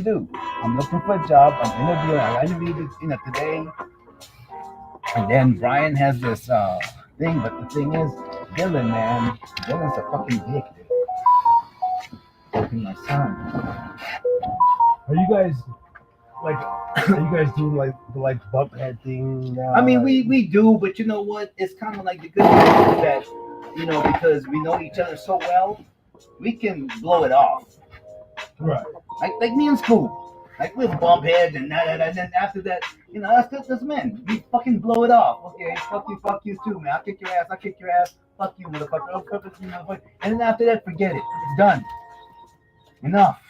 do. I'm looking for a job. I'm interviewing. I interviewed, today. And then Brian has this thing, but the thing is, Dylan, man, Dylan's a fucking dick, dude. Fucking my son. Are you guys doing the bump head thing now? I mean, we do, but you know what? It's kind of like the good thing is that, because we know each other so well, we can blow it off. Right. Like me and Scoop. Like we'll bump heads and that, and then after that, that's men. We fucking blow it off. Okay, fuck you too, man. I'll kick your ass. Fuck you, motherfucker. I'll purpose you, motherfucker. And then after that, forget it. It's done. Enough.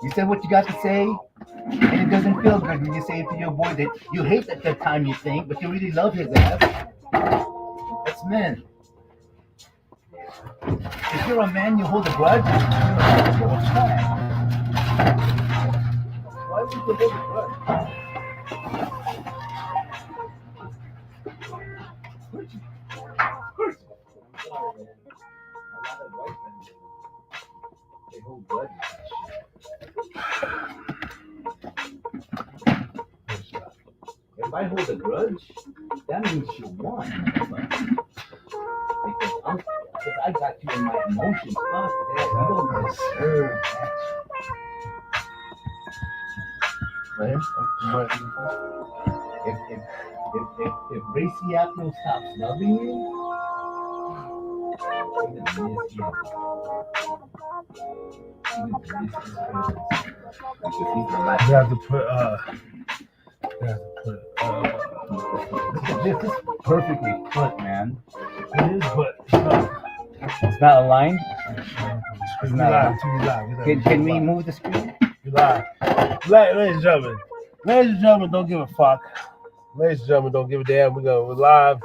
You said what you got to say, and it doesn't feel good when you say it to your boy that you hate at that time you think, but you really love his ass. That's men. If you're a man, you hold a grudge. You're a twat. Why would you hold a grudge? They hold grudges. If I hold a grudge, that means you won. Because I got you in my emotions. Fuck that. You don't deserve that. Right? If Racy Afro stops loving you, even miss you. You have to put This is perfectly put, man. It is, but It's not aligned. it's not live. Can we move the screen? You live. Ladies and gentlemen, don't give a fuck. Ladies and gentlemen, don't give a damn. We're live.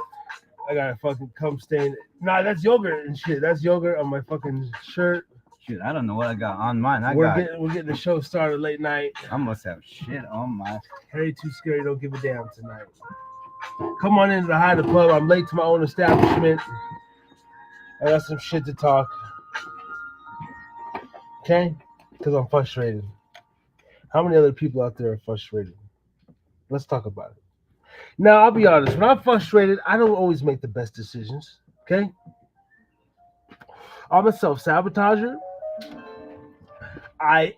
I got a fucking cum stain. Nah, that's yogurt and shit. That's yogurt on my fucking shirt. Shit, I don't know what I got on mine. We're getting the show started late night. I must have shit on my. Harry Too Scary, don't give a damn tonight. Come on into the Hida Pub. I'm late to my own establishment. I got some shit to talk. Okay? Because I'm frustrated. How many other people out there are frustrated? Let's talk about it. Now, I'll be honest. When I'm frustrated, I don't always make the best decisions. Okay? I'm a self-sabotager. I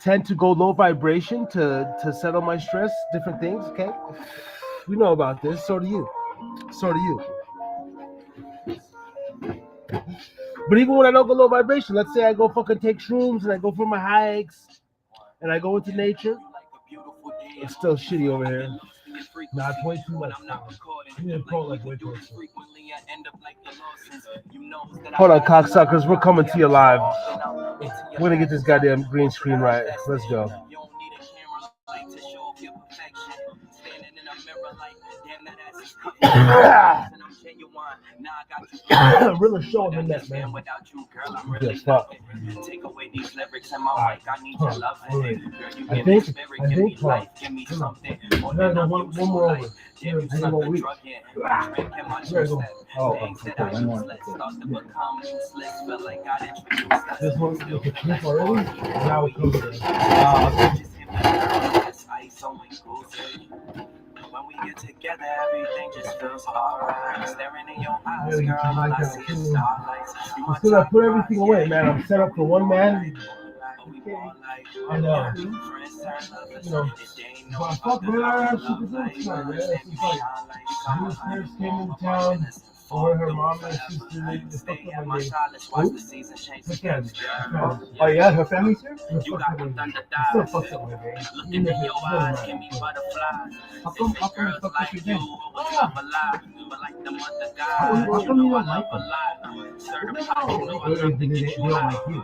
tend to go low vibration to settle my stress, different things, okay? We know about this. So do you. But even when I don't go low vibration, let's say I go fucking take shrooms and I go for my hikes and I go into nature, it's still shitty over here. Nah, it's way too much. You need to pull like way too much. Hold on, cocksuckers. We're coming to you live. We're gonna get this goddamn green screen right. Let's go. Really showing the net, man. Good fuck. Take away these lyrics and my mic. I need your love. I think. No, one more over. One week. Oh, okay, one more. This one, you can keep already? Now we come to this. When we get together, everything just feels alright. Staring in your eyes, girl, all I see is starlights. Instead I put everything away, man. I'm set up for one man. And but fuck, man, I have shit to do tonight, man. That's just like, his parents came into town. Or her mom and sister, they fucked up my day. Oh yeah, her family's here? Still fucked up my day. How come you fucked up your day? How come you don't like them? They don't like you.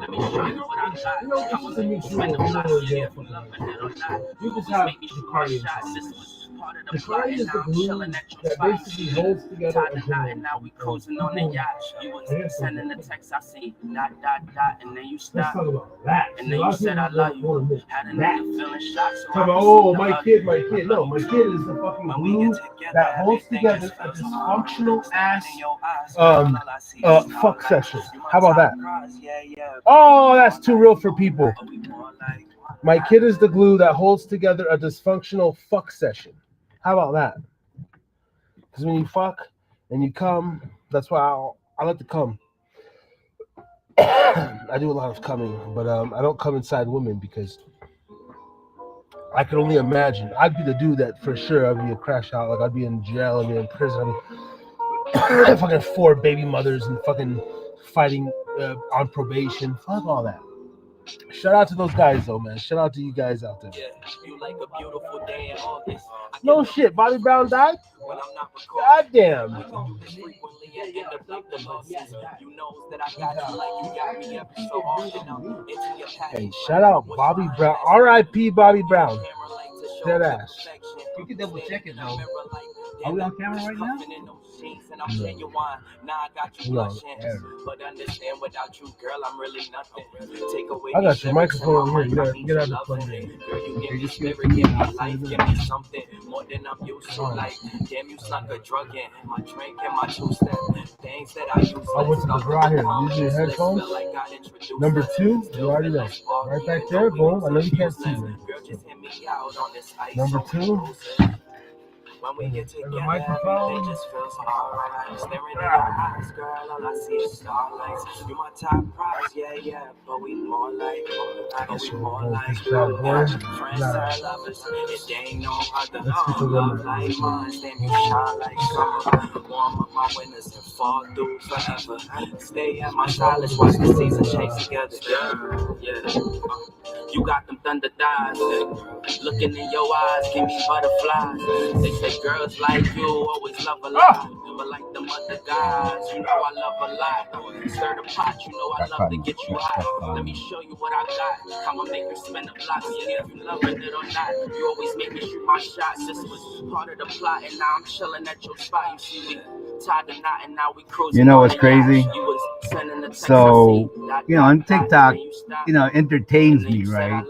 You just have the party. The story is the glue that basically holds together a generation. Now we cruising on the yacht. You was sending the text, I see dot, and then you Let's stopped. talk about that. And then you said I love you. Had a nigga feeling shocked. So Talk about, oh, my kid. No, my kid is the fucking glue that holds together a dysfunctional ass fuck session. How about that? Oh, that's too real for people. My kid is the glue that holds together a dysfunctional fuck session. How about that? Because when you fuck and you come, that's why I like to come. I do a lot of coming, but I don't come inside women because I can only imagine. I'd be the dude that for sure I'd be a crash out. Like I'd be in jail, I'd be in prison. Fucking 4 baby mothers and fucking fighting on probation. Fuck all that. Shout out to those guys though, man. Shout out to you guys out there. No shit, Bobby Brown died? God damn. Hey, shout out Bobby Brown. R.I.P. Bobby Brown. Dead ass. You can double check it though. Are we on camera right now? No. But understand without you, girl, I'm really nothing. Take away I got your microphone over here. Get out of the plug in. Girl, you give me spirit, give me life, give me something more than I'm used to. Like, damn, you snuck a drug in my drink and my 2-step. Things that I use. I went to the bra here. Using your headphones. Number 2, you already know. Right back there, boom. I know you can't see me. Number 2. When we get together, the microphone. everything just feels alright. Staring in your eyes, girl, all I see is starlights. You my top prize, yeah, but we more like, friends and lovers. If they ain't no other love like mine, then you shine like summer. Warm up my winters and fall through forever. Stay at my side, let's watch the season change together. Yeah. You got them thunder thighs. Looking in your eyes, give me butterflies. They say girls like you always love a lot. But like them other guys, you know I love a lot. Stir the pot, you know I love to get you hot. Let me show you what I got. I'ma make you spin the block. Yeah, if you loving it or not. You always make me shoot my shots. This was part of the plot, and now I'm chilling at your spot. You see me tied the knot, and now we cruising. You know what's crazy? So, on TikTok, entertains me, right?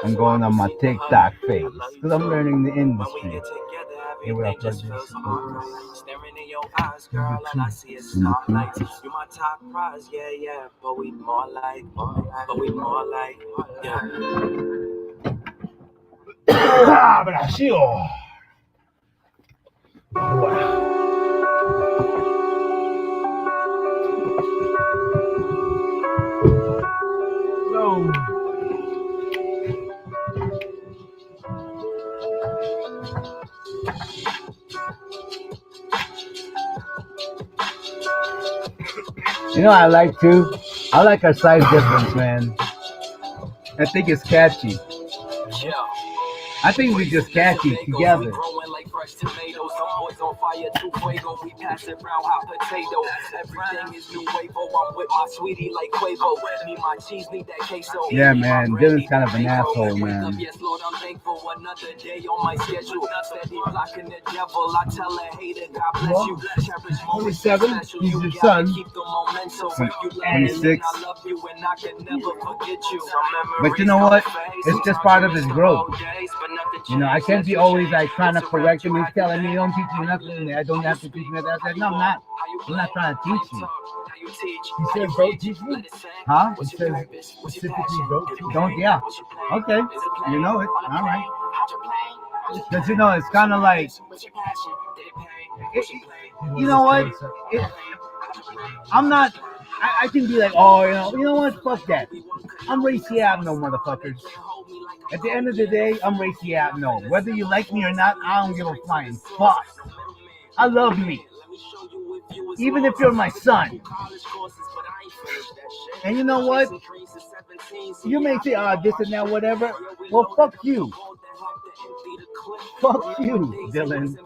I'm going on my TikTok phase because I'm learning the industry. Here we are, staring in your eyes, girl, all I see is starlights. You my top prize, yeah, but we more like, yeah. Brasil. No. I like too. I like our size difference, man. I think it's catchy. I think we just catchy together. Tomatoes, some boys on fire, too fuego. We pass it round hot potato. Everything is new wavo. I'm with my sweetie like Quavo. Need my cheese, need that queso. Yeah, man. Dylan's kind of an asshole, man. Yes, Lord, I'm thankful. Another day on my schedule. Steady blocking the devil. I tell her, Hida, God bless you. Cherish 27. He's your son. Keep the momentum. 26. I love you and I can never forget you. But you know what? It's just part of his growth. I can't be always like trying to correct him. He's telling me, don't teach me nothing. I don't have to teach me that. I said, no, I'm not. I'm not trying to teach you. He said, don't teach me? Huh? He says, specifically, don't teach me. Don't, yeah. Okay. You know it. All right. Because, it's kind of like, you know what? I'm not, I can be like, oh, you know what? Fuck that. I'm Ray Seabno, motherfuckers. At the end of the day, I'm Ray Seabno. Whether you like me or not, I don't give a flying fuck. I love me. Even if you're my son. And you know what? You may say, this and that, whatever. Well, fuck you. Fuck you, Dylan.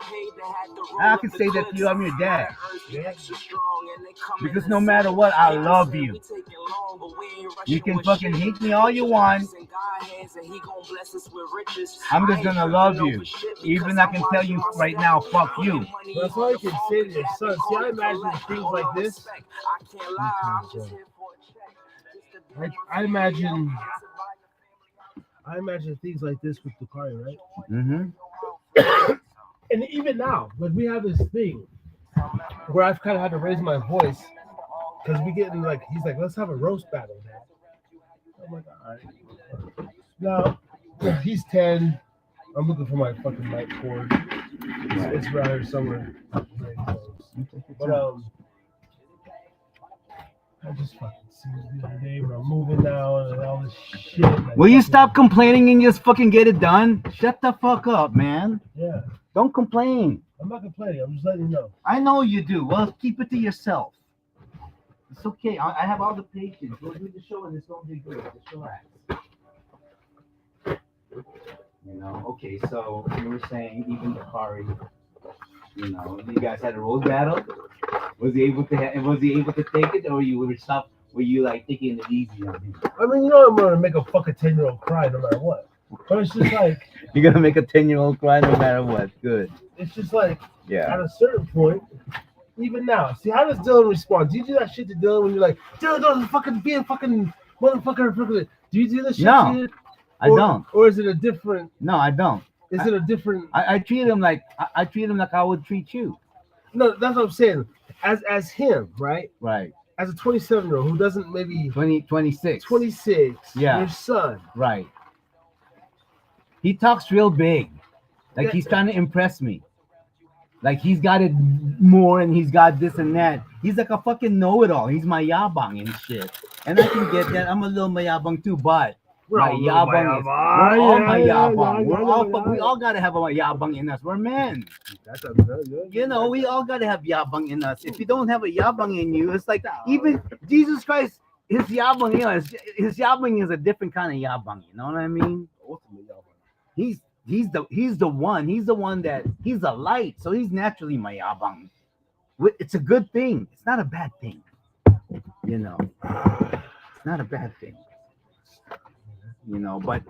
I can say that to you. I'm your dad. Because no matter what, I love you. You can fucking hate me all you want. I'm just gonna love you. Even I can tell you right now, fuck you. That's all you can say to your son. See, I imagine things like this. I imagine things like this with Dakari, right? Mm-hmm. And even now, like we have this thing where I've kind of had to raise my voice because we getting like he's like, let's have a roast battle, man. I'm like, all right. Now he's 10. I'm looking for my fucking mic cord. It's around here somewhere. But I just fucking see it the other day when I'm moving now and all this shit. Like, will you stop complaining and just fucking get it done? Shut the fuck up, man. Yeah. Don't complain. I'm not complaining. I'm just letting you know. I know you do. Well, keep it to yourself. It's okay. I have all the patience. We'll do the show and it's going to be good. Just relax. You know, okay, so you were saying even Dakari, you know, you guys had a roast battle. Was he able to take it, or you were you like taking it easy on him? I mean, you know, I'm gonna make a fucking 10-year-old cry no matter what. But it's just like you're gonna make a 10-year-old cry no matter what. Good. It's just like yeah. At a certain point, even now. See, how does Dylan respond? Do you do that shit to Dylan when you're like, Dylan, don't fucking be a fucking motherfucker? Do you do this shit? No. To you? I don't. Or is it a different? No, I don't. Is it a different? I treat him like I would treat you. No, that's what I'm saying. As him, right? Right. As a 27-year-old who doesn't maybe 26. 26. Yeah. Your son. Right. He talks real big, like he's trying to impress me. Like he's got it more and he's got this and that. He's like a fucking know-it-all. He's my yabang and shit. And I can get that. I'm a little mayabang too, but my yabang is. We're all mayabang. We all gotta have a yabang in us. We're men. You know, we all gotta have yabang in us. If you don't have a yabang in you, it's like even Jesus Christ, his yabang, you know, his yabang is a different kind of yabang. You know what I mean? He's the one that he's a light, so he's naturally my yabang. It's a good thing. It's not a bad thing. You know, it's not a bad thing. You know, but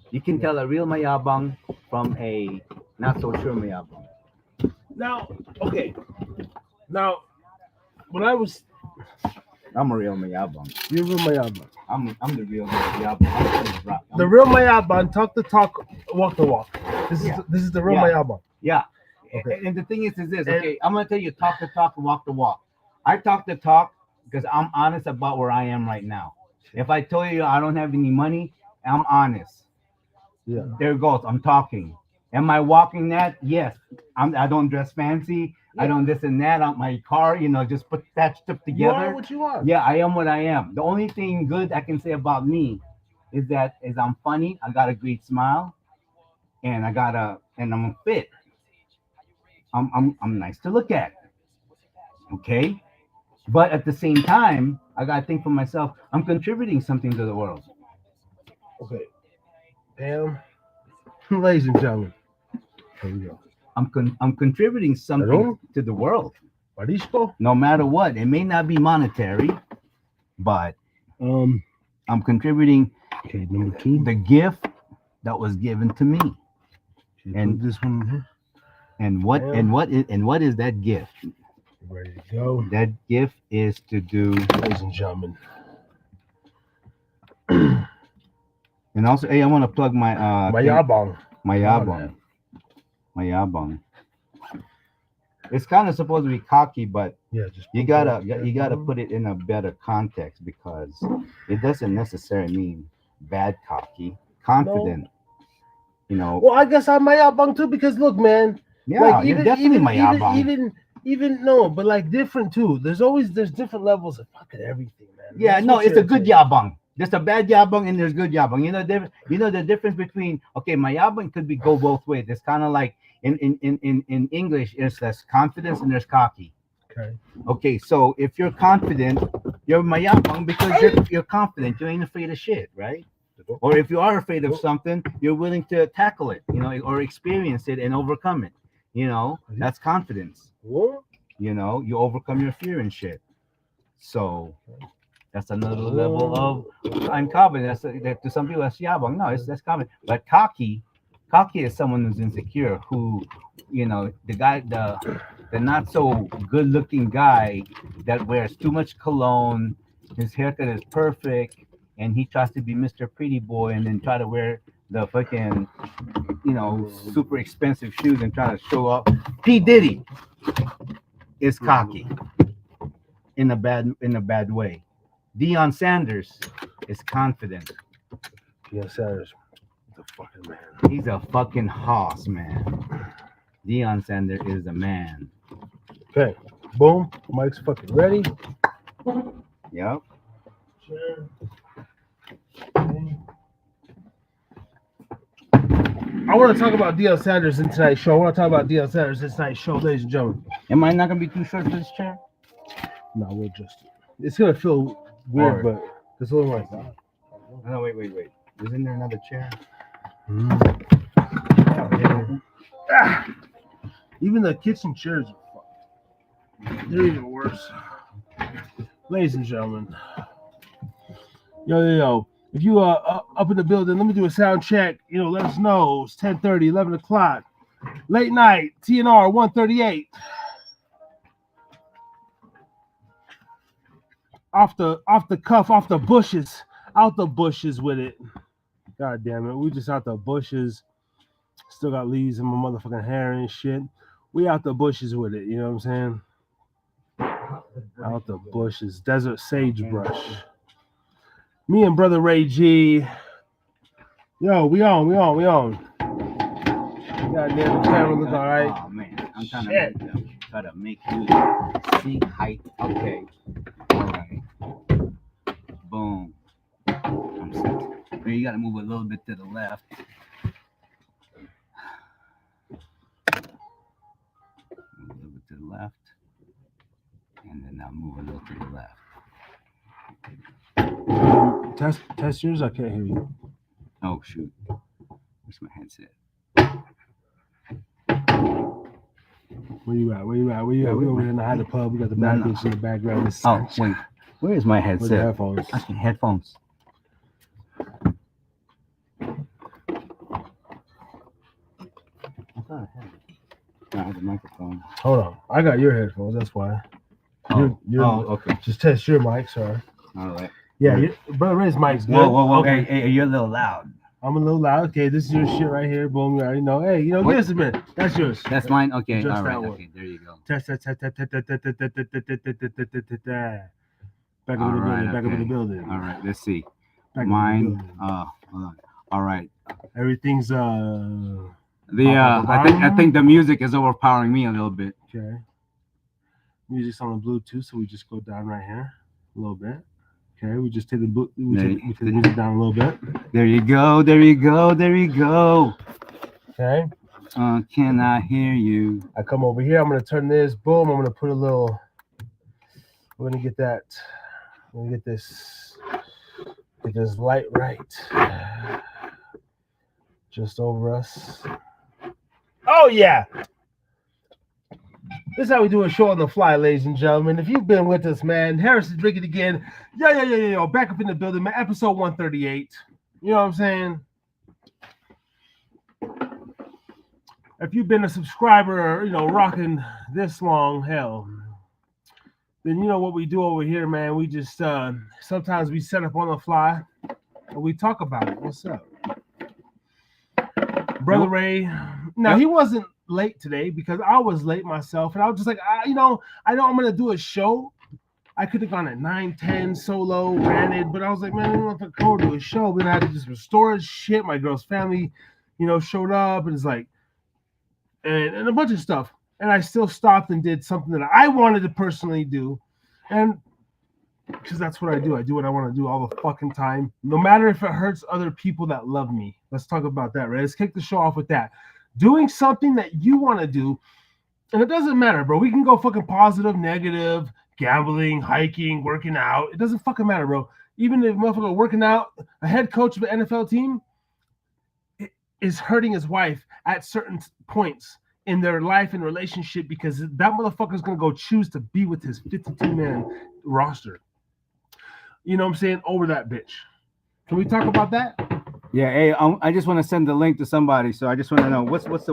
you can tell a real mayabang from a not so sure mayabang. Now, okay. Now, when I'm a real mayabang. You're a real mayabang. I'm the real mayabang. The real mayabang, talk the talk, walk the walk. This is the real mayabang. Yeah. Okay. And the thing is this. Okay, I'm gonna tell you, talk the talk and walk the walk. I talk the talk because I'm honest about where I am right now. If I tell you I don't have any money, I'm honest. Yeah. There it goes. I'm talking. Am I walking that? Yes. I don't dress fancy. Yeah. I don't this and that on my car. You know, just put that stuff together. You are what you are. Yeah, I am what I am. The only thing good I can say about me is I'm funny. I got a great smile, and I'm fit. I'm nice to look at. Okay, but at the same time, I gotta think for myself. I'm contributing something to the world. Okay. Ladies and gentlemen, here we go. I'm contributing something to the world. No matter what, it may not be monetary, but I'm contributing number 2. The gift that was given to me. And this one here. And what is that gift? Ready to go. That gift is to do, ladies and gentlemen. And also, hey, I want to plug my yabang. My yabang. It's kind of supposed to be cocky, but you gotta put it in a better context because it doesn't necessarily mean bad cocky. Confident. No. You know. Well, I guess I'm my yabang too because look, man. Yeah, like, you're definitely my yabang. Even no, but like different too. There's different levels of fucking everything, man. Yeah, no, it's a good yabang. There's a bad yabang and there's good yabang. You know the difference between my yabang could go both ways. It's kind of like in English, there's confidence and there's cocky. Okay, so if you're confident, you're my yabang because you're confident. You ain't afraid of shit, right? Or if you are afraid of something, you're willing to tackle it, or experience it and overcome it. That's confidence. You overcome your fear and shit. So that's another level of I'm confident. That to some people that's yabang. No, that's confident. But cocky is someone who's insecure, who, the not so good looking guy that wears too much cologne, his haircut is perfect, and he tries to be Mr. Pretty Boy and then try to wear the fucking, super expensive shoes and try to show up. P. Diddy is cocky in a bad way. Deion Sanders is confident. Deion Sanders is a fucking man. He's a fucking hoss, man. Deion Sanders is the man. Okay, boom. Mike's fucking ready. Yep. Sure. Okay. I want to talk about Deion Sanders in tonight's show. Ladies and gentlemen. Am I not gonna be too short for this chair? No, we'll adjust it. It's gonna feel weird, but it's a little like that. No, wait. Isn't there another chair? Even the kitchen chairs are fucked. They're even worse. Ladies and gentlemen. Yo. If you are up in the building, let me do a sound check. Let us know. It's 10:30, 11 o'clock. Late night, TNR 138. Off the cuff, off the bushes. Out the bushes with it. God damn it. We just out the bushes. Still got leaves in my motherfucking hair and shit. We out the bushes with it. You know what I'm saying? Out the bushes. Desert sagebrush. Me and brother Ray G. Yo, we on. God damn, the camera look all right. Oh man, I'm trying to make you see height. Okay. All right. Boom. I'm set. You gotta move a little bit to the left. Move a little bit to the left. And then now move a little to the left. Test yours. I can't hear you. Oh shoot! Where's my headset? Where you at? We over here in the Hida pub. We got the bad bitch in the background. Oh wait, where is my headset? The headphones. Okay, headphones. I thought I had it. I have the microphone. Hold on, I got your headphones. That's why. Okay. Just test your mic, sorry. All right. Yeah, brother Ray's mic's good. Whoa. Okay. Hey, you're a little loud. I'm a little loud. Okay, this is your shit right here. Boom, you already know. Hey, give us a minute. That's yours. That's mine? Okay, Just all right. that one. Okay, there you go. Test. Back up in the building. All right, let's see. Back Mine, hold on. All right. Everything's I think the music is overpowering me a little bit. Okay. Music's on the Bluetooth, so we just go down right here a little bit. Okay, we take the music down a little bit. There you go. Okay. Can I hear you? I come over here. I'm gonna turn this. Boom. I'm gonna put a little. We're gonna get that. We're gonna get this light right. Just over us. Oh yeah. This is how we do a show on the fly, ladies and gentlemen. If you've been with us, man, Harrison drinking again. Yo. Back up in the building, man. Episode 138. You know what I'm saying? If you've been a subscriber or, rocking this long, hell, then you know what we do over here, man. We just, sometimes we set up on the fly and we talk about it. What's up? Brother Ray. Now, he wasn't late today because I was late myself, and I was just like, I know I'm gonna do a show. I could have gone at 9:10 solo, granted, but I was like, man, I don't know if I could go to a show. Then I had to just restore his shit. My girl's family, showed up, and it's like, and a bunch of stuff. And I still stopped and did something that I wanted to personally do, and because that's what I do. I do what I want to do all the fucking time, no matter if it hurts other people that love me. Let's talk about that, right? Let's kick the show off with that. Doing something that you want to do, and it doesn't matter, bro. We can go fucking positive, negative, gambling, hiking, working out. It doesn't fucking matter, bro. Even if motherfucker working out, a head coach of an NFL team is hurting his wife at certain points in their life and relationship because that motherfucker's gonna go choose to be with his 52-man roster. You know what I'm saying? Over that bitch. Can we talk about that? Yeah, hey, I just want to send the link to somebody, so I just want to know what's the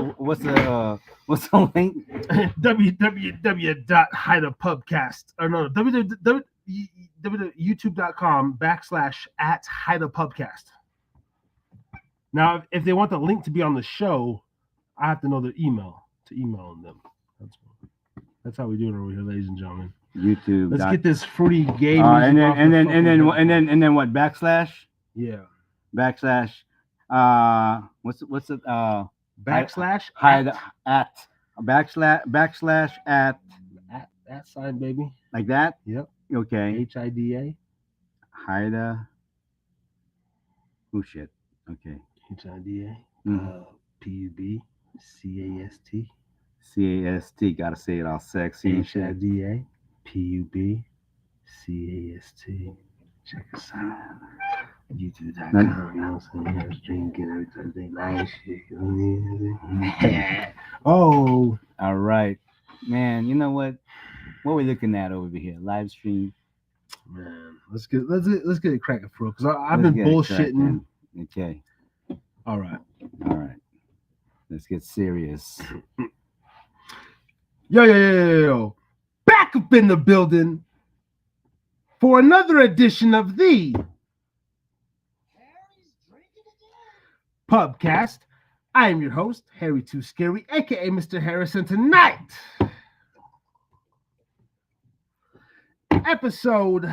link? www.hidapubcast or no youtube.com/@hidapubcast. Now, if they want the link to be on the show, I have to know their email to email them. That's how we do it over here, ladies and gentlemen. YouTube. Let's get this fruity gay music and off then what? Backslash. Yeah. Backslash. What's it? Backslash Hide at backslash at sign, baby. Like that. Yep. Okay. HIDA. Hida. Oh shit. Okay. HIDA. PUB. CAST. CAST. Gotta say it all sexy. HIDA. PUB. CAST. Check us out. YouTube.com. You know what I'm saying? Drinking every Thursday night. Shit. Oh. All right. Man, you know what? What we're looking at over here? Live stream. Man, let's get it cracking, bro. Because I've been bullshitting. Okay. All right. Let's get serious. Yo. Back up in the building for another edition of the Pubcast. I am your host, Harry Too Scary, aka Mr. Harrison. Tonight, episode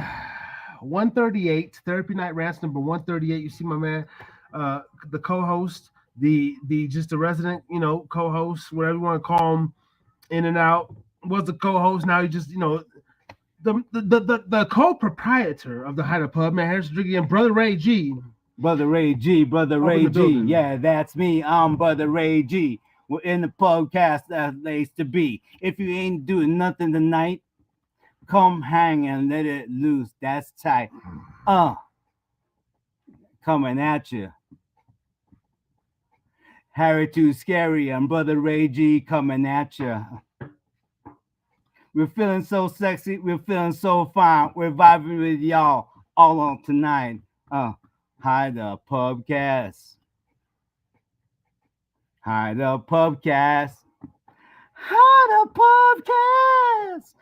138, Therapy Night Rants number 138. You see my man, the co-host, the just a resident, co-host, whatever you want to call him, in and out. Was the co-host, now he just, the co-proprietor of the Hida Pub, man, Harrison Driggy, and Brother Ray G. Brother Ray G. Yeah, that's me. I'm Brother Ray G. We're in the podcast that's place to be. If you ain't doing nothing tonight, come hang and let it loose. That's tight. Coming at you. Harry Too Scary and Brother Ray G coming at you. We're feeling so sexy. We're feeling so fine. We're vibing with y'all all on tonight. Hida Pubcast. Hida Pubcast. Hida Pubcast.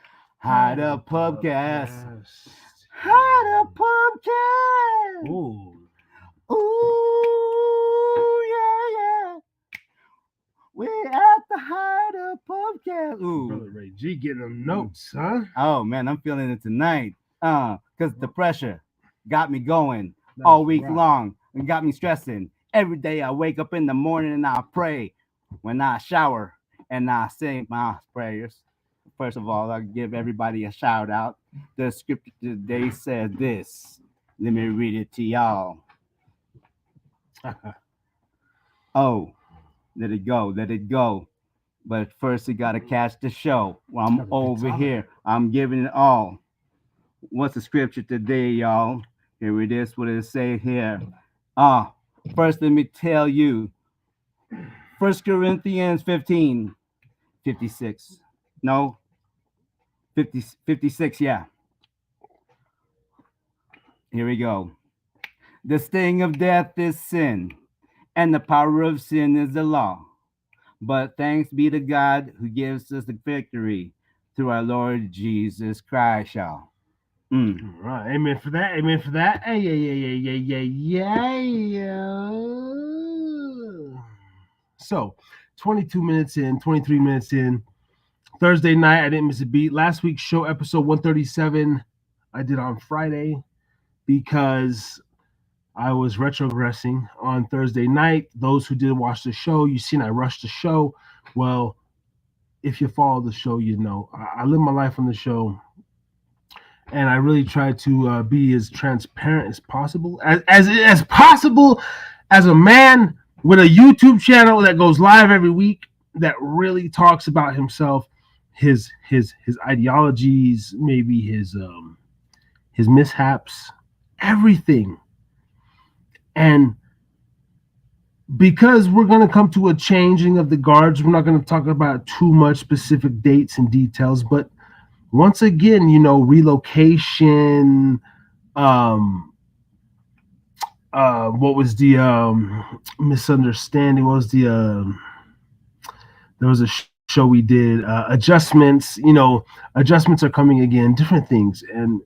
Hida Pubcast. Hida Pubcast. Ooh, yeah. We're at the Hida Pubcast. Ooh. Brother Ray G getting them notes, huh? Oh man, I'm feeling it tonight. Cause the pressure got me going. All week long, and got me stressing. Every day I wake up in the morning and I pray. When I shower and I say my prayers. First of all, I give everybody a shout out. The scripture today says this. Let me read it to y'all. Oh, let it go. But first you gotta catch the show. Well, I'm over here. I'm giving it all. What's the scripture today, y'all? Here it is, what it say here. First let me tell you, 1 Corinthians 15, 56. No, 56, yeah. Here we go. The sting of death is sin, and the power of sin is the law. But thanks be to God who gives us the victory through our Lord Jesus Christ, y'all. All right, amen for that. Hey, yeah. So, 22 minutes in, 23 minutes in. Thursday night, I didn't miss a beat. Last week's show, episode 137, I did on Friday because I was retrogressing on Thursday night. Those who did watch the show, you seen I rushed the show. Well, if you follow the show, you know I live my life on the show. And I really try to be as transparent as possible, as possible, as a man with a YouTube channel that goes live every week that really talks about himself, his ideologies, maybe his mishaps, everything. And because we're going to come to a changing of the guards, we're not going to talk about too much specific dates and details. But once again, relocation. Um, what was the misunderstanding? What was the there was a show we did, adjustments. Adjustments are coming again, different things, and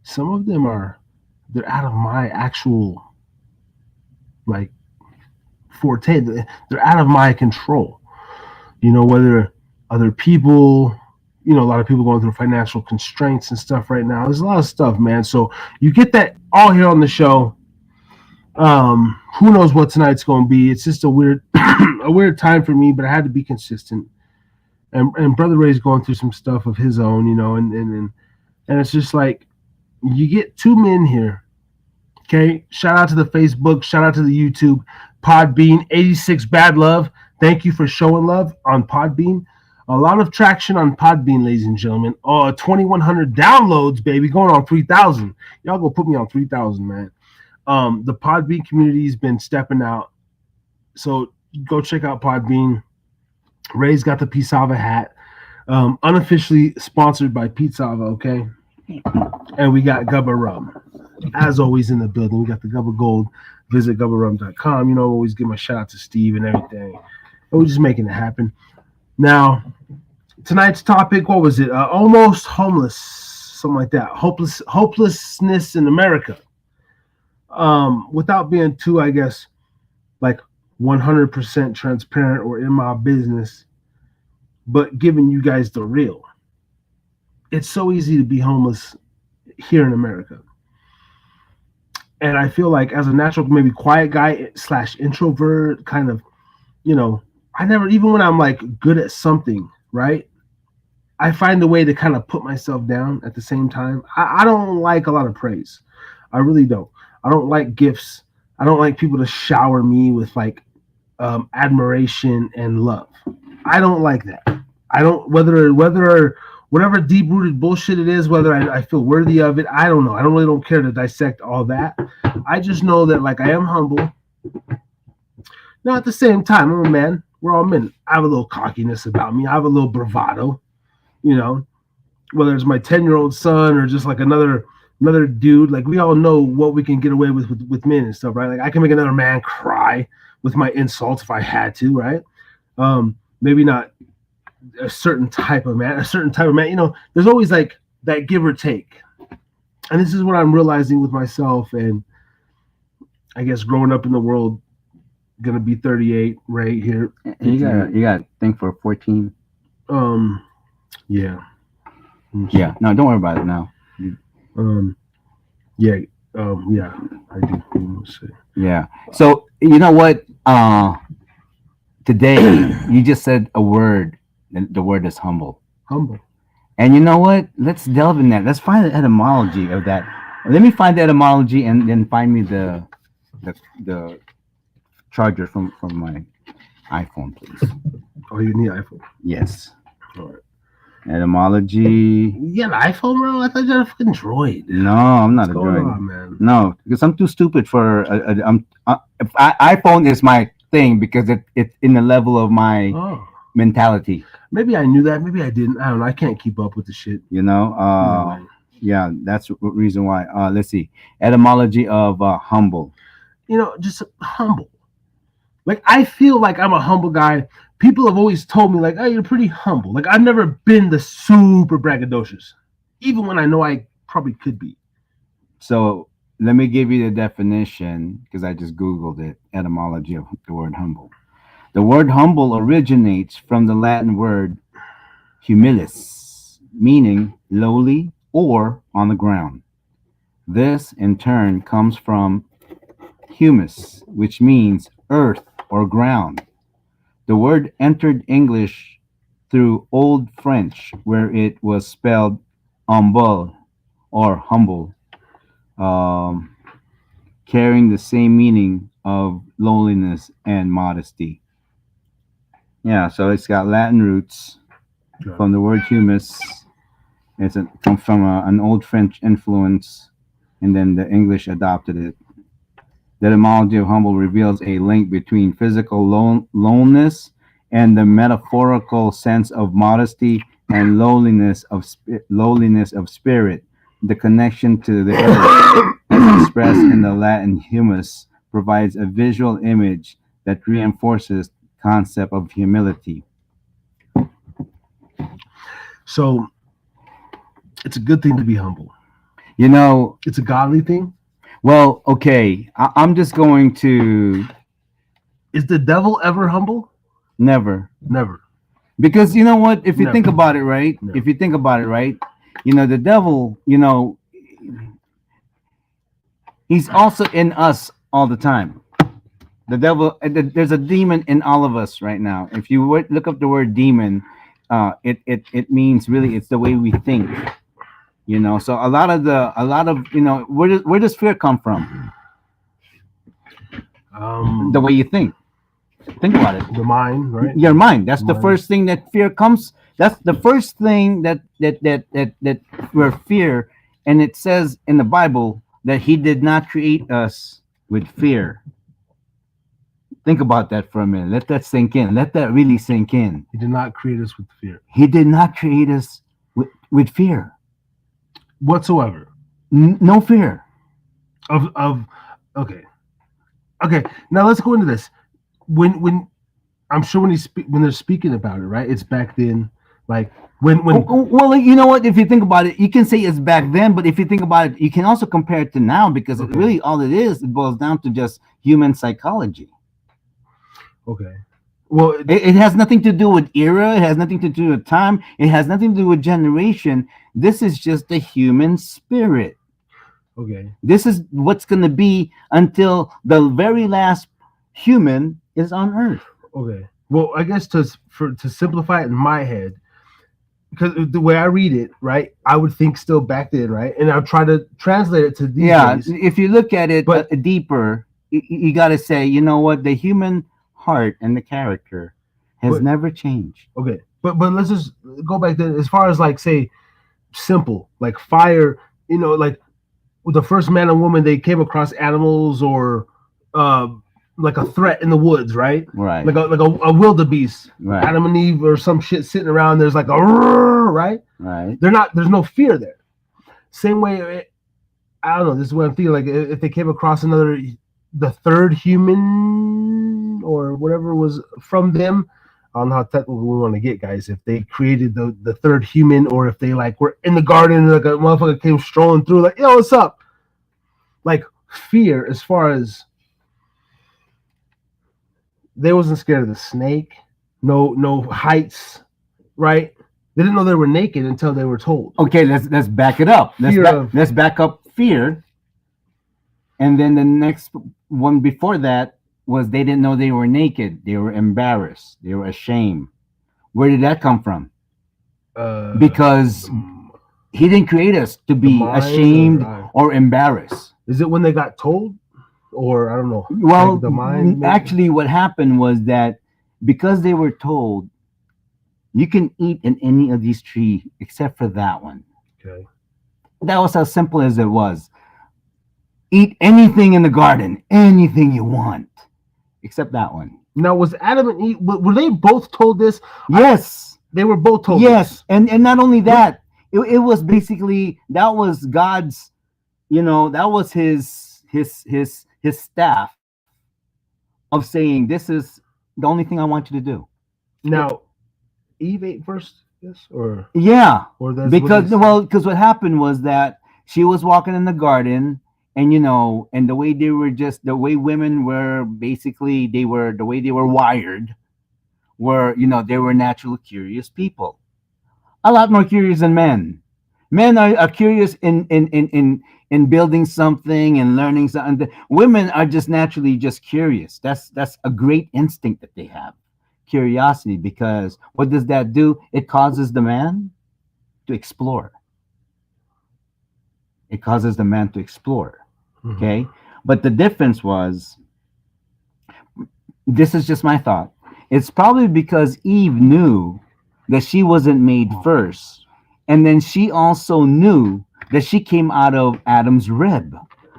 some of them they're out of my actual like forte. They're out of my control. Whether other people, a lot of people going through financial constraints and stuff right now. There's a lot of stuff, man. So you get that all here on the show. Who knows what tonight's going to be? It's just a weird, a weird time for me, but I had to be consistent. And Brother Ray's going through some stuff of his own, and it's just like you get two men here. Okay, shout out to the Facebook, shout out to the YouTube, Podbean, 86 Bad Love. Thank you for showing love on Podbean. A lot of traction on Podbean, ladies and gentlemen. 2,100 downloads, baby, going on 3,000. Y'all go put me on 3,000, man. The Podbean community's been stepping out, so go check out Podbean. Ray's got the Pisava hat, unofficially sponsored by Pisava, okay? And we got Gubba Rum, as always, in the building. We got the Gubba Gold. Visit gubbarum.com. Always give my shout out to Steve and everything. And we're just making it happen. Now, tonight's topic, what was it? Almost homeless, something like that. Hopelessness in America. Without being too, I guess, like 100% transparent or in my business, but giving you guys the real. It's so easy to be homeless here in America. And I feel like as a natural, maybe quiet guy / introvert, kind of, I never, even when I'm like good at something, right? I find a way to kind of put myself down at the same time. I don't like a lot of praise. I really don't. I don't like gifts. I don't like people to shower me with like admiration and love. I don't like that. I don't, whatever deep rooted bullshit it is, whether I feel worthy of it, I don't know. I don't care to dissect all that. I just know that like I am humble. Now at the same time, I'm a man. We're all men. I have a little cockiness about me. I have a little bravado, whether it's my 10-year-old son or just like another dude. Like we all know what we can get away with men and stuff, right? Like I can make another man cry with my insults if I had to, right? Maybe not a certain type of man. There's always like that give or take. And this is what I'm realizing with myself, and I guess growing up in the world, gonna be 38 right here. And you got to think for 14. Yeah. Yeah. No, don't worry about it now. Yeah. Yeah. I do. Yeah. So you know what? Today you just said a word. The word is humble. Humble. And you know what? Let's delve in that. Let's find the etymology of that. Let me find the etymology and then find me the charger from my iPhone, please. Oh, you need iPhone? Yes. All right. Etymology. You got an iPhone, bro? I thought you had a fucking Droid. No, I'm not a What's going droid. on, man? No, because I'm too stupid for. iPhone is my thing because it's in the level of my mentality. Maybe I knew that. Maybe I didn't. I don't know. I can't keep up with the shit. Yeah, that's the reason why. Let's see. Etymology of humble. Just humble. Like, I feel like I'm a humble guy. People have always told me, like, oh, you're pretty humble. Like, I've never been the super braggadocious, even when I know I probably could be. So let me give you the definition, because I just Googled it, etymology of the word humble. The word humble originates from the Latin word humilis, meaning lowly or on the ground. This, in turn, comes from humus, which means earth or ground. The word entered English through Old French, where it was spelled humble or humble, carrying the same meaning of lowliness and modesty. Yeah, so it's got Latin roots from the word humus. It comes from an Old French influence, and then the English adopted it. The etymology of humble reveals a link between physical lowness and the metaphorical sense of modesty and lowliness of spirit. The connection to the earth, as expressed in the Latin humus, provides a visual image that reinforces concept of humility. So it's a good thing to be humble. You know, It's a godly thing. well, okay, I'm just going to Is the devil ever humble? never. Never. Because you know what? If you Never. think about it, right? Never. If you think about it, right? You know, the devil, you know, he's also in us all the time. The devil, there's a demon in all of us right now. If you look up the word demon, it means really it's the way we think. You know, so a lot of you know, where does fear come from? The way you think. Think about it. The mind, right? Your mind. That's the Mind. first thing that fear comes. That's the first thing that where fear, and it says in the Bible that He did not create us with fear. Think about that for a minute. Let that sink in. Let that really sink in. He did not create us with fear He did not create us with fear. whatsoever. No fear. Of okay. Now let's go into this. When I'm sure when they're speaking about it, right? It's back then, like when Well, you know what? If you think about it, you can say it's back then, but if you think about it, you can also compare it to now because it really all it is, it boils down to just human psychology. okay. Well, It has nothing to do with era. It has nothing to do with time. It has nothing to do with generation. This is just the human spirit. okay. This is what's going to be until the very last human is on Earth. Okay. Well, I guess to simplify it in my head, because the way I read it, right, I would think still back then, right, and I'll try to translate it to these days. If you look at it But- deeper, you got to say, you know what, the human heart and the character has But- never changed. Okay, but let's just go back then. As far as like say, simple like fire, you know, like with the first man and woman, they came across animals or like a threat in the woods, right? Right. Like a wildebeest, Right. Adam and Eve or some shit sitting around. There's like a roar, right? Right. There's no fear there. Same way, I don't know. This is what I'm thinking. Like if they came across the third human or whatever was from them. I don't know how technical we want to get, guys. If they created the third human, or if they like were in the garden, like a motherfucker came strolling through, like, yo, what's up? Like fear, as far as they wasn't scared of the snake, no heights, right? They didn't know they were naked until they were told. Okay, let's back it up. Fear Let's back up fear. And then the next one before that was they didn't know they were naked. They were embarrassed. They were ashamed. Where did that come from? Because He didn't create us to be mind ashamed or embarrassed. Is it when they got told, or I don't know? Well, like the mind, maybe? actually, what happened was that because they were told, you can eat in any of these trees except for that one. Okay. That was how simple as it was. Eat anything in the garden, anything you want, except that one. Now, was Adam and Eve, were they both told this? Yes. They were both told Yes. this. And not only that, it was basically, that was God's, you know, that was his staff of saying, this is the only thing I want you to do. Now, Eve ate first, yes, or Yeah. that's Because what what happened was that she was walking in the garden, and you know, and the way they were just the way women were basically the way they were wired were, you know, they were natural curious people, a lot more curious than men. Men are curious in building something and learning something. Women are just naturally just curious. That's a great instinct that they have, curiosity, because what does that do? It causes the man to explore. It causes the man to explore. Okay. But the difference was, this is just my thought. It's probably because Eve knew that she wasn't made first. And then she also knew that she came out of Adam's rib.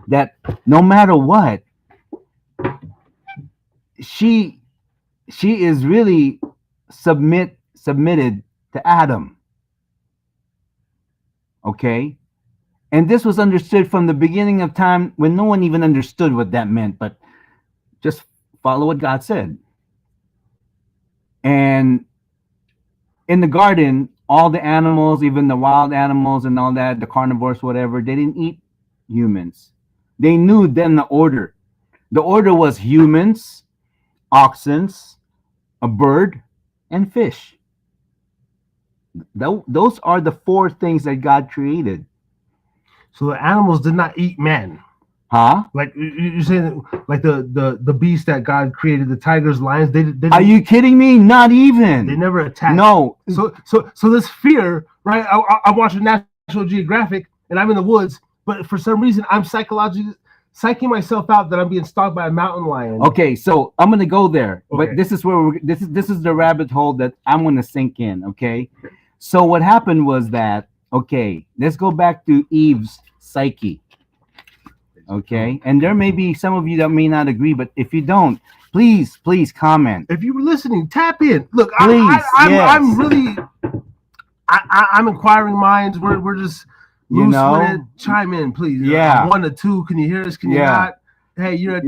That no matter what, she is really submitted to Adam. Okay? And this was understood from the beginning of time when no one even understood what that meant, but just follow what God said. And in the garden, all the animals, even the wild animals and all that, the carnivores, whatever, they didn't eat humans. They knew then the order. The order was humans, oxen, a bird, and fish. Those are the four things that God created. So the animals did not eat man. Huh? Like you're saying, like the beast that God created, the tigers, lions. They Are you kidding me? Not even. They never attacked. No. So this fear, right? I'm watching National Geographic, and I'm in the woods, but for some reason, I'm psyching myself out that I'm being stalked by a mountain lion. Okay, so I'm gonna go there, Okay. but this is where this is the rabbit hole that I'm gonna sink in. Okay, so what happened was that, okay, let's go back to Eve's psyche. Okay, and there may be some of you that may not agree, but if you don't, please comment. If you were listening, tap in. Look, Please, I'm really, I'm inquiring minds. We're just You loose know? with it. Chime in, please. Yeah. 1 to 2. Can you hear us? Can you Yeah. not? Hey, you're a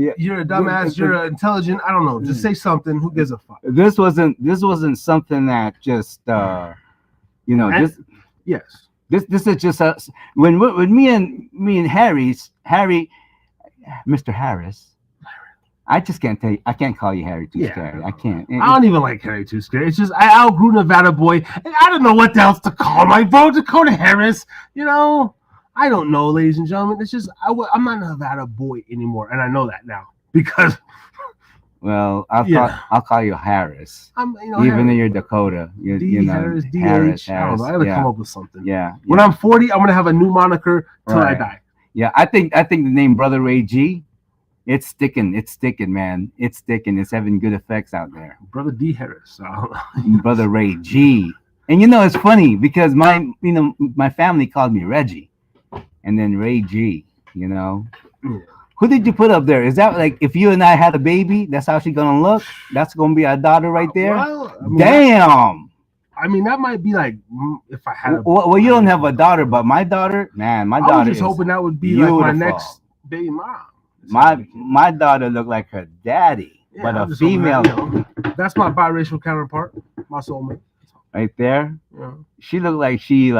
dumbass. You're intelligent. I don't know. Just say something. Who gives a fuck? This wasn't something that just Yes. This is just us. When me and Harry, Mr. Harris, I just can't tell you. I can't call you Harry too scary. I can't. I don't even like Harry too scary. It's just I outgrew Nevada boy, and I don't know what else to call my bro. Dakota Harris. You know, I don't know, ladies and gentlemen. It's just I'm not a Nevada boy anymore, and I know that now because. Well, I'll call you Harris. Even though you're Dakota, Harris, DH. Harris. I don't know. I gotta come up with something. Yeah. When I'm 40, I'm gonna have a new moniker till I die. Yeah, I think the name Brother Ray G, it's sticking, man. It's sticking. It's having good effects out there. Brother D Harris. Brother Ray G. And it's funny because my family called me Reggie, and then Ray G. Yeah. Who did you put up there? Is that like if you and I had a baby, that's how she's gonna look? That's gonna be our daughter right there. Well, Damn. That might be like if I had. Well, you don't have a daughter, but my daughter, man, my daughter. I was just hoping that would be beautiful. Like my next baby mom. My daughter looked like her daddy, but a female. That's my biracial counterpart, my soulmate. Right there. Yeah. She looked like she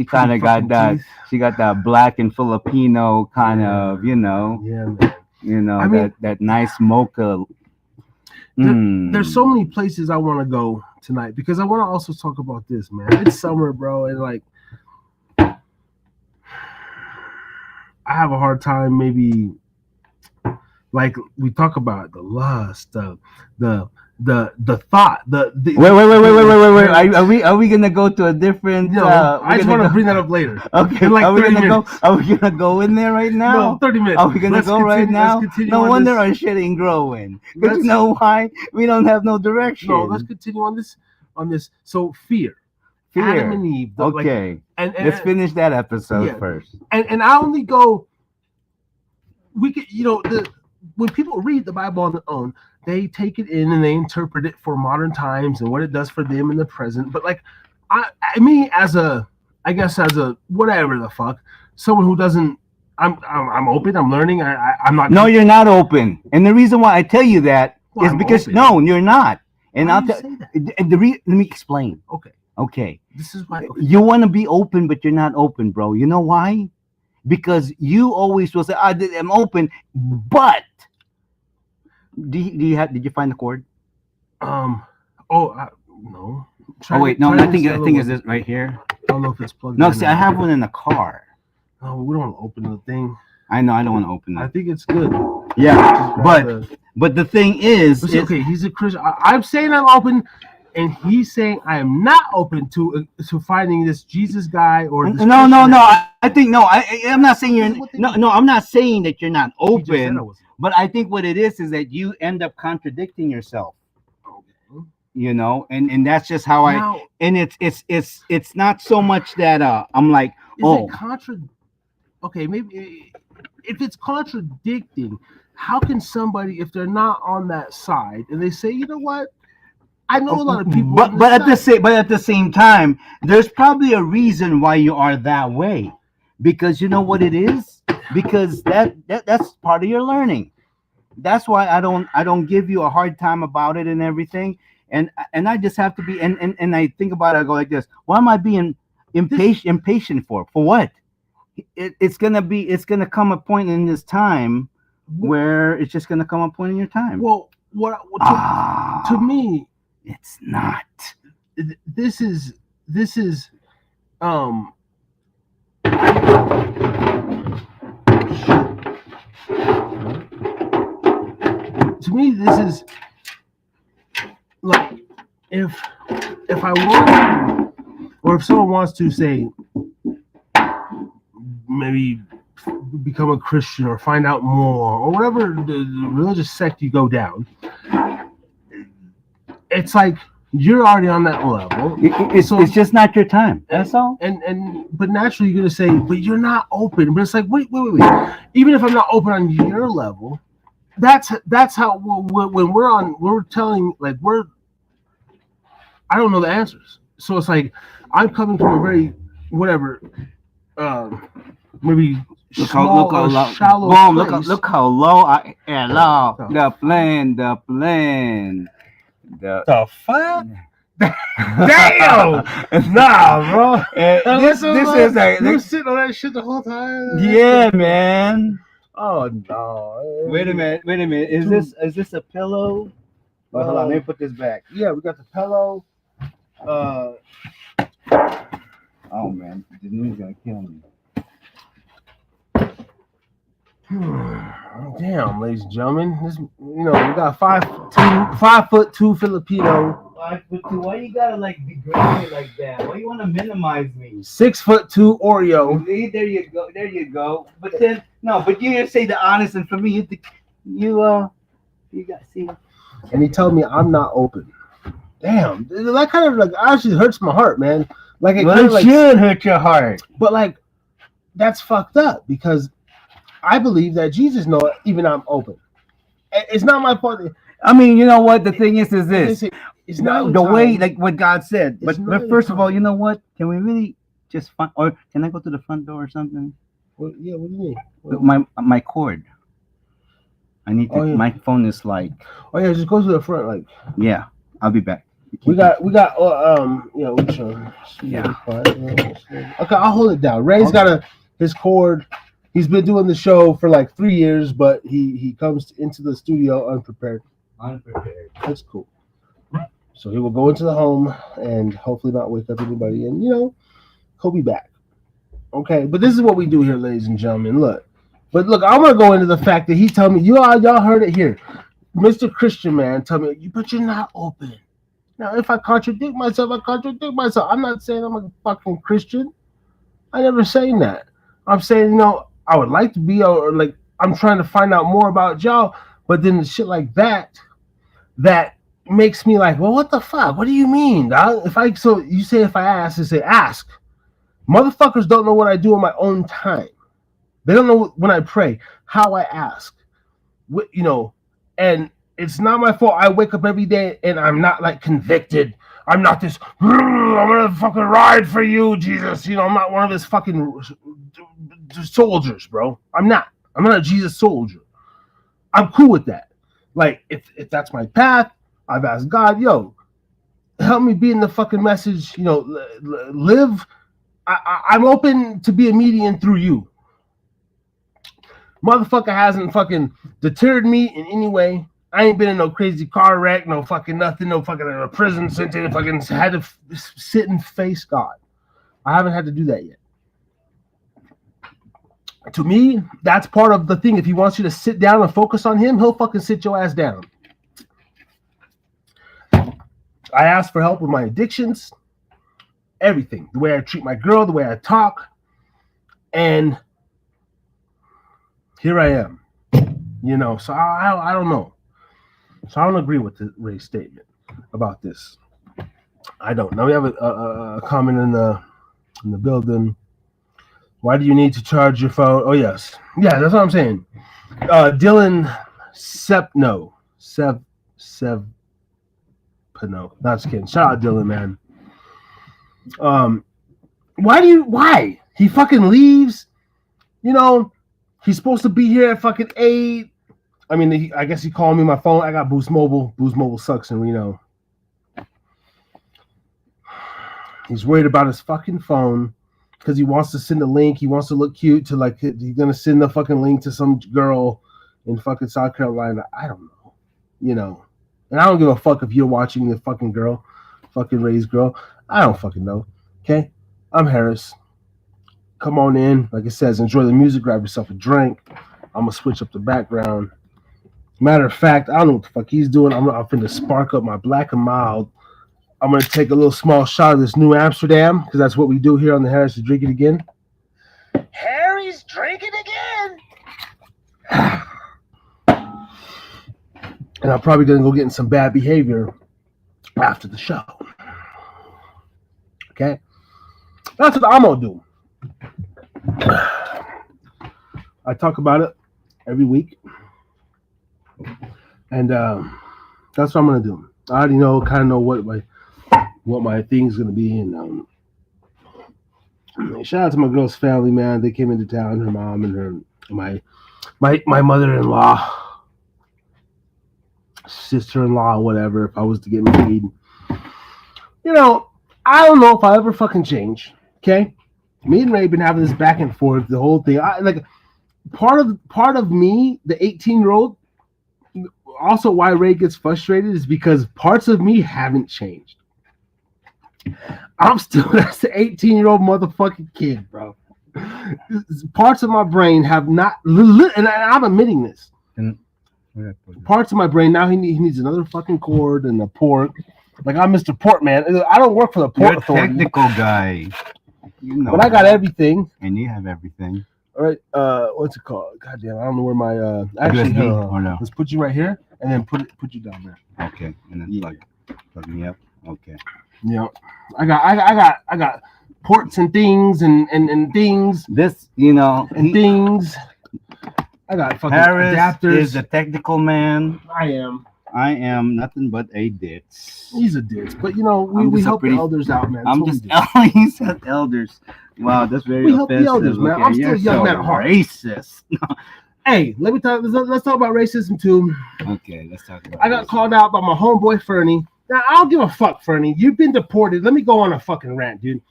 kind of got that. Teeth. She got that black and Filipino kind of, Yeah, man. that nice mocha. There's so many places I want to go tonight because I want to also talk about this, man. It's summer, bro, and like I have a hard time maybe like we talk about the lust, the thought, wait. Are we gonna go to a different? No, I just want to bring that up later. Okay, in like 30 minutes. Are we gonna go in there right now? No, 30 minutes. Are we gonna go right now? No wonder our shit ain't growing. You know why? We don't have no direction. No, let's continue on this. So fear. Adam and Eve. Okay, and let's finish that episode first. And I only go. We could, when people read the Bible on their own, they take it in and they interpret it for modern times and what it does for them in the present. But like, as a whatever the fuck, someone who doesn't, I'm open. I'm learning. I'm not. No, you're not open. And the reason why I tell you that is because open. No, you're not. And I'll tell. Let me explain. Okay. This is why you want to be open, but you're not open, bro. You know why? Because you always will say, "I'm open," but did you find the cord? No. No. I think it's this right here. I don't know if it's plugged. No, see, I have one in the car. Oh, we don't want to open the thing. I know, I don't want to open it. I think it's good. Yeah, but the thing is, okay, he's a Christian. I'm saying I'm open, and he's saying I am not open to finding this Jesus guy or this no. I think no. I'm not saying you're no. I'm not saying that you're not open. But I think what it is that you end up contradicting yourself. Okay. you know, and that's just how Now, and it's not so much that I'm like, oh, okay, maybe if it's contradicting, how can somebody, if they're not on that side and they say, you know what, I know a lot of people, but at the same time, there's probably a reason why you are that way, because you know what it is, because that's part of your learning. That's why I don't give you a hard time about it and everything, and I just have to be, and I think about it, I go like this: why am I being impatient for what? It's gonna come a point in this time where it's just gonna come a point in your time. Well, to me, it's not. This is to me, this is like, if I want, or if someone wants to say, maybe become a Christian or find out more or whatever the religious sect you go down, it's like you're already on that level. It's just not your time. That's all. But naturally you're gonna say, but you're not open. But it's like, wait. Even if I'm not open on your level, that's how when we're telling, like, I don't know the answers. So it's like I'm coming from a very whatever, maybe shallow place. Look how low I am. The plane. The fuck? Damn! Nah, bro. This is like, you were sitting on that shit the whole time. Yeah, man. Oh no! Wait a minute. Is this a pillow? Oh, hold on. Let me put this back. Yeah, we got the pillow. Oh man, the news gonna kill me. Damn, ladies and gentlemen, we got 5'2" Filipino. 5'2". Why you gotta like degrade me like that? Why you wanna minimize me? 6'2" Oreo. There you go. But then but you say the honest, and for me, you got see. And he told me I'm not open. Damn, that kind of like actually hurts my heart, man. Like it should hurt your heart, but like that's fucked up because I believe that Jesus knows even I'm open. It's not my fault. I mean, you know what? The thing is this. It's not the way, like what God said. But first of all, you know what? Can we really just find, or can I go to the front door or something? Well, yeah, what do you mean? My cord. I need to. My phone is like. Oh yeah, just go to the front, like. Yeah, I'll be back. We got. Yeah. Okay, I'll hold it down. Ray's got his cord. He's been doing the show for like 3 years, but he comes into the studio unprepared. That's cool. So he will go into the home and hopefully not wake up anybody, and he'll be back. Okay, but this is what we do here, ladies and gentlemen. Look, I'm gonna go into the fact that he told me, y'all heard it here, Mr. Christian man, tell me, but you're not open. Now, if I contradict myself, I contradict myself. I'm not saying I'm a fucking Christian. I never saying that. I'm saying, I would like to be, or like I'm trying to find out more about y'all, but then the shit like that makes me like, well, what the fuck? What do you mean, dog? If I ask, and say ask. Motherfuckers don't know what I do on my own time. They don't know when I pray, how I ask. And it's not my fault. I wake up every day and I'm not like convicted. I'm not this, I'm gonna fucking ride for you, Jesus. I'm not one of his fucking soldiers, bro. I'm not a Jesus soldier. I'm cool with that. Like, if that's my path, I've asked God, help me be in the fucking message, live. I'm open to be a median through you. Motherfucker hasn't fucking deterred me in any way. I ain't been in no crazy car wreck, no fucking nothing, no fucking in a prison sentence, fucking had to sit and face God. I haven't had to do that yet. To me, that's part of the thing. If he wants you to sit down and focus on him, he'll fucking sit your ass down. I asked for help with my addictions, everything. The way I treat my girl, the way I talk. And here I am. So I don't know. So I don't agree with Ray's statement. about this. I don't. Now we have a comment in the building. Why do you need to charge your phone? Oh yes, yeah, that's what I'm saying. Dylan Sepno Sevpano. Not just kidding. Shout out Dylan, man. Why he fucking leaves? You know, he's supposed to be here at fucking 8. I mean, I guess he called me my phone. I got Boost Mobile. Boost Mobile sucks, and we know. He's worried about his fucking phone because he wants to send a link. He wants to look cute to like he's gonna send the fucking link to some girl in fucking South Carolina. I don't know, you know. And I don't give a fuck if you're watching the fucking girl, fucking Ray's girl. I don't fucking know. Okay, I'm Harris. Come on in. Like it says, enjoy the music. Grab yourself a drink. I'm gonna switch up the background. Matter of fact, I don't know what the fuck he's doing. I'm finna spark up my Black and Mild. I'm going to take a little small shot of this New Amsterdam because that's what we do here on the Harris to Drink It Again. Harry's drinking again. And I'm probably going to go get in some bad behavior after the show. Okay? That's what I'm going to do. I talk about it every week. And that's what I'm going to do. I already know, kind of know what my thing's gonna be, and shout out to my girl's family, man. They came into town, her mom and my mother-in-law, sister-in-law, whatever. If I was to get married, you know, I don't know if I'll ever fucking change. Okay, me and Ray been having this back and forth, the whole thing. Part of me, the 18-year-old. Also, why Ray gets frustrated is because parts of me haven't changed. I'm still that's the 18-year-old motherfucking kid, bro. Parts of my brain have not, and I'm admitting this. Parts of my brain now he needs another fucking cord and a port. Like I'm Mr. Portman. I don't work for the Port Authority. You're a technical guy, you know. But I got everything. And you have everything. All right. What's it called? Goddamn, I don't know where my actually. or no? Let's put you right here, and then put you down there. Okay, and then plug me up. Okay. Yeah, I got ports and things and things. This, you know, and things. I got fucking Harris adapters. Is a technical man. I am nothing but a ditz. He's a ditz, but you know we help the elders out, man. I'm just he said elders. Wow, that's very offensive. We help the elders, man. Okay, I'm still a young man at heart. Racist. Hey, let's talk about racism too. Okay, let's talk about. I got called out by my homeboy Fernie. Now I don't give a fuck, Fernie. You've been deported. Let me go on a fucking rant, dude.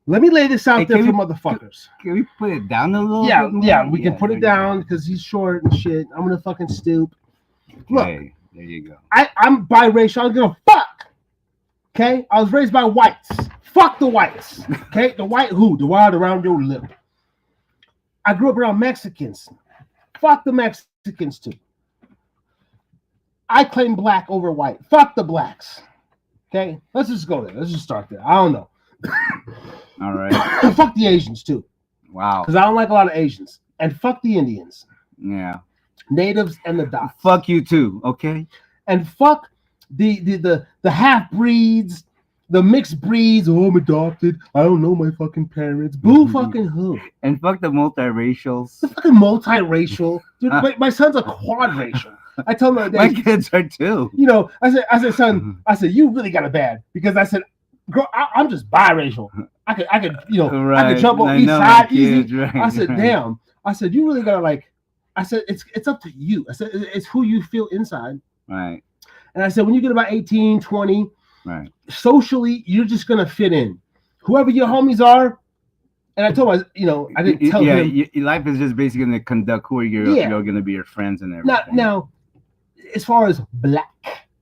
Let me lay this out there for motherfuckers. Can we put it down a little? Yeah, we can put it down because he's short and shit. I'm gonna fucking stoop. Okay, look, there you go. I'm biracial. I don't give a fuck. Okay, I was raised by whites. Fuck the whites. Okay, the white who? The wild around your lip. I grew up around Mexicans. Fuck the Mexicans too. I claim black over white. Fuck the blacks. Okay, let's just go there. Let's just start there. I don't know. All right. Fuck the Asians too. Wow. Because I don't like a lot of Asians. And fuck the Indians. Yeah. Natives and the dots. Fuck you too. Okay. And fuck the half breeds, the mixed breeds. Oh, I'm adopted. I don't know my fucking parents. Boo fucking who? And fuck the multiracials. The fucking multiracial. Dude, my son's a quadracial. I tell him my kids are too. You know, I said, son, I said, you really got it bad because I said, girl, I'm just biracial. I could, you know, right. I could jump on each side easy. Right, I said, damn. I said, you really gotta like. I said, it's up to you. I said, it's who you feel inside. Right. And I said, when you get about 18, 20, right, socially, you're just gonna fit in. Whoever your homies are. And I told him, you know, I didn't tell him. Yeah, your life is just basically going to conduct who you're going to be your friends and everything. Now, as far as black,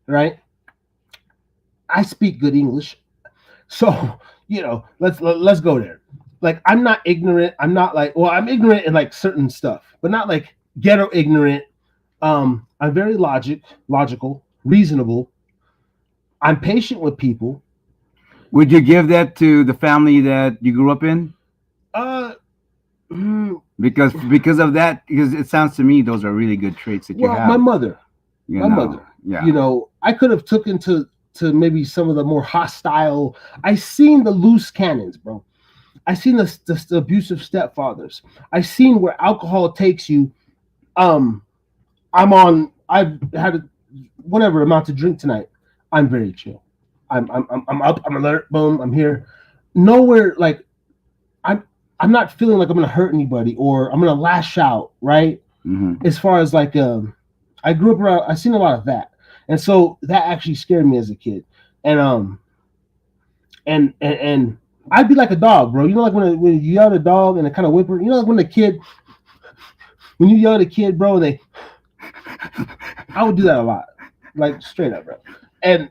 right? I speak good English. So, you know, let's go there. Like, I'm not ignorant. I'm not like, well, I'm ignorant in like certain stuff, but not like ghetto ignorant. I'm very logical, reasonable. I'm patient with people. Would you give that to the family that you grew up in? Because of that, because it sounds to me those are really good traits that you have. My mother, yeah, you know, I could have took into to maybe some of the more hostile. I seen the loose cannons, bro. I seen the abusive stepfathers. I seen where alcohol takes you. I've had whatever amount to drink tonight. I'm very chill. I'm up. I'm alert. Boom. I'm here. Nowhere like I'm not feeling like I'm gonna hurt anybody or I'm gonna lash out. Right. Mm-hmm. As far as like I grew up around. I seen a lot of that, and so that actually scared me as a kid. And I'd be like a dog, bro. You know, like when you yell at a dog and it kind of whimper. You know, like when you yell at a kid, bro, I would do that a lot, like straight up, bro. And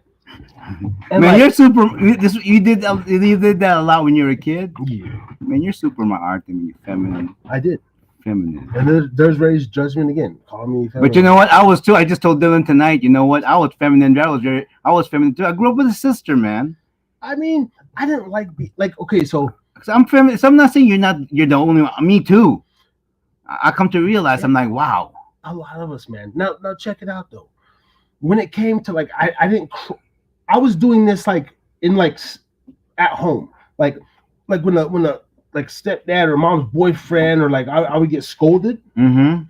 man, like, you're super. You did that a lot when you were a kid. Yeah, man, you're super my art and you're feminine. I did. Feminine. And there's raised judgment again. Call me feminine. But you know what? I was too. I just told Dylan tonight. You know what? I was feminine. I was feminine too. I grew up with a sister, man. I mean, I didn't like okay, so I'm feminine. So I'm not saying you're the only one. Me too. I come to realize I'm like, wow. A lot of us, man. Now check it out though. When it came to like, I didn't. I was doing this like in like at home, like when the like stepdad or mom's boyfriend or like I would get scolded. Mm-hmm.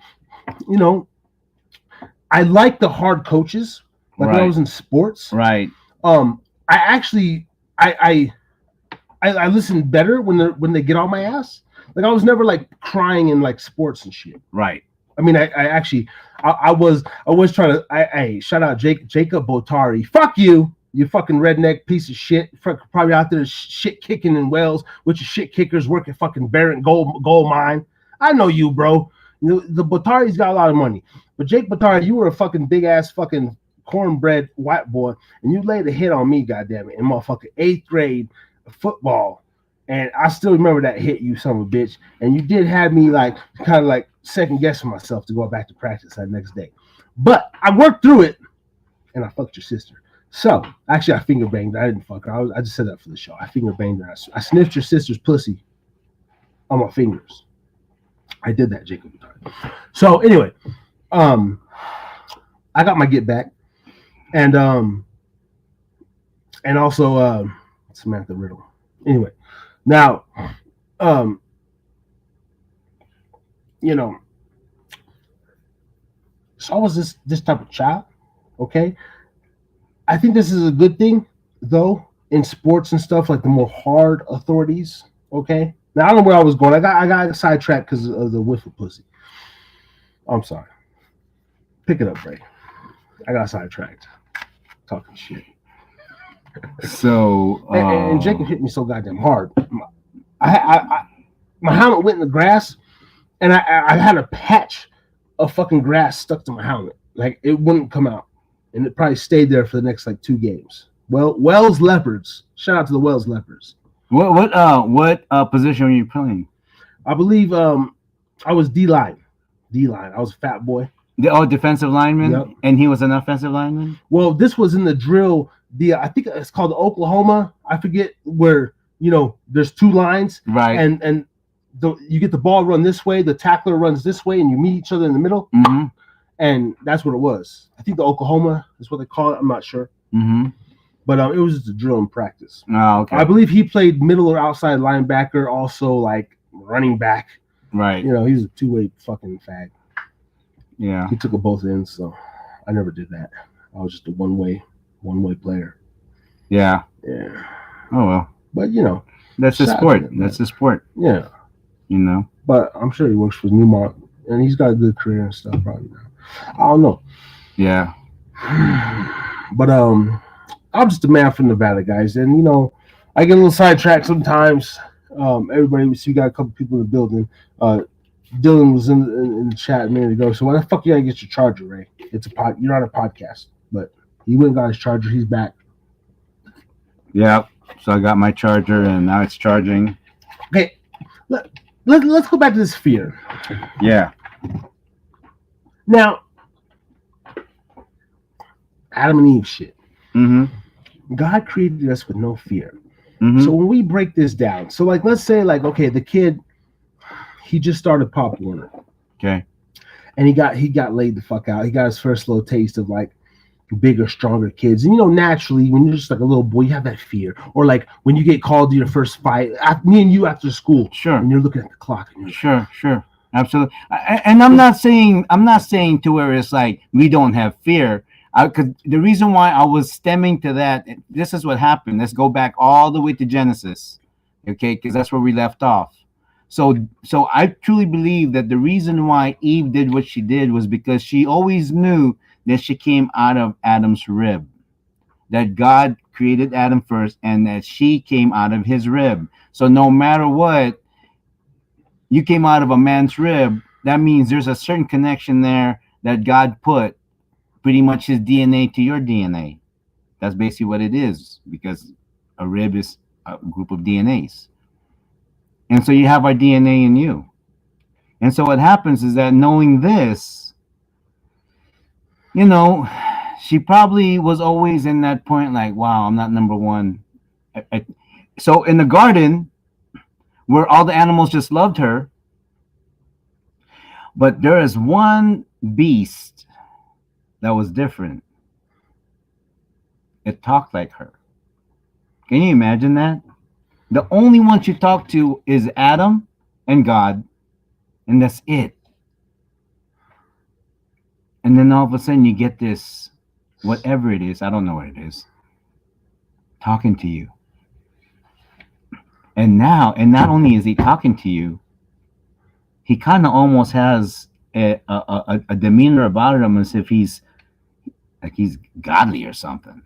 You know, I like the hard coaches. Like when I was in sports. Right. I actually I listen better when they get on my ass. Like I was never like crying in like sports and shit. Right. I mean, I was trying to. I shout out Jacob Botari. Fuck you, you fucking redneck piece of shit. Probably out there shit kicking in Wales with your shit kickers working fucking Barrett gold mine. I know you, bro. You know, the Botari's got a lot of money, but Jake Botari, you were a fucking big ass fucking cornbread white boy, and you laid a hit on me, goddammit, in motherfucking 8th grade football. And I still remember that hit, you son of a bitch. And you did have me like kind of like second guessing myself to go back to practice that next day. But I worked through it and I fucked your sister. So actually I finger banged her. I didn't fuck her. I just said that for the show. I finger banged her. I sniffed your sister's pussy on my fingers. I did that, Jacob. So anyway, I got my get back. And also Samantha Riddle. Anyway. Now, you know, so I was this type of child, okay? I think this is a good thing, though, in sports and stuff, like the more hard authorities, okay? Now, I don't know where I was going. I got sidetracked because of the whiff of pussy. I'm sorry. Pick it up, Ray. I got sidetracked. Talking shit. So and Jacob hit me so goddamn hard. My helmet went in the grass, and I had a patch of fucking grass stuck to my helmet. Like it wouldn't come out, and it probably stayed there for the next like 2 games. Well, Wells Leopards. Shout out to the Wells Leopards. What position were you playing? I believe I was D-line. I was a fat boy. Defensive lineman. Yep. And he was an offensive lineman. Well, this was in the drill. I think it's called Oklahoma. I forget where, you know, there's 2 lines. Right. And you get the ball run this way, the tackler runs this way, and you meet each other in the middle. Mm-hmm. And that's what it was. I think the Oklahoma is what they call it. I'm not sure. Mm-hmm. But it was just a drill in practice. Oh, okay. I believe he played middle or outside linebacker, also like running back. Right. You know, he was a 2-way fucking fag. Yeah. He took it both ends, so I never did that. I was just a one-way player. Yeah. Yeah. Oh well. But you know, that's the sport. That's the sport. Yeah. You know. But I'm sure he works for Newmont, and he's got a good career and stuff. Probably now. I don't know. Yeah. But I'm just a man from Nevada, guys, and you know, I get a little sidetracked sometimes. Everybody, we see we got a couple people in the building. Dylan was in the chat a minute ago. So why the fuck you gotta get your charger, Ray? It's you're on a podcast, but he went and got his charger. He's back. Yeah. So I got my charger, and now it's charging. Okay, let's go back to this fear. Yeah. Now, Adam and Eve shit. Mm-hmm. God created us with no fear. Mm-hmm. So when we break this down, so like let's say like okay, the kid, he just started Pop Warner. Okay. And he got laid the fuck out. He got his first little taste of like, bigger, stronger kids. And you know, naturally, when you're just like a little boy, you have that fear. Or like when you get called to your first fight, me and you after school, Sure. and you're looking at the clock, and you're like, Sure, absolutely. And I'm not saying to where it's like we don't have fear. Cause the reason why I was stemming to that, this is what happened. Let's go back all the way to Genesis, okay? Because that's where we left off. So I truly believe that the reason why Eve did what she did was because she always knew that she came out of Adam's rib. That God created Adam first, and that she came out of his rib. So no matter what, you came out of a man's rib, that means there's a certain connection there that God put pretty much his DNA to your DNA. That's basically what it is, because a rib is a group of DNAs. And so you have our DNA in you. And so what happens is that knowing this, you know, she probably was always in that point like, wow, I'm not number one. So in the garden, where all the animals just loved her, but there is one beast that was different. It talked like her. Can you imagine that? The only one she talked to is Adam and God, and that's it. And then all of a sudden you get this, whatever it is, I don't know what it is, talking to you. And not only is he talking to you, he kind of almost has a demeanor about him as if he's godly or something.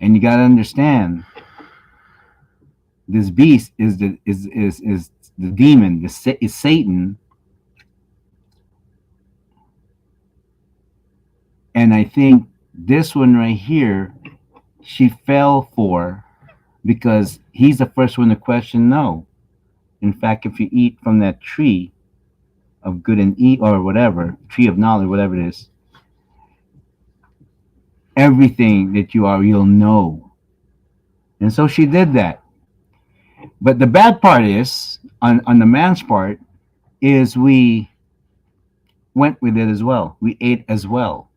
And you got to understand, this beast is the demon, is Satan. And I think this one right here, she fell for, because he's the first one to question no. In fact, if you eat from that tree of good and eat, or whatever, tree of knowledge, whatever it is, everything that you are, you'll know. And so she did that. But the bad part is, on the man's part, is we went with it as well. We ate as well.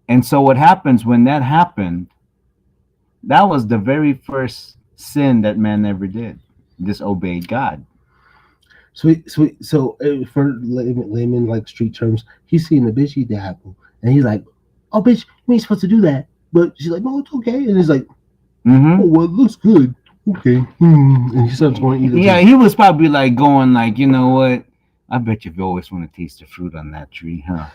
And so what happens when that happened, that was the very first sin that man ever did, disobeyed God. So for layman like street terms, he's seeing the bitch eat the apple, and he's like, "Oh, bitch, you ain't supposed to do that." But she's like, "No, it's okay." And he's like, Mm-hmm. "Oh, well, it looks good. Okay." And he starts going to eat it. Yeah, he was probably like going like, you know what? I bet you always want to taste the fruit on that tree, huh?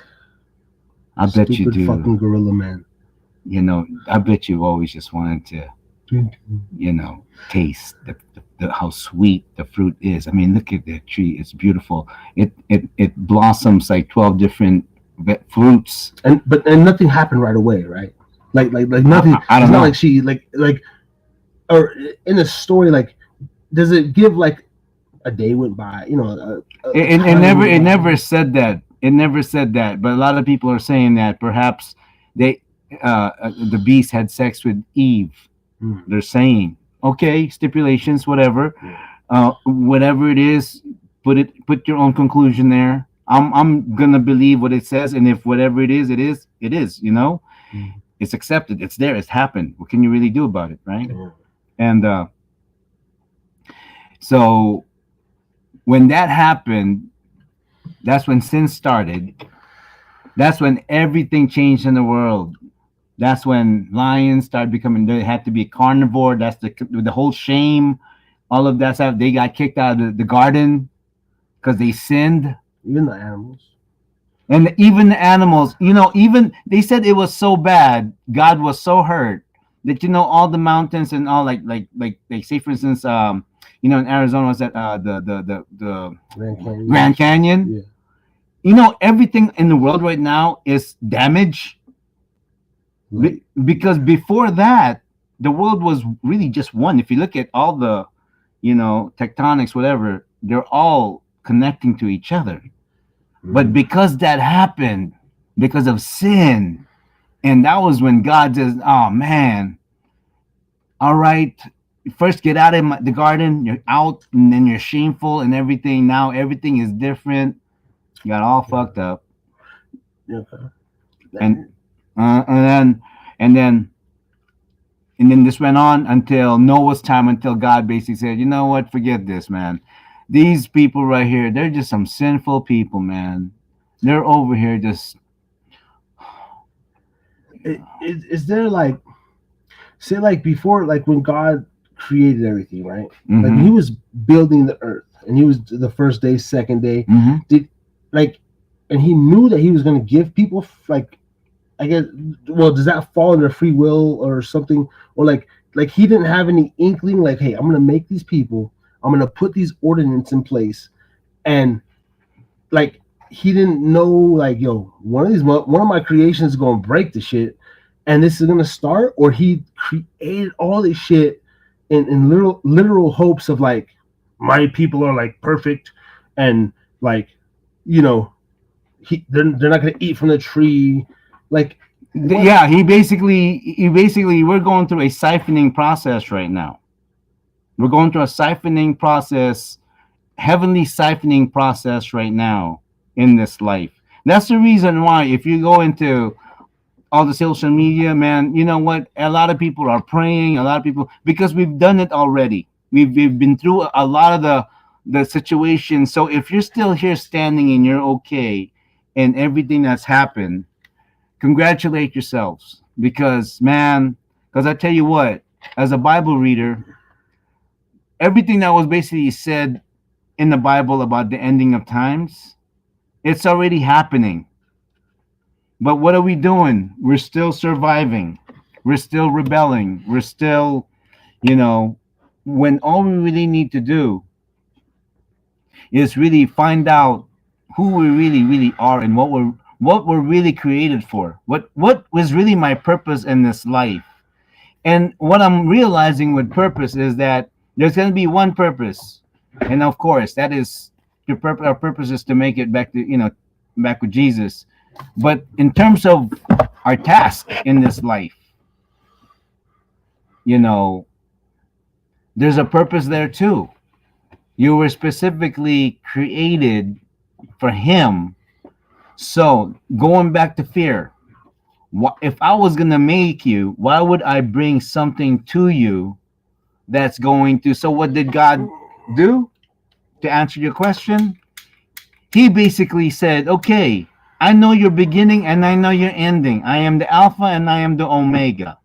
I bet you do. Fucking gorilla man. You know, I bet you've always just wanted to, you know, taste the how sweet the fruit is. I mean, look at that tree; it's beautiful. It blossoms like 12 different fruits, and nothing happened right away, right? Like nothing. I don't it's know. Not like she like or in the story, like, does it give like a day went by? You know, it never said that. It never said that. But a lot of people are saying that perhaps they the beast had sex with Eve. They're saying, okay, stipulations, whatever, whatever it is, put your own conclusion there. I'm gonna believe what it says, and if whatever it is, it is. You know, it's accepted. It's there. It's happened. What can you really do about it, right? And so when that happened, that's when sin started. That's when everything changed in the world. That's when lions started becoming. They had to be carnivore. That's the whole shame. All of that stuff. They got kicked out of the garden because they sinned. Even the animals. And even the animals. You know, even they said it was so bad. God was so hurt that, you know, all the mountains and all like say for instance, you know, in Arizona was that the Grand Canyon. Yeah. You know, everything in the world right now is damaged. Right. Because before that, the world was really just one. If you look at all the, you know, tectonics, whatever, they're all connecting to each other. But because that happened, because of sin, and that was when God says, oh man, all right, first get out of the garden, you're out, and then you're shameful and everything. Now everything is different. You got all fucked up. Yeah. and uh, and then and then and then this went on until Noah's time, until God basically said, you know what, forget this, man. These people right here, they're just some sinful people, man. They're over here just Is there like, say, like before, like when God created everything, right? Like mhm, he was building the earth, and he was the first day, second day. mhm. Did like, and he knew that he was going to give people like, I guess. Well, does that fall under free will or something, or like he didn't have any inkling, like, hey, I'm going to make these people, I'm going to put these ordinances in place, and like he didn't know, like, yo, one of my creations is going to break the shit, and this is going to start, or he created all this shit in literal hopes of like, my people are like perfect, and like, you know, they're not going to eat from the tree, like what. Yeah, he basically we're going through a siphoning process right now. We're going through a siphoning process, heavenly siphoning process right now in this life. That's the reason why if you go into all the social media, man, you know what? A lot of people are praying. A lot of people, because we've done it already. We've been through a lot of the situations. So if you're still here standing and you're okay in everything that's happened, congratulate yourselves, because man, because I tell you what, as a Bible reader, everything that was basically said in the Bible about the ending of times, it's already happening. But what are we doing? We're still surviving. We're still rebelling. We're still, you know, when all we really need to do is really find out who we really, really are, and what we're really created for. What was really my purpose in this life? And what I'm realizing with purpose is that there's going to be one purpose, and of course, that is the purpose. Our purpose is to make it back to, back with Jesus. But in terms of our task in this life, you know, there's a purpose there too. You were specifically created for Him. So going back to fear, if I was gonna make you, why would I bring something to you that's going to? So what did God do to answer your question? He basically said, okay, I know your beginning and I know your ending. I am the Alpha and I am the Omega.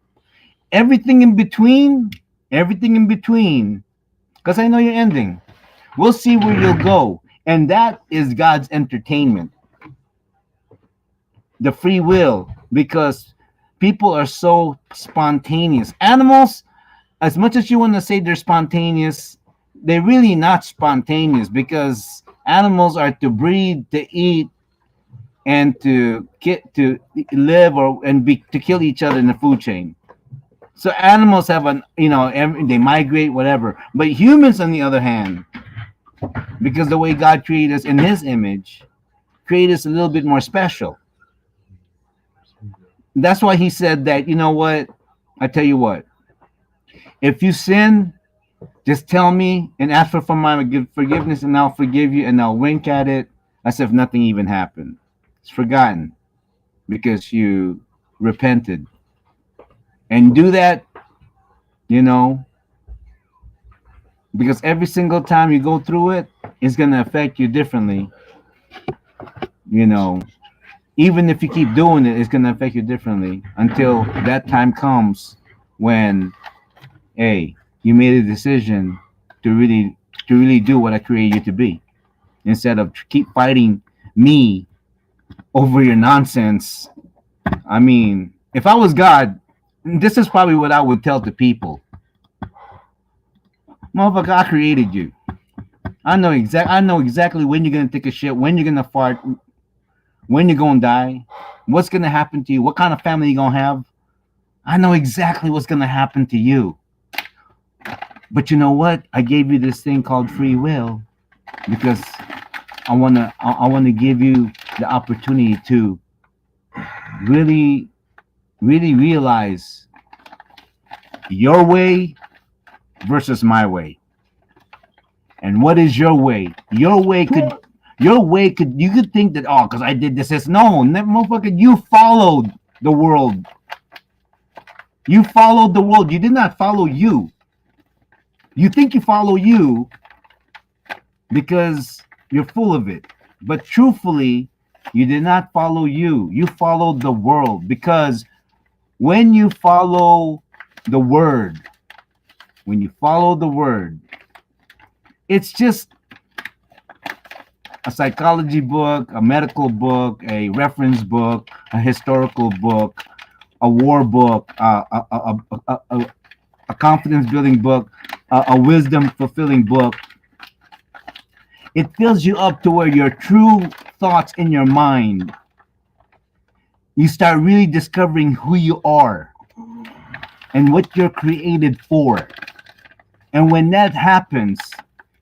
Everything in between, everything in between, because I know your ending. We'll see where you'll go. And that is God's entertainment, the free will, because people are so spontaneous. Animals, as much as you want to say they're spontaneous, they're really not spontaneous, because animals are to breed, to eat, and to get to live, and be to kill each other in the food chain. So animals have they migrate, whatever. But humans, on the other hand, because the way God created us in His image, created us a little bit more special. That's why He said that, you know what? I tell you what, if you sin, just tell me and ask for my forgiveness, and I'll forgive you, and I'll wink at it as if nothing even happened. It's forgotten because you repented. And do that, you know, because every single time you go through it, it's going to affect you differently. You know, even if you keep doing it, it's going to affect you differently until that time comes when, hey, you made a decision to really do what I created you to be, instead of keep fighting me over your nonsense. I mean, if I was God, this is probably what I would tell the people. Motherfucker, I created you. I know exactly when you're gonna take a shit, when you're gonna fart, when you're gonna die, what's gonna happen to you, what kind of family you're gonna have. I know exactly what's gonna happen to you. But you know what? I gave you this thing called free will because I wanna give you the opportunity to really, really realize your way versus my way. And what is your way? Your way Your way could you could think that because I did this. It's no, motherfucker. You followed the world. You followed the world. You did not follow you. You think you follow you because you're full of it. But truthfully, you did not follow you. You followed the world because when you follow the word, when you follow the word, it's just a psychology book, a medical book, a reference book, a historical book, a war book, a confidence building book, a wisdom fulfilling book. It fills you up to where your true thoughts in your mind, you start really discovering who you are and what you're created for. And when that happens,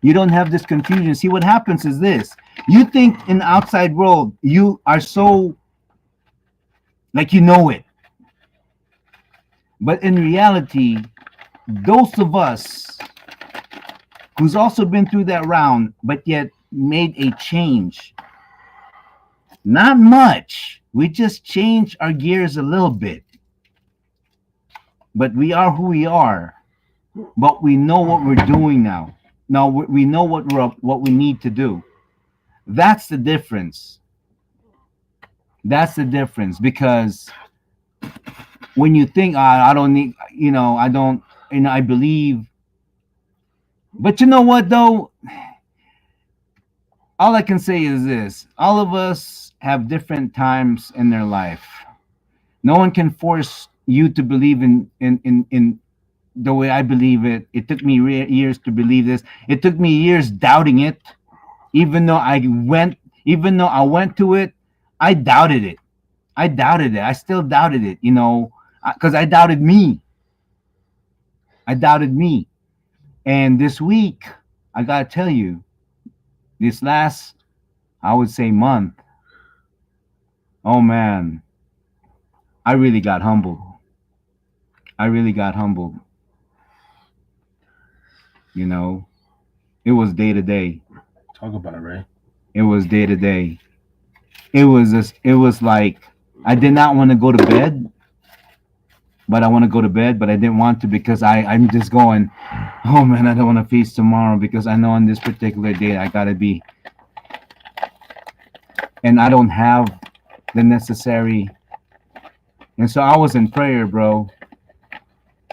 you don't have this confusion. See, what happens is this. You think in the outside world, you are so, like you know it. But in reality, those of us who's also been through that round, but yet made a change, not much. We just changed our gears a little bit. But we are who we are. But we know what we're doing now. Now we know what we need to do. That's the difference. That's the difference, because when you think I don't need, I don't, I believe. But you know what though? All I can say is this: all of us have different times in their life. No one can force you to believe in the way I believe it. It took me years to believe this. It took me years doubting it. Even though I went to it, I doubted it. I doubted it. I still doubted it, because I doubted me. I doubted me. And this week, I got to tell you, this last, I would say, month, oh man, I really got humbled. I really got humbled. It was day to day. Talk about it, Ray. It was day to day. It was like I did not want to go to bed, but I want to go to bed, but I didn't want to because I'm just going, oh man, I don't want to face tomorrow because I know on this particular day I gotta be, and I don't have the necessary. And so I was in prayer, bro.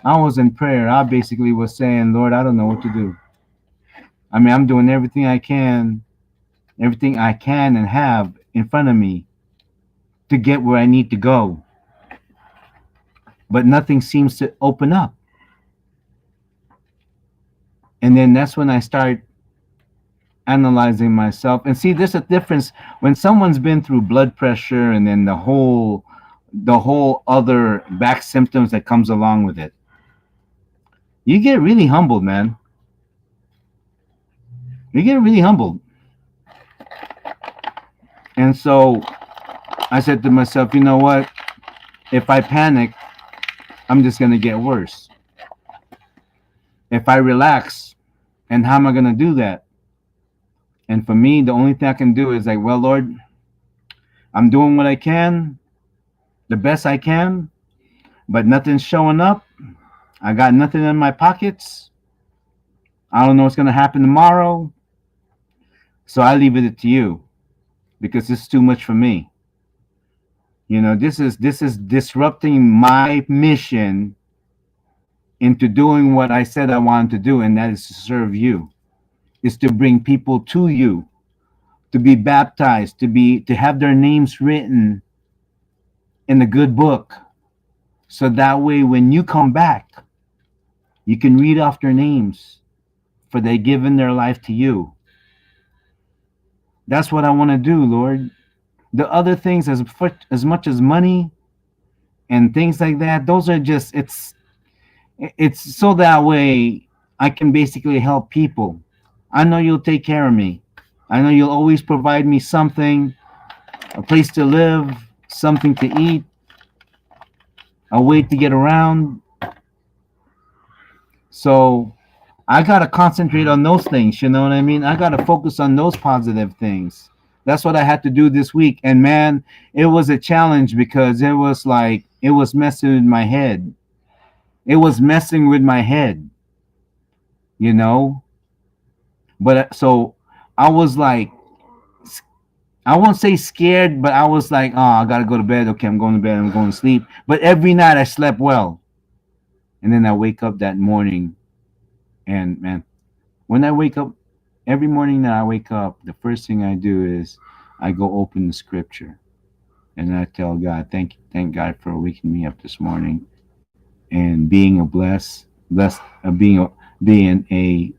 I was in prayer. I basically was saying, Lord, I don't know what to do. I mean, I'm doing everything I can and have in front of me to get where I need to go. But nothing seems to open up. And then that's when I start analyzing myself. And see, there's a difference when someone's been through blood pressure and then the whole other back symptoms that comes along with it. You get really humbled, man. You get really humbled. And so I said to myself, you know what? If I panic, I'm just going to get worse. If I relax, and how am I going to do that? And for me, the only thing I can do is like, well, Lord, I'm doing what I can, the best I can, but nothing's showing up. I got nothing in my pockets. I don't know what's going to happen tomorrow. So I leave it to you because it's too much for me. This is disrupting my mission into doing what I said I wanted to do, and that is to serve you. Is to bring people to you, to be baptized, to have their names written in the good book. So that way when you come back, you can read off their names, for they've given their life to you. That's what I want to do, Lord. The other things, as much as money and things like that, those are just, it's so that way I can basically help people. I know you'll take care of me. I know you'll always provide me something, a place to live, something to eat, a way to get around. So I gotta concentrate on those things. You know what I mean? I gotta focus on those positive things. That's what I had to do this week. And man, it was a challenge because it was like it was messing with my head. It was messing with my head, you know. But so I was like, I won't say scared, but I was like, oh, I gotta go to bed. Okay, I'm going to bed. I'm going to sleep. But every night I slept well, and then I wake up that morning, and man, when I wake up, every morning that I wake up, the first thing I do is I go open the scripture and I tell God, thank God for waking me up this morning and being a being a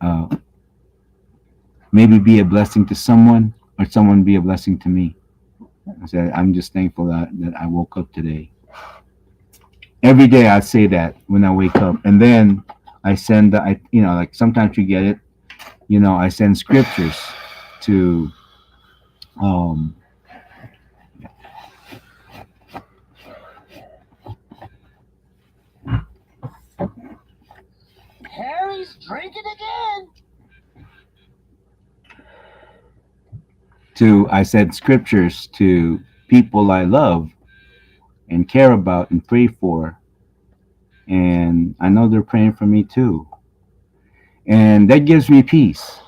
uh, maybe be a blessing to someone or someone be a blessing to me. I said, I'm just thankful that I woke up today. Every day I say that when I wake up, and then I send like sometimes you get it. I send scriptures to um Harry's drinking again. I send scriptures to people I love and care about and pray for, and I know they're praying for me too, and that gives me peace.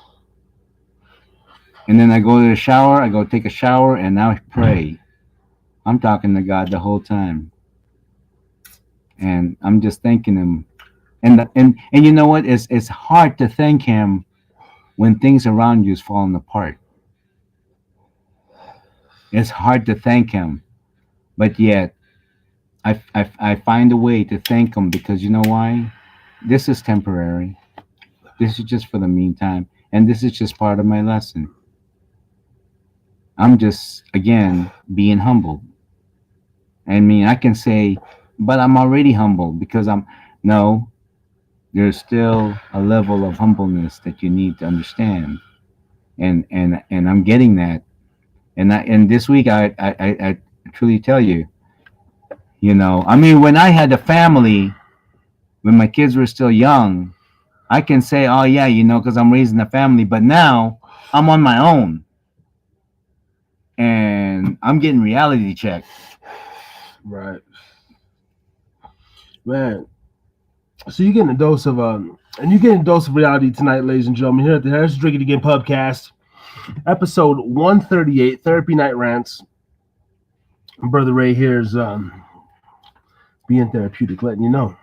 And then I go to the shower, I go take a shower, and now I pray. I'm talking to God the whole time, and I'm just thanking Him. And you know what? It's hard to thank Him when things around you is falling apart. It's hard to thank Him, but yet I find a way to thank Him because you know why? This is temporary. This is just for the meantime, and this is just part of my lesson. I'm just again being humbled. I mean, I can say, but I'm already humbled because I'm no. There's still a level of humbleness that you need to understand, and I'm getting that. And this week I truly tell you, I mean, when I had a family, when my kids were still young, I can say, oh yeah, because I'm raising a family. But now I'm on my own, and I'm getting reality checked. Right, man. So you're getting a dose of and you're getting a dose of reality tonight, ladies and gentlemen. Here at the Harris Drink It Again podcast, episode 138, Therapy Night Rants. Brother Ray here's being therapeutic, letting you know.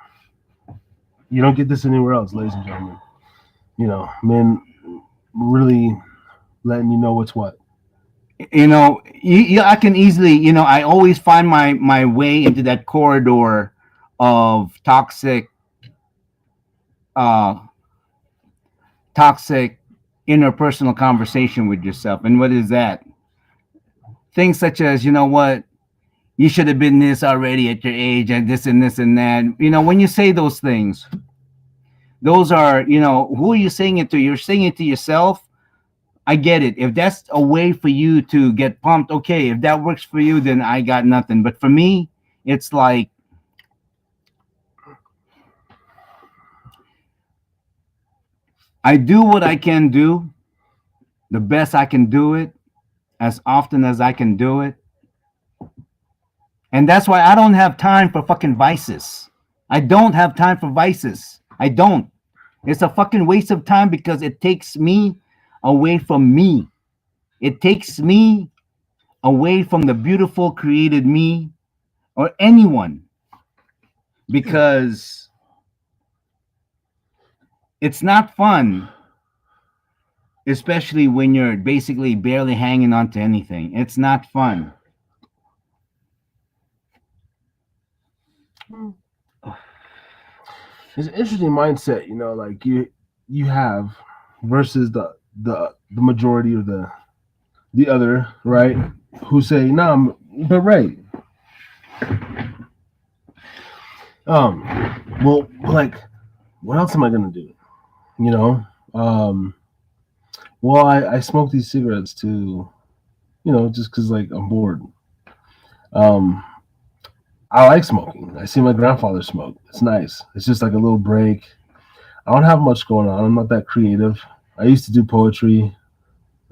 You don't get this anywhere else, ladies and gentlemen. Men really letting you know what's what. I can easily, I always find my way into that corridor of uh toxic interpersonal conversation with yourself. And what is that? Things such as, what, you should have been this already at your age, and this and this and that. When you say those things, those are, who are you saying it to? You're saying it to yourself. I get it. If that's a way for you to get pumped, okay. If that works for you, then I got nothing. But for me, it's like I do what I can do, the best I can do it, as often as I can do it. And that's why I don't have time for fucking vices. I don't have time for vices. I don't. It's a fucking waste of time because it takes me away from me. It takes me away from the beautiful created me or anyone, because it's not fun, especially when you're basically barely hanging on to anything. It's not fun. It's an interesting mindset, like you have versus the majority of the other, right? Who say, no, but right. Well, like, what else am I gonna do? Well, I smoke these cigarettes too, just because like I'm bored. I like smoking. I see my grandfather smoke. It's nice. It's just like a little break. I don't have much going on. I'm not that creative. I used to do poetry.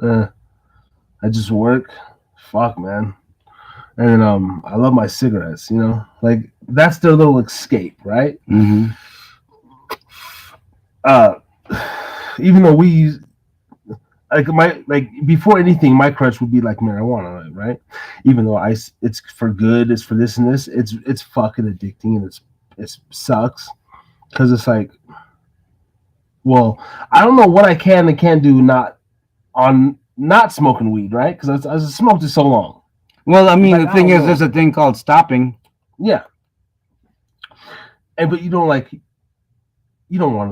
Uh, I just work. Fuck, man. And then I love my cigarettes. Like that's their little escape, right? Mm-hmm. Uh, even though we use like before anything, my crutch would be like marijuana, right? Even though it's for good, it's for this and this. It's fucking addicting and it sucks because it's like, well, I don't know what I can and can't do not smoking weed, right? Because I smoked it so long. Well, I mean, Like, the I thing don't is, know. there's a thing called stopping. Yeah, and but you don't want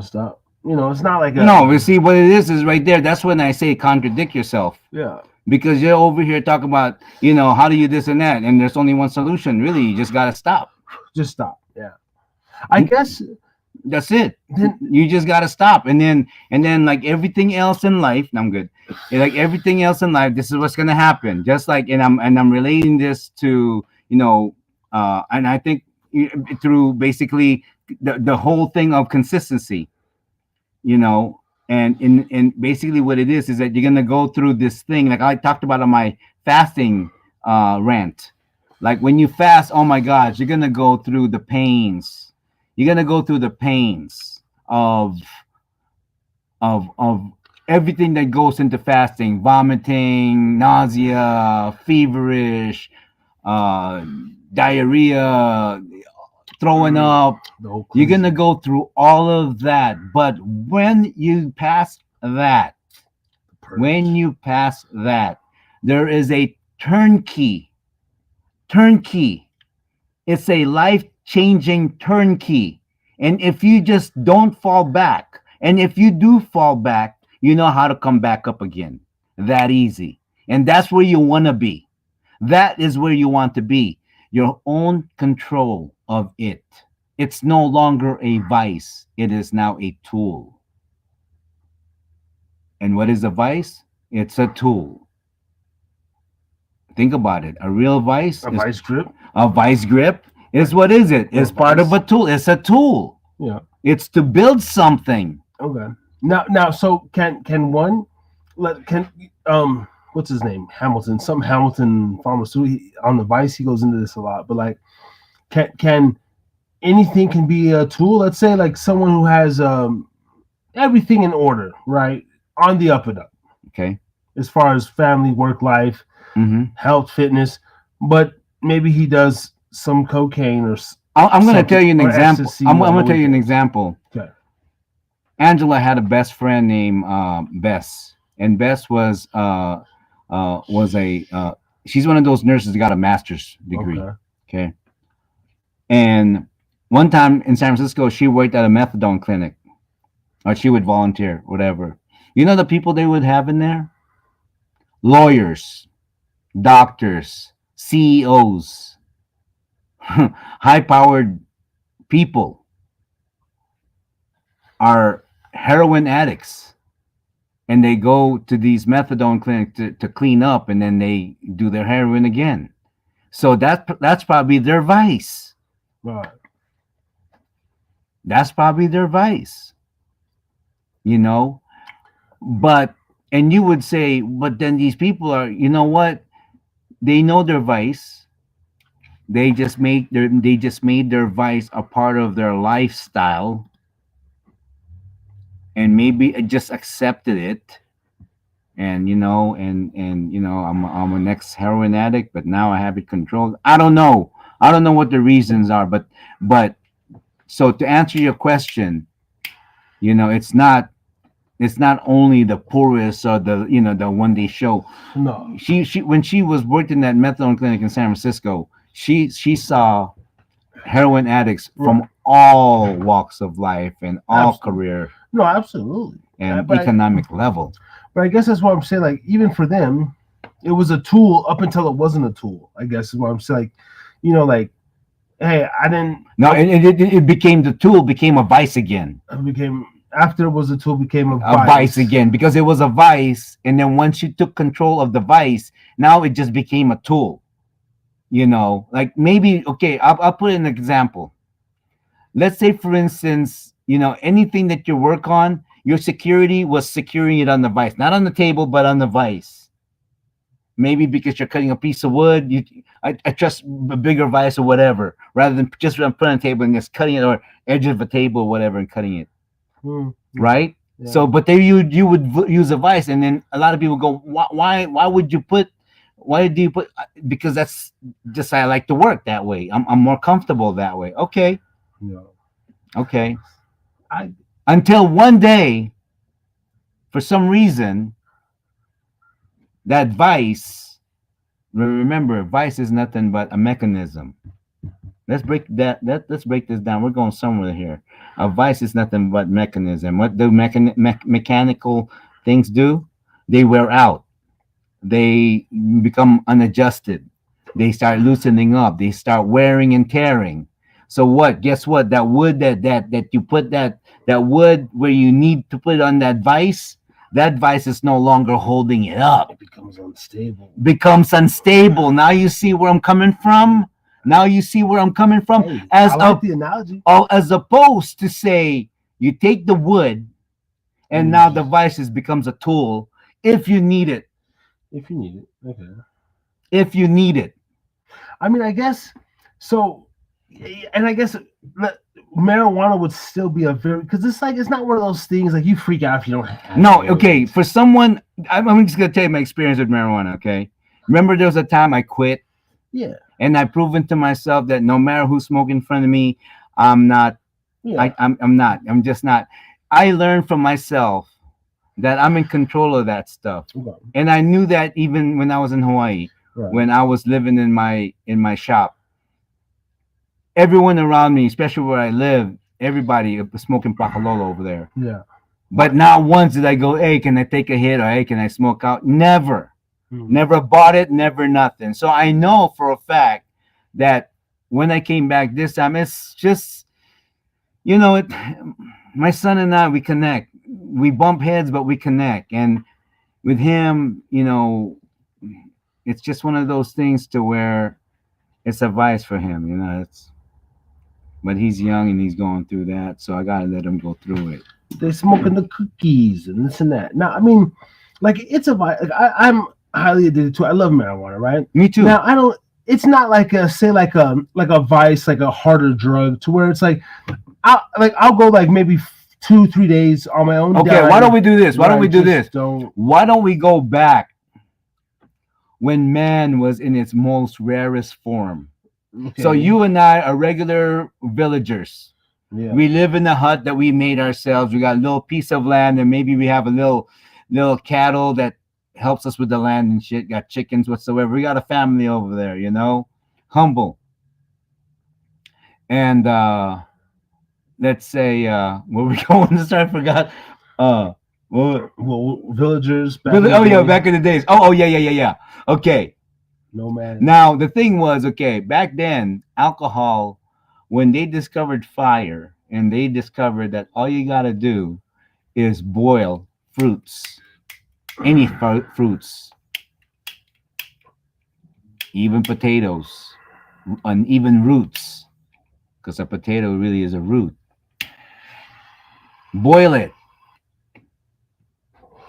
to stop. It's not like No, you see what it is right there. That's when I say contradict yourself. yeah, Because you're over here talking about, how do you this and that, and there's only one solution. Really, you just gotta stop. just stop. Yeah, I guess That's it. then You just gotta stop, and then like everything else in life, I'm good. Like everything else in life, this is what's gonna happen. Just like, and I'm relating this to, and I think through basically the whole thing of consistency, you know and basically what it is that you're gonna go through this thing like I talked about on my fasting rant. Like when you fast, oh my gosh, you're gonna go through the pains. You're gonna go through the pains of everything that goes into fasting: vomiting, nausea, feverish, uh diarrhea, throwing up. the whole You're cleanse- gonna go through all of that, but when you pass that, purge. when you pass that, there is a turnkey. It's a life-changing turnkey. And if you just don't fall back, and if you do fall back, you know how to come back up again. That easy. And that's where you want to be. That is where you want to be. Your own control of it. It's no longer a vice, it is now a tool. And what is a vice? It's a tool. Think about it. A real vice, a is, vice grip. a vice grip is what is it? It's part of a tool. It's a tool. Yeah. It's to build something. Okay. Now, so can one can what's his name? Hamilton. Some Hamilton pharmaceutical on the Vice. He goes into this a lot, but like, can anything can be a tool? Let's say like someone who has everything in order, right, on the up and up, Okay. as far as family, work life, Mm-hmm. health, fitness, but maybe he does some cocaine or I'm going to something, tell you an or example. ecstasy I'm on going the to tell you an weekend. example. Okay. Angela had a best friend named Bess, and Bess was a she's one of those nurses that got a master's degree. Okay. Okay. And one time in San Francisco, she worked at a methadone clinic, or she would volunteer, whatever. You know the people they would have in there? Lawyers, doctors, CEOs, high-powered people are heroin addicts, and they go to these methadone clinics to clean up, and then they do their heroin again. So that's probably their vice. Right. That's probably their vice, you know. But and you would say, but then these people are, you know what? They know their vice. They just made their vice a part of their lifestyle, and maybe just accepted it. And I'm an ex heroin addict, but now I have it controlled. I don't know what the reasons are, but so to answer your question, it's not only the poorest or the one they show. No. She when she was working at methadone clinic in San Francisco, she saw heroin addicts from Right. all walks of life and all Absolutely. career No, absolutely. and But economic level. I guess that's what I'm saying. Like, even for them, it was a tool up until it wasn't a tool. I guess is what I'm saying. Like, like, hey, I didn't. No, it became the tool became a vice again. It became after it was a tool became a Vice again, because it was a vice, and then once you took control of the vice, now it just became a tool. Like maybe, okay, I'll put an example. Let's say, for instance, anything that you work on, your security was securing it on the vice, not on the table, but on the vice. Maybe because you're cutting a piece of wood, I trust a bigger vice or whatever, rather than just putting it on the table and just cutting it, or edge of a table or whatever and cutting it, right? Yeah. So, but there you would use a vice, and then a lot of people go, why would you put? Why do you put? Because that's just, I like to work that way. I'm more comfortable that way. Okay, No. okay. Until one day, for some reason, that vice. Remember, vice is nothing but a mechanism. Let's break let's break this down. We're going somewhere here. A vice is nothing but mechanism. What do mechanical things do? They wear out. They become unadjusted. They start loosening up. They start wearing and tearing. So what? Guess what? That wood that you put that wood where you need to put it on that vice is no longer holding it up. It becomes unstable. Now you see where I'm coming from. Hey, As I like the analogy. as opposed to say you take the wood, and now the vice becomes a tool if you need it. If you need it, okay. If you need it. I mean, I guess so, and I guess marijuana would still be a very, because it's not one of those things like you freak out if you don't have No, it. okay. For someone, I'm just gonna tell you my experience with marijuana. Okay, remember there was a time I quit. Yeah. And I've proven to myself that no matter who's smoking in front of me, I'm not. Yeah. I'm not. I'm just not. I learned from myself that I'm in control of that stuff, and I knew that even when I was in Hawaii, when I was living in my shop. Everyone around me, especially where I live, everybody was smoking pakalolo over there. Yeah. But not once did I go, hey, can I take a hit, or hey, can I smoke out? Never. Never bought it, never nothing. So I know for a fact that when I came back this time, it's just, my son and I, we connect. We bump heads, but we connect. And with him, it's just one of those things to where it's a vice for him, but he's young and he's going through that. So I got to let him go through it. They're smoking the cookies and this and that. Now, I mean, it's a vice. I'm highly addicted to it. I love marijuana, right? Me too. Now it's not like a vice, like a harder drug, to where it's like I'll go like maybe 2-3 days on my own. Okay, why don't we do this? Why don't we go back when man was in its most rarest form? Okay. So you and I are regular villagers. Yeah. We live in a hut that we made ourselves. We got a little piece of land, and maybe we have a little cattle that helps us with the land and shit. Got chickens whatsoever. We got a family over there, humble. And let's say where we going to start? I forgot. Villagers. Back in the days. Oh yeah. Okay. No man. Now the thing was, back then, alcohol, when they discovered fire, and they discovered that all you gotta do is boil fruits, any fruits, even potatoes, and even roots, because a potato really is a root. Boil it,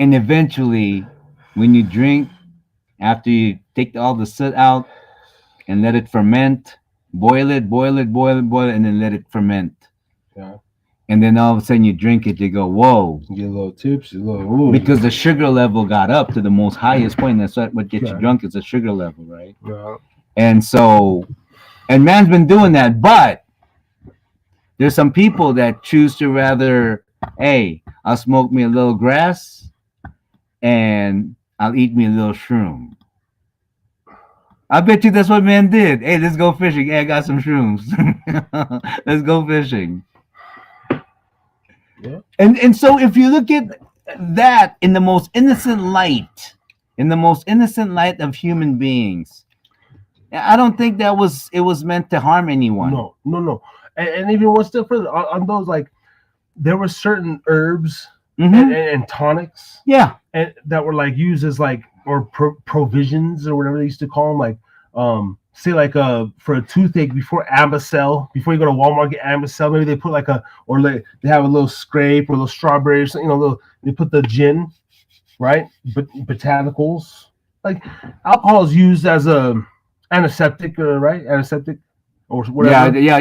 and eventually, when you drink, after you take all the soot out and let it ferment, boil it, and then let it ferment. Yeah. And then all of a sudden you drink it, you go, whoa. You get a little tipsy, because the sugar level got up to the most highest point. That's what gets you drunk, is the sugar level, right? Yeah. And so, and man's been doing that, but there's some people that choose to rather, hey, I'll smoke me a little grass and I'll eat me a little shroom. I bet you that's what man did. Hey, let's go fishing. Hey, I got some shrooms. Let's go fishing. Yeah. And so if you look at that in the most innocent light of human beings, I don't think it was meant to harm anyone. No. And even one step further, on those, like, there were certain herbs and tonics, and that were like used as like, or provisions or whatever they used to call them, like say like for a toothache before Ambicel, before you go to Walmart get Ambicel, maybe they put like they have a little scrape or a little strawberry or something, they put the gin, right? But botanicals, like alcohol is used as a antiseptic, right? Antiseptic or whatever. Yeah.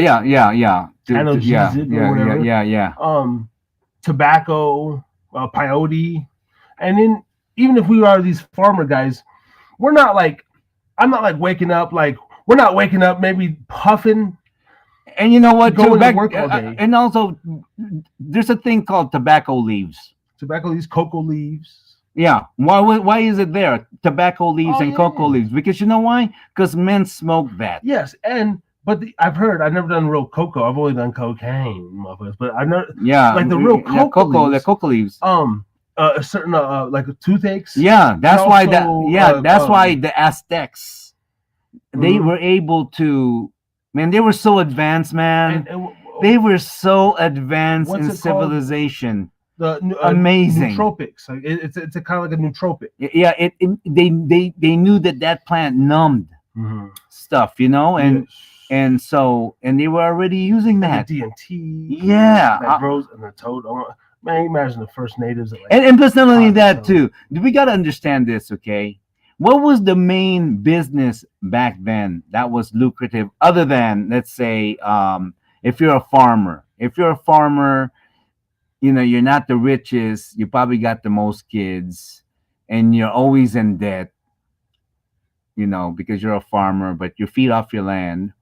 Analgesic or whatever. Yeah. Tobacco, peyote, and then even if we are these farmer guys, we're not like I'm not like waking up like we're not waking up maybe puffing. And you know what? Going to work all day. And also, there's a thing called tobacco leaves. Tobacco leaves, cocoa leaves. Yeah. Why is it there? Tobacco leaves and cocoa leaves. Because you know why? Because men smoke that. Yes, but I've never done real cocoa. I've only done cocaine, but I've never like the real cocoa leaves. The cocoa leaves. A certain like toothaches. Yeah, that's why that's why the Aztecs they were able to. Man, they were so advanced, man. They were so advanced in civilization. Amazing nootropics. Like it's a kind of like a nootropic. Yeah, they knew that plant numbed stuff, and they were already using that. The DMT. Yeah, that grows in the toad. Man, imagine the first natives. And plus, not only that too. We got to understand this, okay? What was the main business back then that was lucrative, other than, let's say, if you're a farmer? If you're a farmer, you're not the richest. You probably got the most kids, and you're always in debt. Because you're a farmer, but you feed off your land.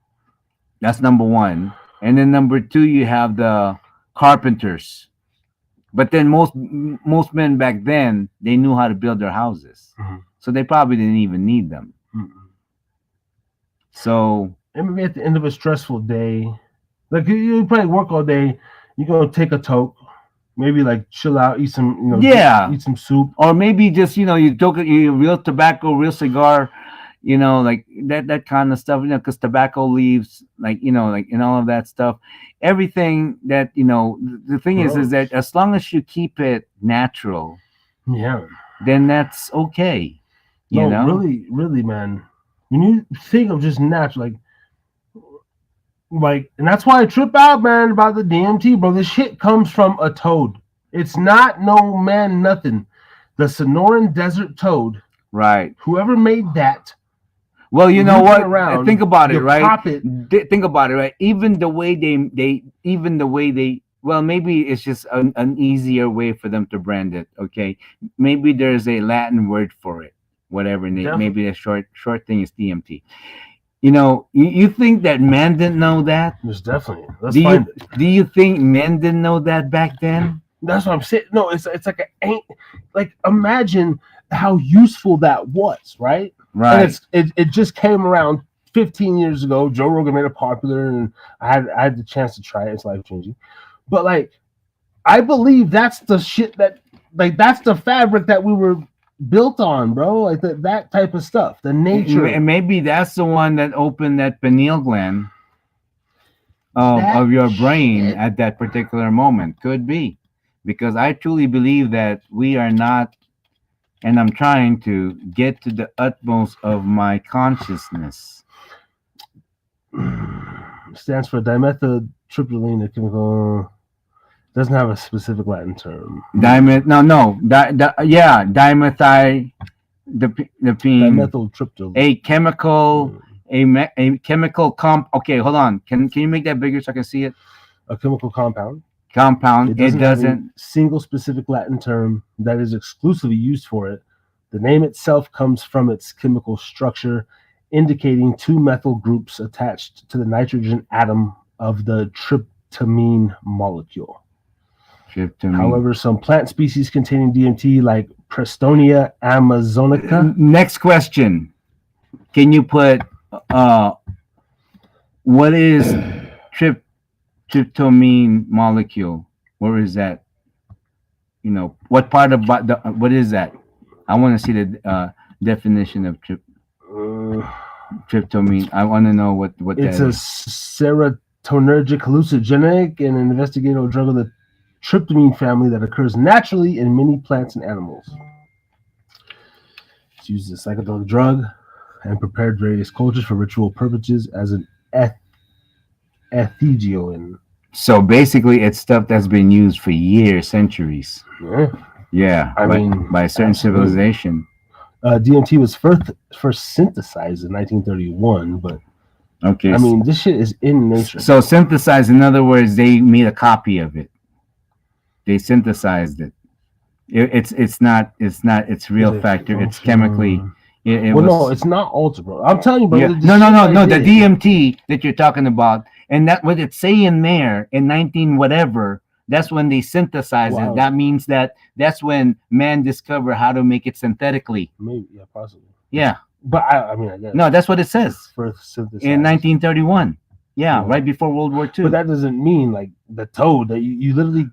That's number one. And then number two, you have the carpenters. But then most men back then, they knew how to build their houses. So they probably didn't even need them. So and maybe at the end of a stressful day, like you probably work all day, you're gonna take a toke, maybe like chill out, eat some, eat some soup, or maybe just you toke you real tobacco, real cigar, like that kind of stuff, because tobacco leaves, like and all of that stuff, everything that the thing is that as long as you keep it natural, then that's okay. Really, really, man. When you think of just natural, like, and that's why I trip out, man, about the DMT, bro. This shit comes from a toad. It's not nothing. The Sonoran Desert toad, right? Whoever made that. Well, you know what? Think about it, right? Think about it, right? Even the way they. Well, maybe it's just an easier way for them to brand it. Okay, maybe there's a Latin word for it. Whatever, maybe the short thing is DMT. You think that men didn't know that? There's definitely. Do you think men didn't know that back then? That's what I'm saying. No, it's like imagine how useful that was, right? Right. And it just came around 15 years ago. Joe Rogan made it popular, and I had the chance to try it. It's life changing. But I believe that's the shit that's the fabric that we were built on, bro. Like that type of stuff, the nature. And maybe that's the one that opened that pineal gland of your brain at that particular moment. Could be, because I truly believe that we are not, and I'm trying to get to the utmost of my consciousness. Stands for dimethyltryptamine, a chemical. Doesn't have a specific Latin term. Dimethyltryptamine. A chemical Okay, hold on. Can you make that bigger so I can see it? A chemical compound. It doesn't have a single specific Latin term that is exclusively used for it. The name itself comes from its chemical structure, indicating two methyl groups attached to the nitrogen atom of the tryptamine molecule. However, some plant species containing DMT, like Prestonia amazonica. Next question. Can you put what is tryptamine molecule? Where is that? What part of what is that? I want to see the definition of tryptamine. I want to know what that is. It's a serotonergic hallucinogenic and an investigational drug of the tryptamine family that occurs naturally in many plants and animals. It's used as a psychedelic drug. and prepared various cultures for ritual purposes as an ethioin. So basically, it's stuff that's been used for years, centuries. Yeah. Yeah, I mean, by a certain absolutely. civilization. DMT was first synthesized in 1931, but Okay. I mean, this shit is in nature. So synthesized, in other words, they made a copy of it. They synthesized it. It's real factor. It's chemically. No, it's not ultra, bro. I'm telling you, bro. Yeah. No. The DMT that you're talking about, and that what it's saying there in 19 whatever. That's when they synthesize it. That means that's when man discovered how to make it synthetically. Maybe, yeah, possibly. Yeah. But I mean, I guess. No, that's what it says. First synthesized. In 1931. Yeah, right before World War II. But that doesn't mean like the toad that you literally.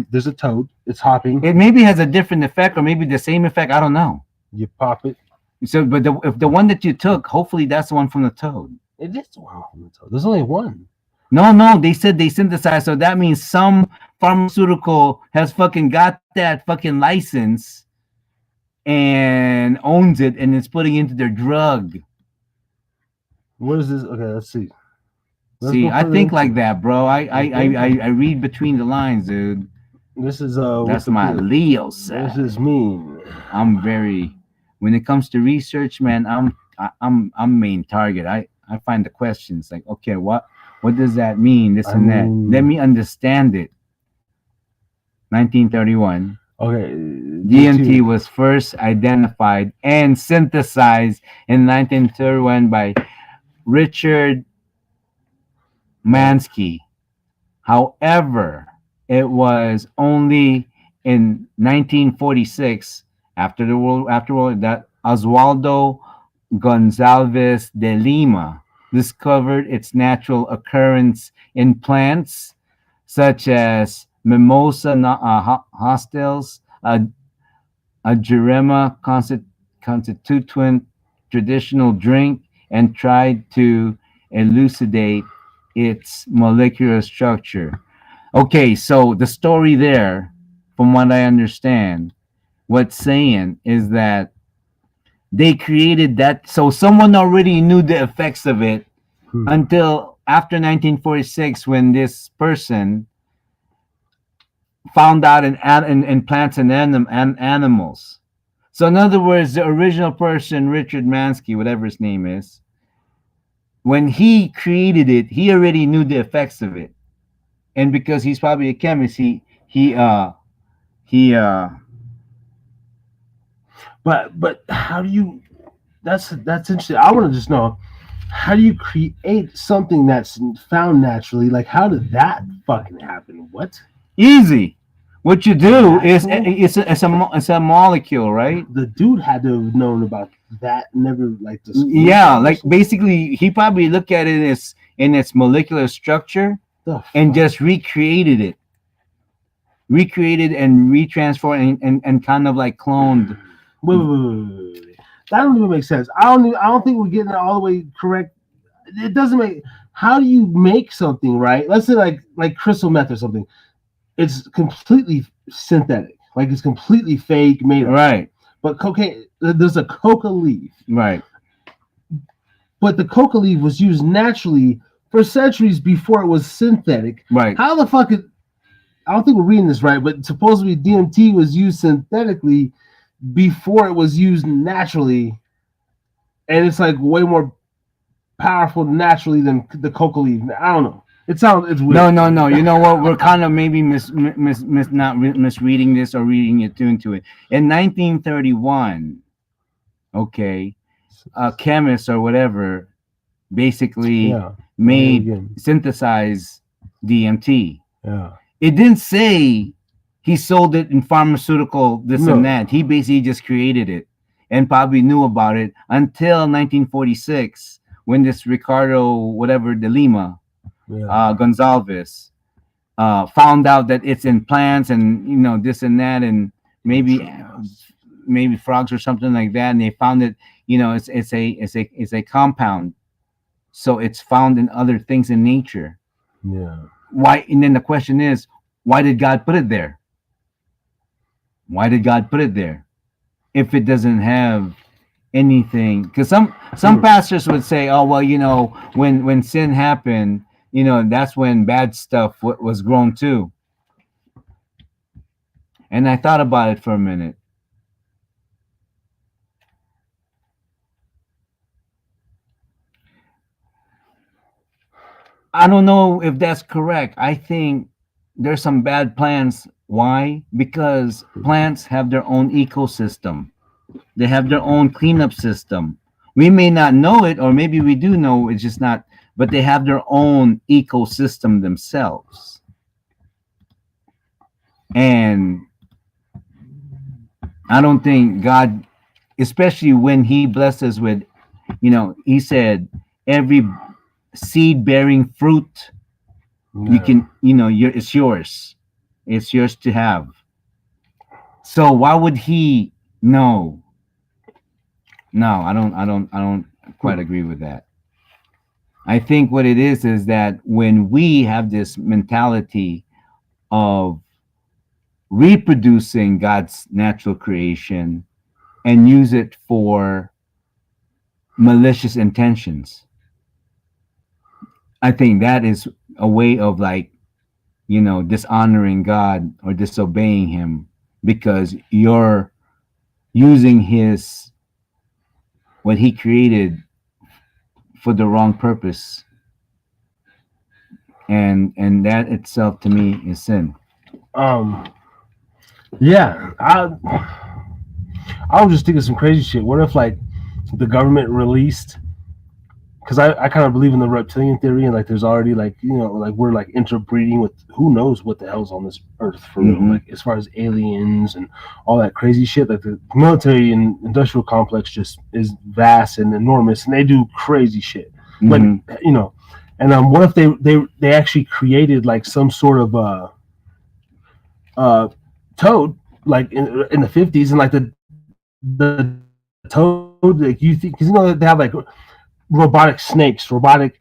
There's a toad. It's hopping. It maybe has a different effect, or maybe the same effect. I don't know. You pop it. So, but if the one that you took, hopefully that's the one from the toad. It is the one from the toad. There's only one. No, they said they synthesized, so that means some pharmaceutical has fucking got that fucking license and owns it, and it's putting into their drug. What is this? Okay, let's see. I think like that, bro. I read between the lines, dude. This is that's my Leo side. This is me. I'm very, when it comes to research, man, I'm main target. I find the questions like, okay, what does that mean? This and that. Let me understand it. 1931. Okay. DMT was first identified and synthesized in 1931 by Richard Mansky. However, it was only in 1946, after that Oswaldo Gonzalez de Lima discovered its natural occurrence in plants such as Mimosa hostels, a Jurema constituent traditional drink, and tried to elucidate its molecular structure. Okay, so the story there, from what I understand, what's saying is that they created that, so someone already knew the effects of it until after 1946, when this person found out in plants and animals. So in other words, the original person, Richard Mansky, whatever his name is, when he created it, he already knew the effects of it. And because he's probably a chemist, But how do you? That's interesting. I want to just know, how do you create something that's found naturally? Like, how did that fucking happen? What? Easy. What you do is it's a molecule, right? The dude had to have known about that. Never like this. Yeah, like basically he probably looked at it as in its molecular structure and just recreated it and retransformed and kind of like cloned. Wait. That don't even make sense. I don't think we're getting it all the way correct. It doesn't make. How do you make something, right? Let's say like crystal meth or something. It's completely synthetic, like it's completely fake, made up. Right. But cocaine, there's a coca leaf. Right. But the coca leaf was used naturally for centuries before it was synthetic. Right. How the fuck is? I don't think we're reading this right, but supposedly DMT was used synthetically before it was used naturally, and it's like way more powerful naturally than the coca leaf. I don't know. It's weird. No. You know what? We're kind of maybe misreading this or reading it into it. In 1931, okay, a chemist or whatever basically synthesized DMT. Yeah. It didn't say he sold it in pharmaceutical and that. He basically just created it and probably knew about it until 1946 when this Ricardo whatever de Lima. Gonzalez found out that it's in plants and this and that and maybe frogs or something like that, and they found it. It's a compound, so it's found in other things in nature. Yeah. Why? And then the question is, why did God put it there? Why did God put it there if it doesn't have anything, because some pastors would say, oh well, when sin happened, that's when bad stuff was grown too. And I thought about it for a minute. I don't know if that's correct. I think there's some bad plants. Why? Because plants have their own ecosystem. They have their own cleanup system. We may not know it, or maybe we do know, it's just not, but they have their own ecosystem themselves. And I don't think God, especially when He blessed us with, He said, every seed bearing fruit, you can, it's yours. It's yours to have. So why would He? No, no, I don't quite agree with that. I think what it is that when we have this mentality of reproducing God's natural creation and use it for malicious intentions, I think that is a way of, like, dishonoring God or disobeying Him, because you're using His, what He created, for the wrong purpose, and that itself to me is sin. Um, yeah, I was just thinking some crazy shit. What if, like, the government released? Because I kind of believe in the reptilian theory, and, like, there's already, like, like, we're, like, interbreeding with who knows what the hell's on this earth for real. Mhm. Like, as far as aliens and all that crazy shit, like, the military and industrial complex just is vast and enormous, and they do crazy shit. Like, Mhm. and what if they actually created, like, some sort of toad, like, in the 50s, and, like, the toad, like, you think, because they have, like, robotic snakes, robotic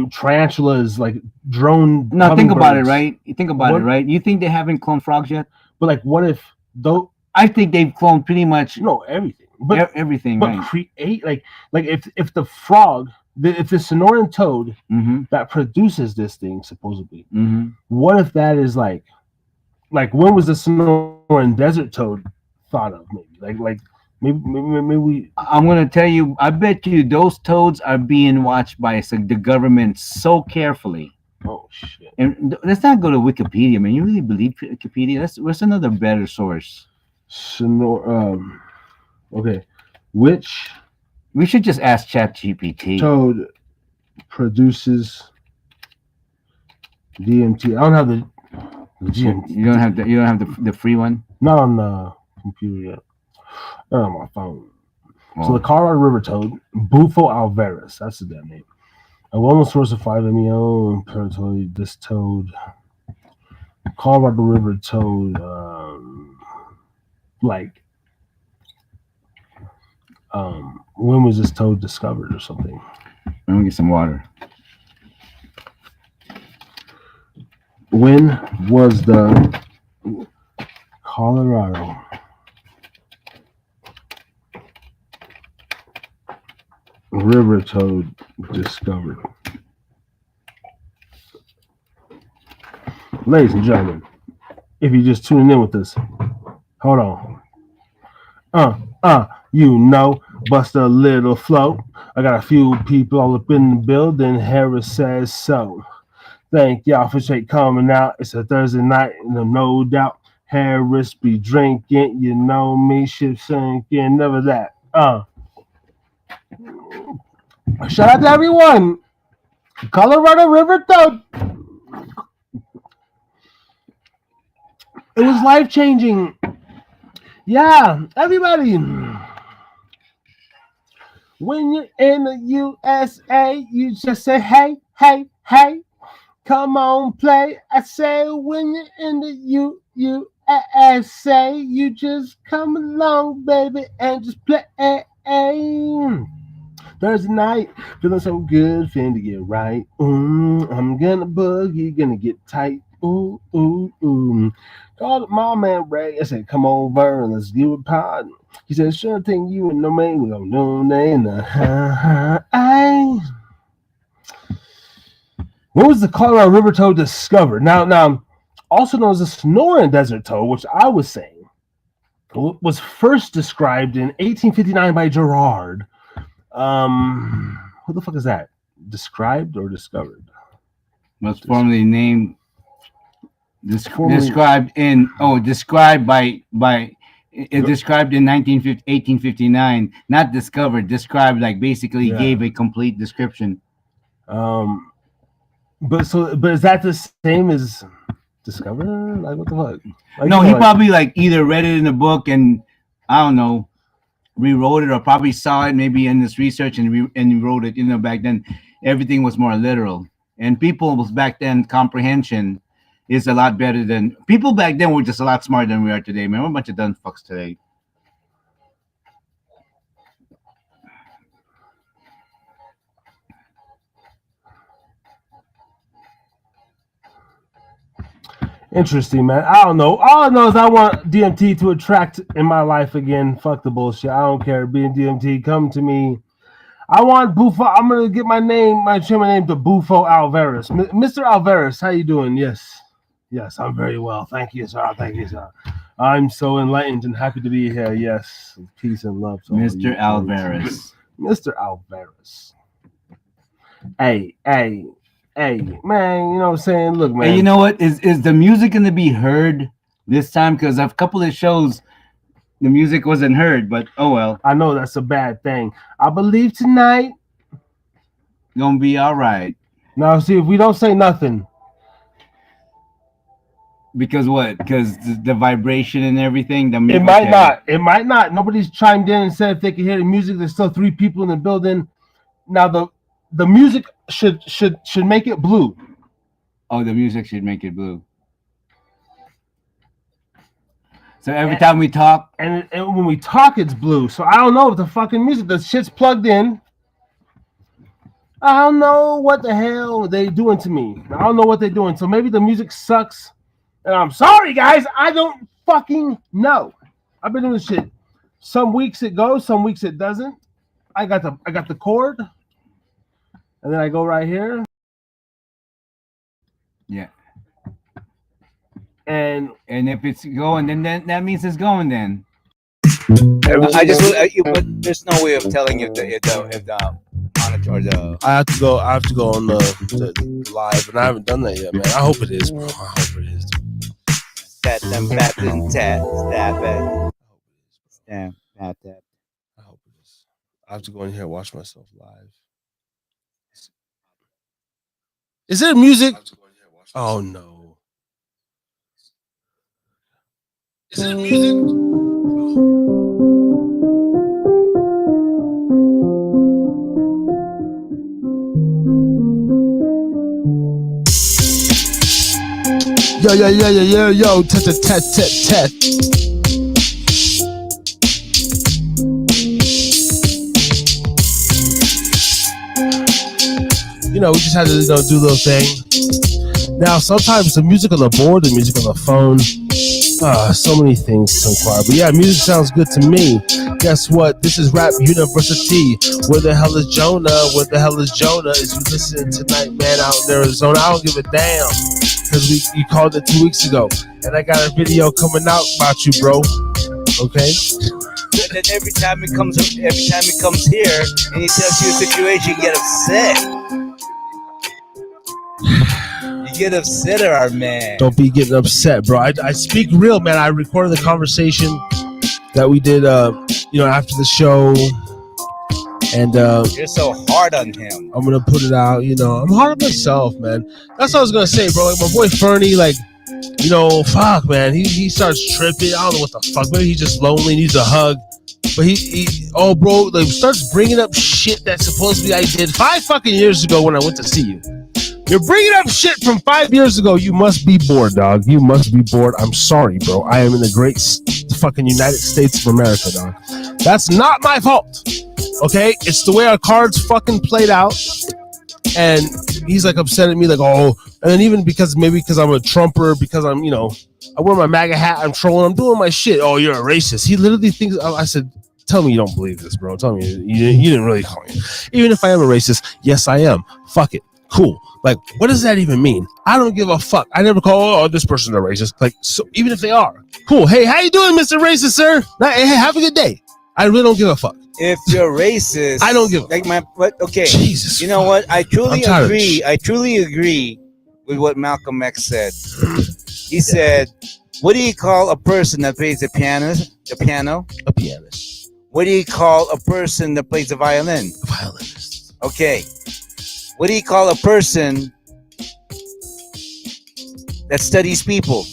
tarantulas, like, drone. Now think about it, hummingbirds. right? You think about it, What? right? You think they haven't cloned frogs yet? But, like, what if though? I think they've cloned pretty much Everything, but everything, but right? create, like, if the frog, if the Sonoran toad Mm-hmm. that produces this thing supposedly, Mm-hmm. what if that is like when was the Sonoran desert toad thought of? Maybe we. I'm gonna tell you. I bet you those toads are being watched by the government so carefully. Oh shit. And let's not go to Wikipedia, man. You really believe Wikipedia? What's another better source? Okay. Which We should just ask ChatGPT. toad produces DMT? I don't have the GMT. You don't have the free one. Not on the computer yet. Not on my phone. Oh. So the Colorado River toad, Bufo alvarez, that's the damn name. A well-known source of 5-MeO paratoid. This toad, Colorado River toad, like, when was this toad discovered or something? Let me get some water. When was the Colorado River toad discovered? Ladies and gentlemen, if you're just tuning in with us, hold on. Bust a little flow. I got a few people all up in the building. Harris says so. Thank y'all for straight coming out. It's a Thursday night, and no doubt Harris be drinking. You know me, shit sinking, never that. Shout out to everyone. Colorado River toad. It was life changing. Yeah, everybody. When you're in the USA, you just say, hey, hey, hey. Come on, play. I say, when you're in the USA, you just come along, baby, and just play. Thursday night, feeling so good, finna get right. I'm gonna boogie, gonna get tight. ooh, ooh, ooh. Called my man Ray. I said, come over and let's do a pod. He said, sure thing, you and no man. We don't know name. When was the Colorado River toad discovered? Now, also known as the Sonoran Desert toad, which I was saying was first described in 1859 by Gerard. Who the fuck is that? Described or discovered? Was formerly named. Described in described in 1859, not discovered. Described, like basically gave a complete description. But is that the same as discovered? Like what the fuck? Like, no, he probably like either read it in a book and I don't know, rewrote it, or probably saw it maybe in this research and wrote it. You know, back then everything was more literal, and people was back then comprehension is a lot better than people back then were just a lot smarter than we are today, man. We're a bunch of dumb fucks today. Interesting, man. I don't know. All I know is I want DMT to attract in my life again. Fuck the bullshit. I don't care. Being DMT, come to me. I want Bufo. I'm gonna get my name, change my name to Bufo Alvarez. Mr. Alvarez, how you doing? Yes, I'm very well. Thank you, sir. I'm so enlightened and happy to be here. Yes, peace and love. Mr. Alvarez. Mr. Alvarez. Hey, man, you know what I'm saying? Look, man. Hey, you know what? Is the music going to be heard this time? Because a couple of shows, the music wasn't heard, but oh well. I know that's a bad thing. I believe tonight going to be all right. Now, see, if we don't say nothing. Because what? Because the vibration and everything? It might not. It might not. Nobody's chimed in and said if they can hear the music. There's still 3 people in the building. Now, the music should make it blue. Oh, the music should make it blue. So every time we talk, and when we talk, it's blue. So I don't know if the fucking music, the shit's plugged in. I don't know what the hell they doing to me. I don't know what they're doing. So maybe the music sucks. And I'm sorry, guys. I don't fucking know. I've been doing this shit. Some weeks it goes, some weeks it doesn't. I got the chord. And then I go right here. Yeah. And if it's going, then that means it's going. Then I just, but there's no way of telling if the monitor or the. I have to go on the live, and I haven't done that yet, man. I hope it is, bro. I hope it is. That them back and tap it. Damn, tap that. I hope it is. I have to go in here and watch myself live. Is there music? Oh no. Is there music? Yo, tat. You know, we just had to do a little thing. Now, sometimes the music on the board, the music on the phone, so many things to inquire. But yeah, music sounds good to me. Guess what? This is Rap University. Where the hell is Jonah? Where the hell is Jonah? Is you listening tonight, man, out in Arizona? I don't give a damn. Because you called it 2 weeks ago. And I got a video coming out about you, bro. Okay? And then every time it comes here and he tells you a situation, you get upset. You get upset at our man. Don't be getting upset, bro. I speak real, man. I recorded the conversation that we did, after the show. And you're so hard on him. I'm gonna put it out. I'm hard on myself, man. That's what I was gonna say, bro. Like my boy Fernie, fuck, man. He starts tripping. I don't know what the fuck. Maybe he's just lonely, needs a hug. But bro, starts bringing up shit that supposedly I did 5 fucking years ago when I went to see you. You're bringing up shit from 5 years ago. You must be bored, dog. You must be bored. I'm sorry, bro. I am in the great fucking United States of America, dog. That's not my fault. Okay? It's the way our cards fucking played out. And he's like upset at me, like, oh, And then even because I'm a Trumper, because I'm, I wear my MAGA hat, I'm trolling, I'm doing my shit. Oh, you're a racist. He literally thinks, I said, tell me you don't believe this, bro. Tell me you didn't really call me. Even if I am a racist, yes, I am. Fuck it. Cool. Like, what does that even mean? I don't give a fuck. I never call, this person's a racist. Like, so even if they are. Cool. Hey, how you doing, Mr. Racist, sir? Hey, have a good day. I really don't give a fuck. If you're racist, I don't give a like fuck. okay. Jesus. You know what? I truly I'm agree. I truly agree with what Malcolm X said. He said, "What do you call a person that plays the piano? The piano? A pianist. What do you call a person that plays the violin? A violinist. Okay. What do you call a person that studies people?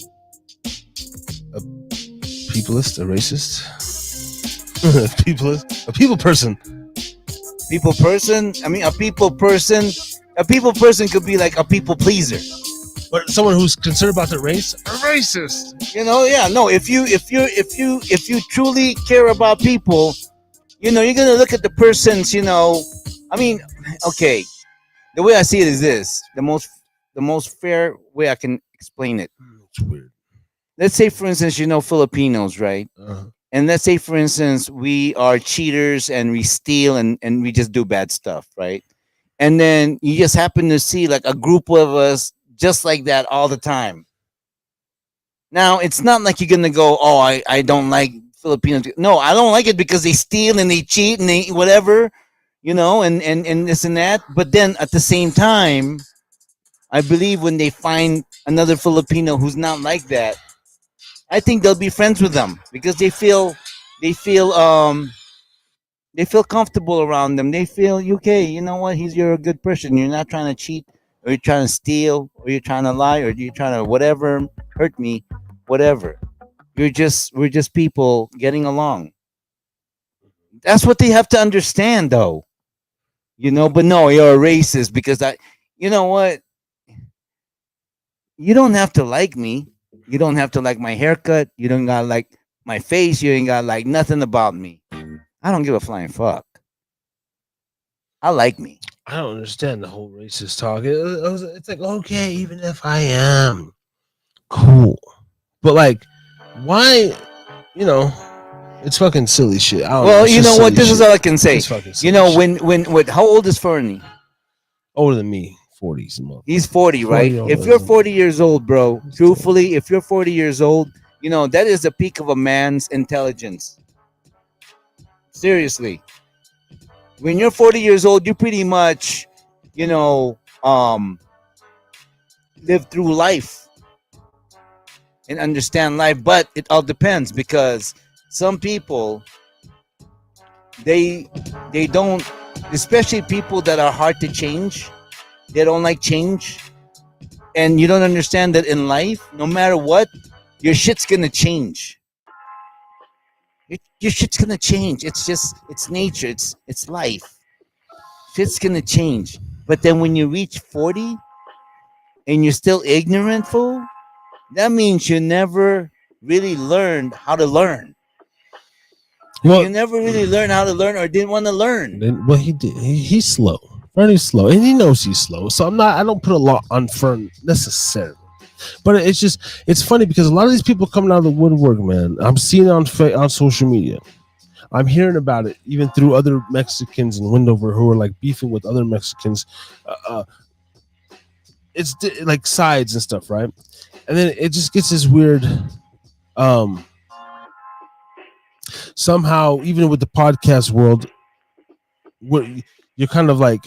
A peopleist, a racist, peopleist, a people person. People person? I mean, a people person. A people person could be like a people pleaser. But someone who's concerned about their race, a racist. You know, yeah, no. If you truly care about people, you're gonna look at the person's. I mean, okay. The way I see it is this: the most fair way I can explain it. It's weird. Let's say, for instance, Filipinos, right? Uh-huh. And let's say, for instance, we are cheaters and we steal and we just do bad stuff, right? And then you just happen to see like a group of us just like that all the time. Now, it's not like you're going to go, oh, I don't like Filipinos. No, I don't like it because they steal and they cheat and they whatever, and this and that. But then at the same time, I believe when they find another Filipino who's not like that, I think they'll be friends with them because they feel comfortable around them. They feel okay. You know what? You're a good person. You're not trying to cheat, or you're trying to steal, or you're trying to lie, or you're trying to whatever hurt me, whatever. We're just people getting along. That's what they have to understand, though. But no, you're a racist because you know what? You don't have to like me. You don't have to like my haircut. You don't gotta like my face. You ain't gotta like nothing about me. I don't give a flying fuck. I like me. I don't understand the whole racist talk. It's like, okay, even if I am cool, but like, why? It's fucking silly shit. I don't know. Well, you know what? This shit. is all I can say. It's fucking silly shit. When how old is Fernie? Older than me, 40s. He's 40, right? If you're 40 years old, bro, truthfully, if you're 40 years old, that is the peak of a man's intelligence. Seriously. When you're 40 years old, you pretty much, live through life and understand life. But it all depends because some people, they don't, especially people that are hard to change. They don't like change. And you don't understand that in life, no matter what, your shit's going to change. Your shit's going to change. It's nature. It's life. Shit's going to change. But then when you reach 40 and you're still ignorant, fool, that means you never really learned how to learn. Well, you never really learned how to learn or didn't want to learn. Well, he did. He's slow. Fernie's slow, and he knows he's slow. So I don't put a lot on Fern necessarily. But it's funny because a lot of these people coming out of the woodwork, man. I'm seeing it on social media. I'm hearing about it even through other Mexicans in Windover who are like beefing with other Mexicans. It's like sides and stuff, right? And then it just gets this weird. Somehow, even with the podcast world, you're kind of like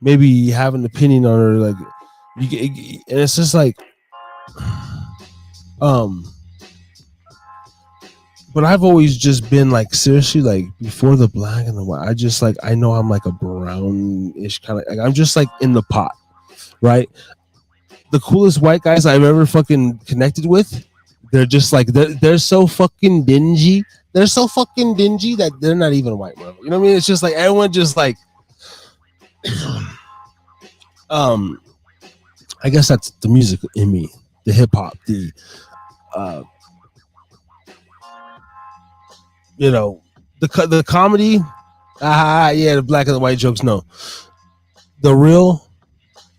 maybe have an opinion on her, like and it's just like, but I've always just been like seriously like before the black and the white. I just like I know I'm like a brownish kind of like I'm just like in the pot, right? The coolest white guys I've ever fucking connected with, they're just like they're so fucking dingy. They're so fucking dingy that they're not even white, bro. You know what I mean? It's just like everyone just like, I guess that's the music in me, the hip hop, the, the comedy. Yeah, the black and the white jokes. No, the real,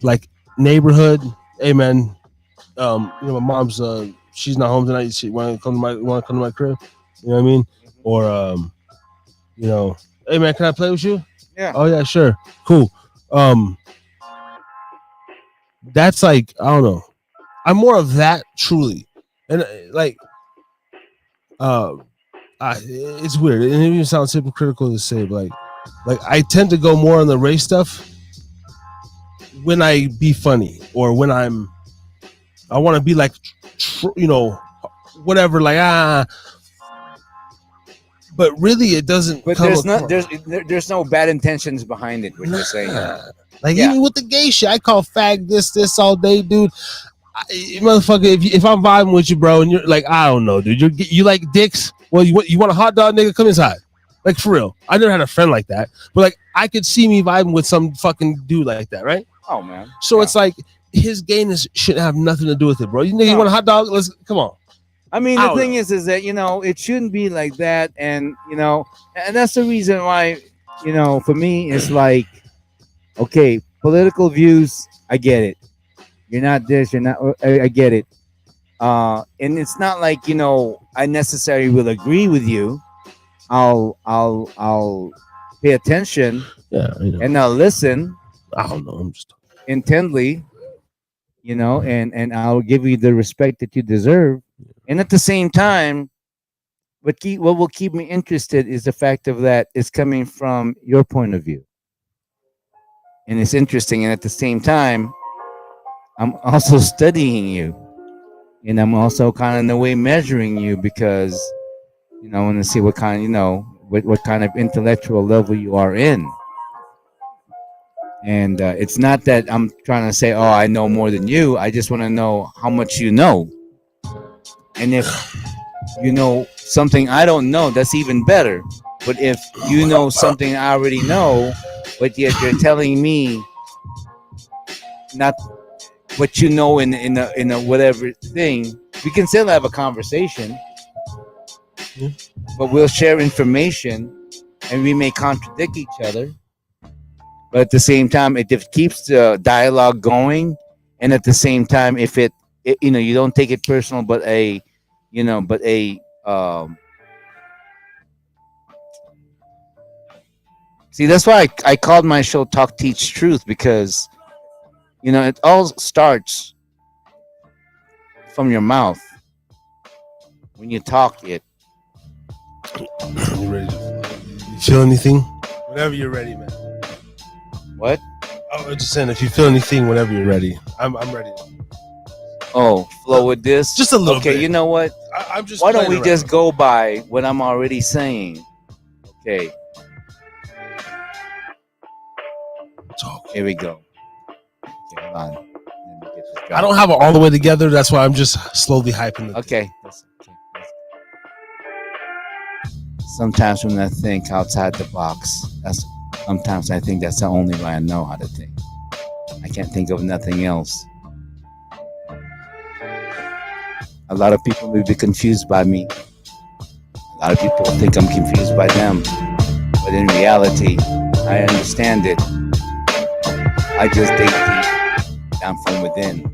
like neighborhood. hey man, you know, my mom's she's not home tonight. She want to come to my crib. You know what I mean? Or you know, hey man, can I play with you? Yeah. Oh yeah, sure, cool. That's like, I don't know. I'm more of that, truly, and like, it's weird. It even sounds hypocritical to say, but like I tend to go more on the race stuff when I be funny or when I want to be like, you know, whatever. Like but really it doesn't. But there's no bad intentions behind it. What you're saying, like even with the gay shit, I call fag this all day, dude. Motherfucker, if I'm vibing with you, bro, and you're like, I don't know, dude, you like dicks? Well, you want a hot dog, nigga? Come inside. Like, for real. I never had a friend like that, but like I could see me vibing with some fucking dude like that, right? Oh man. So it's like his gayness shouldn't have nothing to do with it, bro. You want a hot dog? Let's come on. I mean, the thing is that, you know, it shouldn't be like that, and you know, and that's the reason why, you know, for me, it's like, okay, political views, I get it. You're not this, you're not. I get it. And it's not like, you know, I necessarily will agree with you. I'll pay attention. Yeah, I know. And I'll listen. I don't know. I'm just intently, you know, and I'll give you the respect that you deserve. And at the same time, what will keep me interested is the fact of that it's coming from your point of view, and it's interesting. And at the same time, I'm also studying you, and I'm also kind of in a way measuring you, because, you know, I want to see what kind, you know, what kind of intellectual level you are in. And it's not that I'm trying to say, oh, I know more than you. I just want to know how much you know. And if you know something I don't know, that's even better. But if you know something I already know, but yet you're telling me not what you know in a whatever thing, we can still have a conversation. Yeah. But we'll share information, and we may contradict each other. But at the same time, it keeps the dialogue going, and at the same time, if it you know, you don't take it personal, but see, that's why I called my show "Talk, Teach, Truth," because, you know, it all starts from your mouth. When you talk it. You ready? You feel anything? Whenever you're ready, man. What? I was just saying, if you feel anything, whenever you're ready, I'm ready. Oh, flow with this? Just a little bit. Okay, you know what? I'm just. Why don't we just go by what I'm already saying? Okay. Talk. Here we go. Okay, hold on. Let me get this going. I don't have it all the way together. That's why I'm just slowly hyping it. Okay. Sometimes when I think outside the box, sometimes I think that's the only way I know how to think. I can't think of nothing else. A lot of people may be confused by me. A lot of people think I'm confused by them. But in reality, I understand it. I just dig deep down from within.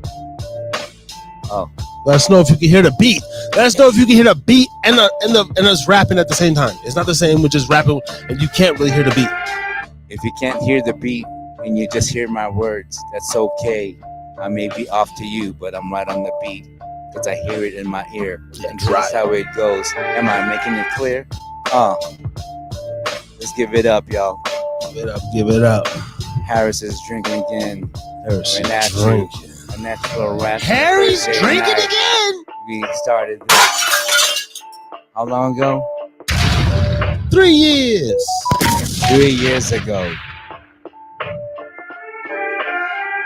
Oh. Let us know if you can hear the beat. Let us know if you can hear the beat and us rapping at the same time. It's not the same with just rapping and you can't really hear the beat. If you can't hear the beat and you just hear my words, that's okay. I may be off to you, but I'm right on the beat because I hear it in my ear. And that's how it goes. Am I making it clear? Let's give it up, y'all. Give it up. Give it up. Harris is drinking again. Harris is drinking. A natural rant. Harry's drinking again. We started this. How long ago? 3 years. 3 years ago.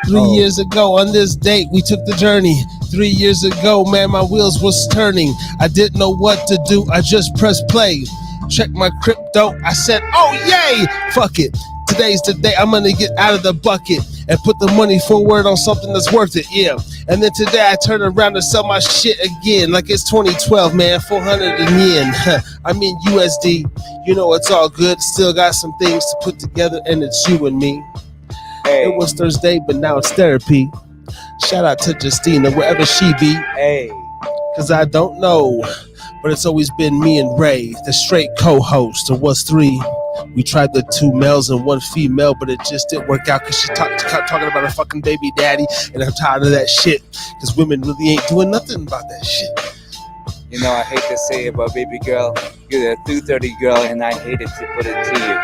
3 years ago on this date, we took the journey. 3 years ago, man, my wheels was turning. I didn't know what to do. I just pressed play. Check my crypto. I said, oh, yay. Fuck it. Today's the day I'm gonna get out of the bucket and put the money forward on something that's worth it, yeah. And then today I turn around and sell my shit again like it's 2012, man, 400 in yen. I mean USD. You know it's all good. Still got some things to put together, and it's you and me. Hey. It was Thursday, but now it's therapy. Shout out to Justina, wherever she be. Hey, Cause I don't know. But it's always been me and Ray, the straight co-host of What's Three. We tried the 2 males and 1 female, but it just didn't work out because she kept talking about her fucking baby daddy, and I'm tired of that shit. Because women really ain't doing nothing about that shit. you know, I hate to say it, but baby girl, you're a 230 girl, and I hated to put it to you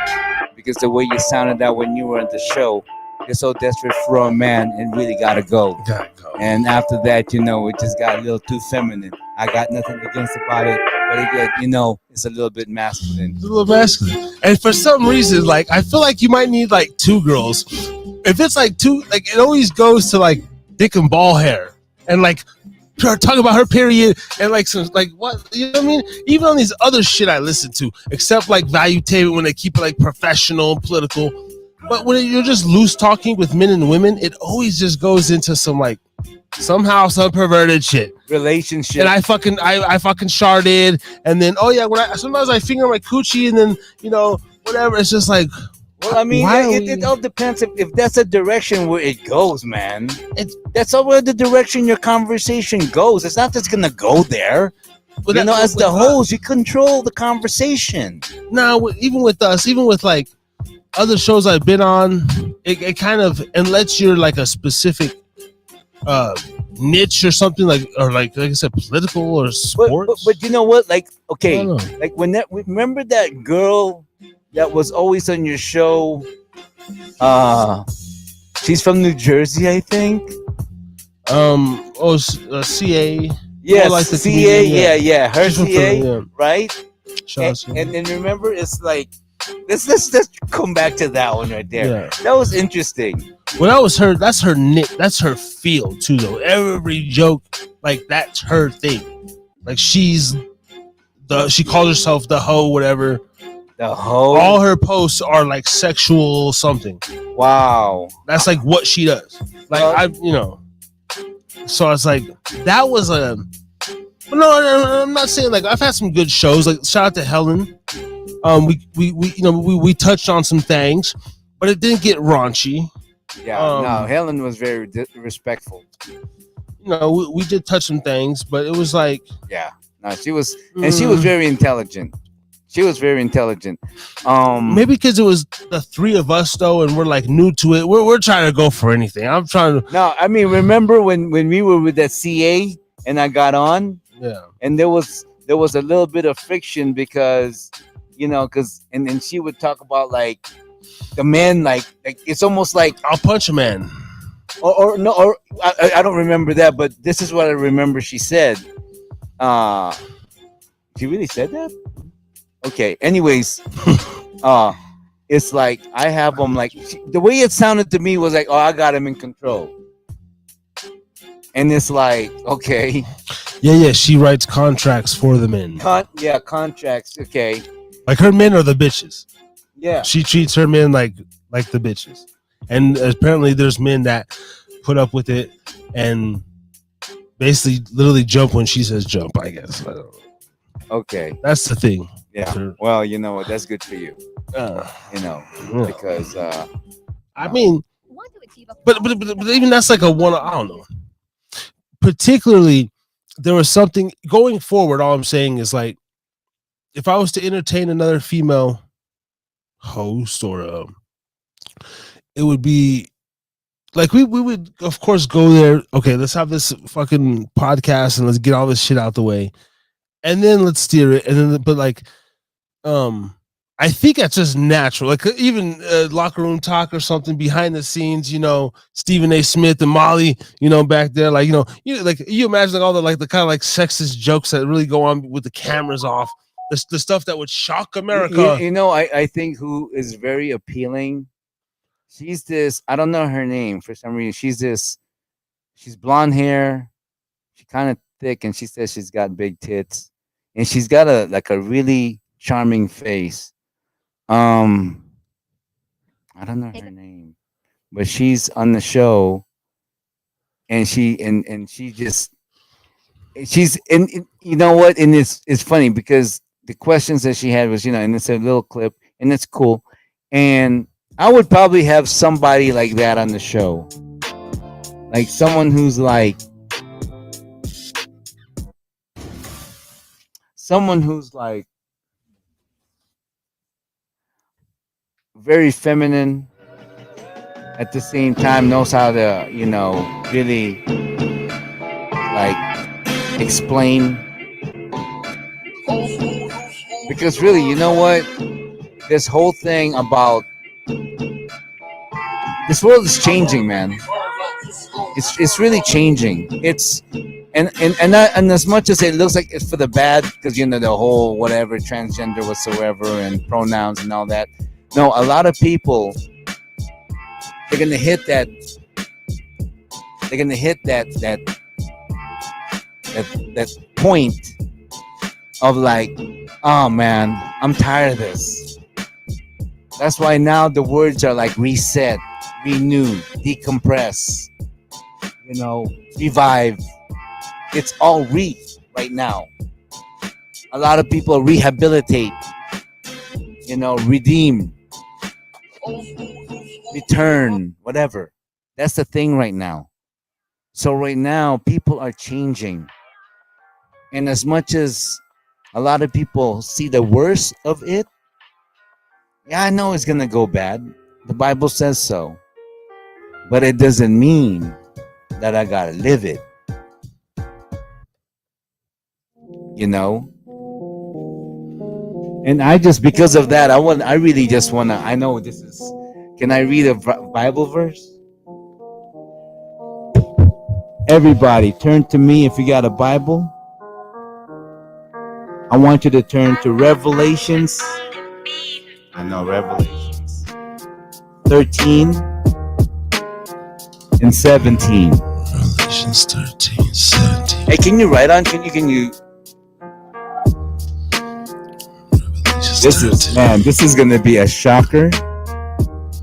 because the way you sounded out when you were on the show, you're so desperate for a man and really gotta go. Gotta go. And after that, you know, it just got a little too feminine. I got nothing against about it, but again, you know, it's a little bit masculine. It's a little masculine. And for some reason, like, I feel like you might need like 2 girls. If it's like 2, like, it always goes to like dick and ball hair and like her talking about her period and like some like what, you know what I mean? Even on these other shit I listen to, except like Valuetainment when they keep it like professional and political. But when you're just loose talking with men and women, it always just goes into some like somehow some perverted shit. Relationship. And I fucking sharded, and then when sometimes I finger my coochie, and then whatever. It's just like, well, I mean, it all depends if that's the direction where it goes, man. That's all where the direction your conversation goes. It's not just gonna go there. But as the host, you control the conversation. No, even with us, even with like other shows I've been on, it kind of, unless you're like a specific niche or something, like I said, political or sports. But you know what? Like, okay, like remember that girl that was always on your show? She's from New Jersey, I think. CA. Yes, like the CA. Yeah, her She's CA, right? And remember, it's like let's come back to that one right there. Yeah. That was interesting. Well, that was her. That's her nick. That's her feel too, though. Every joke, like, that's her thing. Like, she calls herself the hoe, whatever. The hoe. All her posts are like sexual something. Wow. That's like what she does. Like, So it's like that was a. No, I'm not saying, like, I've had some good shows. Like, shout out to Helen. We touched on some things, but it didn't get raunchy. Yeah, no, Helen was very respectful. We did touch some things, but it was like, yeah, no, she was, and she was very intelligent. She was very intelligent. Maybe because it was the 3 of us though, and we're like new to it. We're trying to go for anything. I'm trying to. No, I mean, remember when we were with that CA and I got on? Yeah. And there was a little bit of friction because, and she would talk about like the men, like it's almost like I'll punch a man. Or I don't remember that, but this is what I remember she said. She really said that? Okay. Anyways, it's like I have them like the way it sounded to me was like, oh, I got him in control. And it's like, okay. Yeah. She writes contracts for the men. Contracts. Okay. Like, her men are the bitches. Yeah. She treats her men like the bitches. And apparently there's men that put up with it and basically literally jump when she says jump, I guess. I don't know. Okay. That's the thing. Yeah. Well, you know what? That's good for you. Because I mean, but even that's like a one. I don't know. Particularly, there was something going forward. All I'm saying is, like, if I was to entertain another female host or it would be like we would of course go there. Okay, let's have this fucking podcast and let's get all this shit out the way, and then let's steer it. And then, but like, I think that's just natural. Like, even locker room talk or something behind the scenes. Stephen A. Smith and Molly. Back there, like, like you imagine like all the kind of like sexist jokes that really go on with the cameras off. The stuff that would shock America. I think who is very appealing. She's this. I don't know her name for some reason. She's blonde hair. She's kind of thick, and she says she's got big tits, and she's got a really charming face. I don't know her name, but she's on the show, and she's and you know what? And it's funny because the questions that she had was, and it's a little clip, and it's cool, and I would probably have somebody like that on the show. like someone who's like very feminine, at the same time knows how to, really like explain. Because really, you know what? This whole thing about this world is changing, man. It's really changing. It's and as much as it looks like it's for the bad, because the whole whatever transgender whatsoever and pronouns and all that. No, a lot of people they're gonna hit that. They're gonna hit that point of like, oh man, I'm tired of this. That's why now the words are like reset, renew, decompress, revive. It's all right now. A lot of people rehabilitate, redeem, return, whatever. That's the thing right now. So right now, people are changing. And as much as a lot of people see the worst of it, yeah, I know it's going to go bad. The Bible says so. But it doesn't mean that I got to live it. And I just, because of that, I really just want to, I know this is, can I read a Bible verse? Everybody, turn to me if you got a Bible. I want you to turn to Revelations. I know, Revelations 13 and 17. Revelations 13, 17. Hey, can you write on? Can you? This is gonna be a shocker.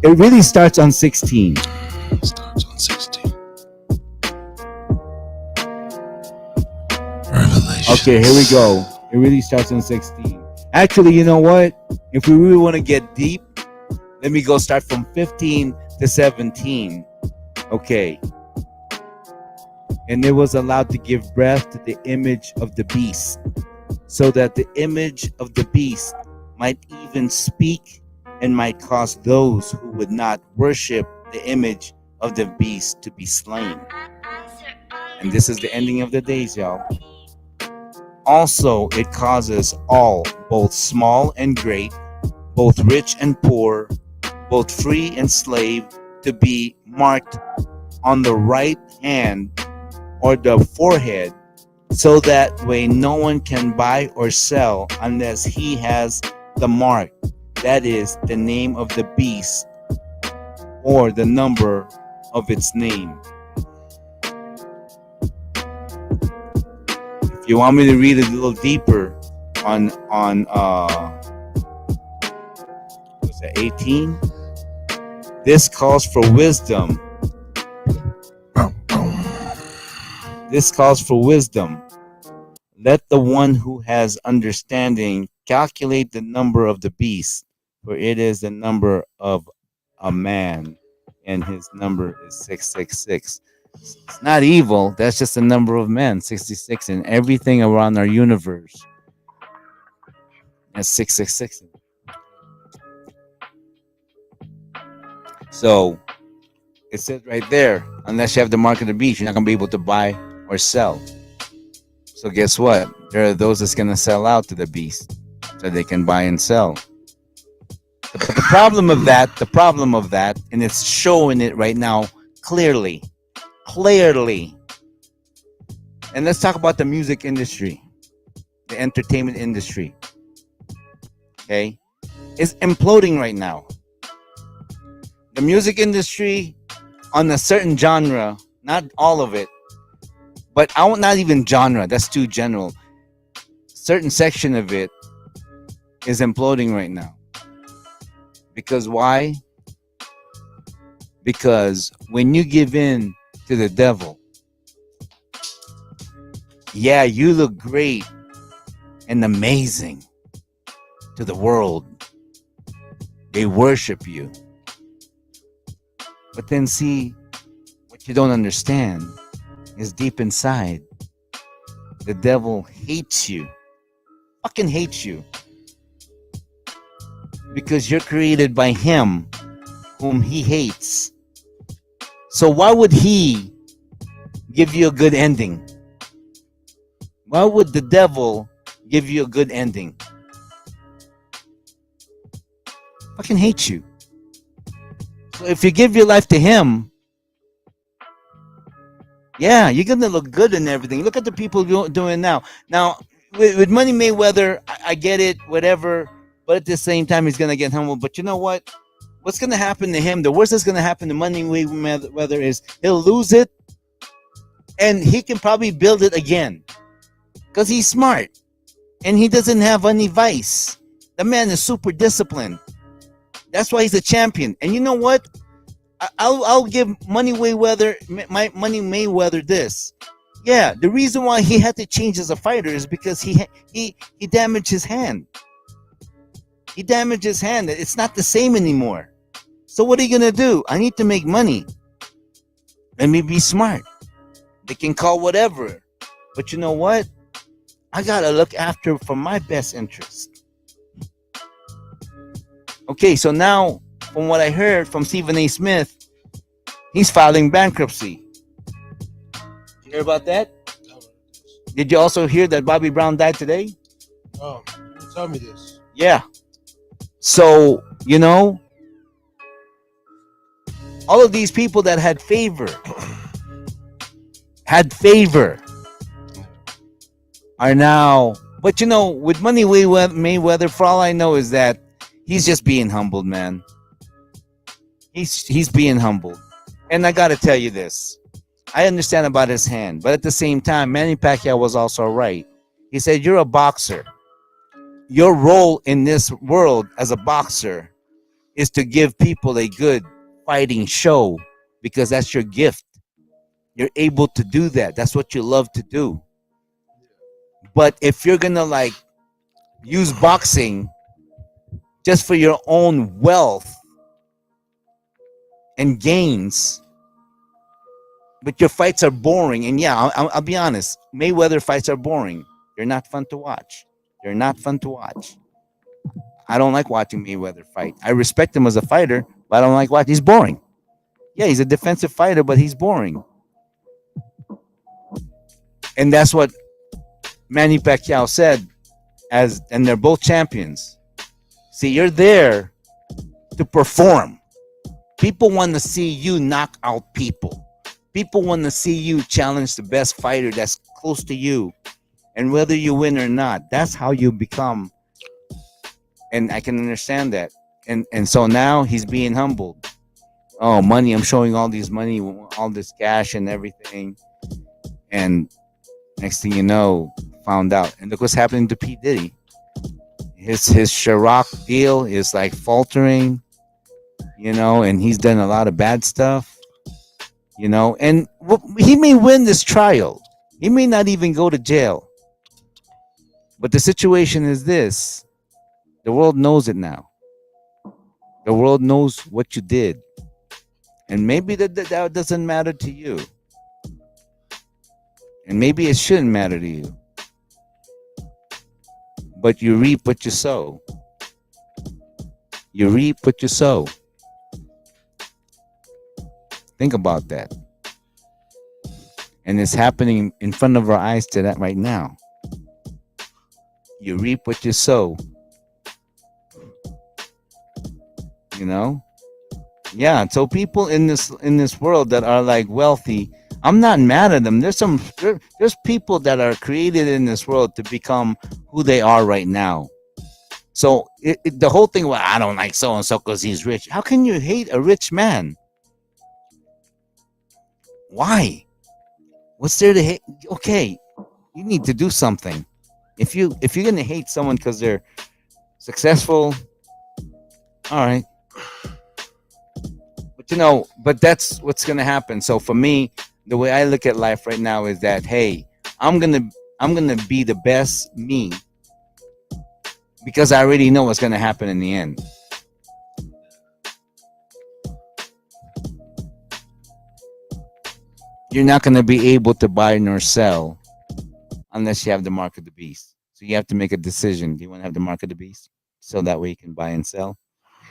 It really starts on 16. Starts on 16. Revelations. Okay, here we go. It really starts on 16. Actually, you know what? If we really want to get deep, let me go start from 15 to 17. Okay. And it was allowed to give breath to the image of the beast, so that the image of the beast might even speak and might cause those who would not worship the image of the beast to be slain. And this is the ending of the days, y'all. Also, it causes all, both small and great, both rich and poor, both free and slave, to be marked on the right hand or the forehead, so that way no one can buy or sell unless he has the mark, that is, the name of the beast or the number of its name. If you want me to read a little deeper on what's that, 18? This calls for wisdom. This calls for wisdom. Let the one who has understanding calculate the number of the beast, for it is the number of a man, and his number is 666. It's not evil, that's just the number of men, 66, and everything around our universe has 666. So it says right there, unless you have the mark of the beast, you're not going to be able to buy or sell. So guess what? There are those that's going to sell out to the beast so they can buy and sell. But the problem of that, and it's showing it right now clearly. And let's talk about the music industry, the entertainment industry. Okay? It's imploding right now. The music industry on a certain genre, not all of it, but I want not even genre, that's too general. Certain section of it is imploding right now. Because why? Because when you give in to the devil, yeah, you look great and amazing to the world. They worship you. But then see, what you don't understand is deep inside, the devil hates you, fucking hates you, because you're created by him, whom he hates. So why would he give you a good ending? Why would the devil give you a good ending? Fucking hates you. So if you give your life to him, yeah, you're gonna look good and everything. Look at the people doing now. Now, with Money Mayweather, I get it, whatever. But at the same time, he's gonna get humbled. But you know what? What's gonna happen to him? The worst that's gonna happen to Money Mayweather is he'll lose it, and he can probably build it again, because he's smart and he doesn't have any vice. The man is super disciplined. That's why he's a champion. And you know what? I'll give Money Mayweather this. Yeah, the reason why he had to change as a fighter is because he damaged his hand. He damaged his hand. It's not the same anymore. So what are you gonna do? I need to make money. Let me be smart. They can call whatever, but you know what? I gotta look after for my best interest. Okay, so now, from what I heard from Stephen A. Smith, he's filing bankruptcy. Did you hear about that? Did you also hear that Bobby Brown died today? Oh, you tell me this. Yeah. So, you know, all of these people that had favor, are now, but you know, with Money Mayweather, for all I know is that he's just being humbled, man. He's being humbled. And I gotta tell you this. I understand about his hand, but at the same time, Manny Pacquiao was also right. He said, you're a boxer. Your role in this world as a boxer is to give people a good fighting show, because that's your gift. You're able to do that. That's what you love to do. But if you're gonna like use boxing just for your own wealth and gains, but your fights are boring, and yeah, I'll be honest, Mayweather fights are boring. They're not fun to watch. They're not fun to watch. I don't like watching Mayweather fight. I respect him as a fighter, but I don't like watching. He's boring. Yeah, he's a defensive fighter, but he's boring. And that's what Manny Pacquiao said, and they're both champions. See, you're there to perform. People want to see you knock out people. People want to see you challenge the best fighter that's close to you. And whether you win or not, that's how you become. And I can understand that. And so now he's being humbled. Oh, money, I'm showing all this money, all this cash and everything. And next thing you know, found out. And look what's happening to P. Diddy. His Ciroc deal is like faltering, you know, and he's done a lot of bad stuff, you know. And he may win this trial. He may not even go to jail. But the situation is this. The world knows it now. The world knows what you did. And maybe that doesn't matter to you. And maybe it shouldn't matter to you. But you reap what you sow. You reap what you sow. Think about that. And it's happening in front of our eyes to that right now. You reap what you sow. You know? Yeah, so people in this world that are like wealthy, I'm not mad at them. There's people that are created in this world to become who they are right now. So the whole thing, well, I don't like so and so because he's rich. How can you hate a rich man? Why? What's there to hate? Okay, you need to do something. If you're gonna hate someone because they're successful, all right. But you know, but that's what's gonna happen. So for me, the way I look at life right now is that, hey, I'm gonna be the best me, because I already know what's gonna happen in the end. you're not going to be able to buy nor sell unless you have the mark of the beast. So you have to make a decision. Do you want to have the mark of the beast? So that way you can buy and sell.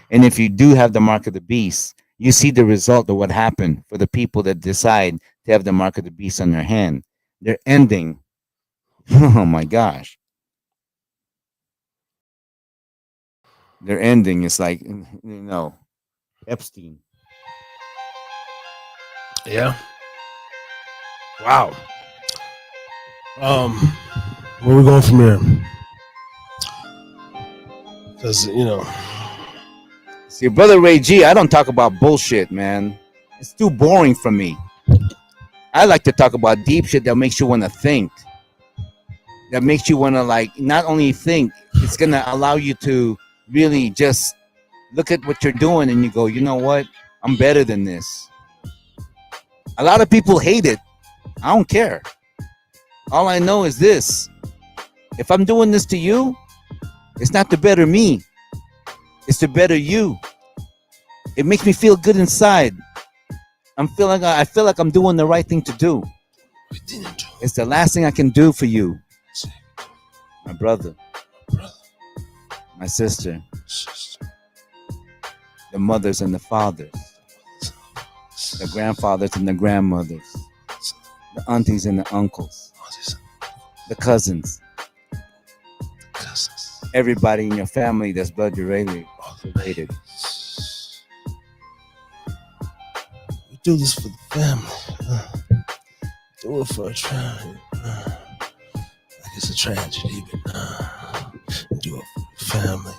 And if you do have the mark of the beast, you see the result of what happened for the people that decide to have the mark of the beast on their hand. Their ending, oh my gosh, their ending is like, Epstein. Yeah. Wow. Where we going from here? Because See, brother Ray G, I don't talk about bullshit, man. It's too boring for me. I like to talk about deep shit that makes you want to think. That makes you want to, like, not only think, it's going to allow you to really just look at what you're doing and you go, you know what? I'm better than this. A lot of people hate it. I don't care. All I know is this. If I'm doing this to you, it's not to better me. It's to better you. It makes me feel good inside. I feel like I'm doing the right thing to do. It's the last thing I can do for you. My brother. My sister. The mothers and the fathers. The grandfathers and the grandmothers. The aunties and the uncles. The cousins. Everybody in your family that's blood related. We do this for the family. Do it for a tragedy. Like it's a tragedy, but do it for the family.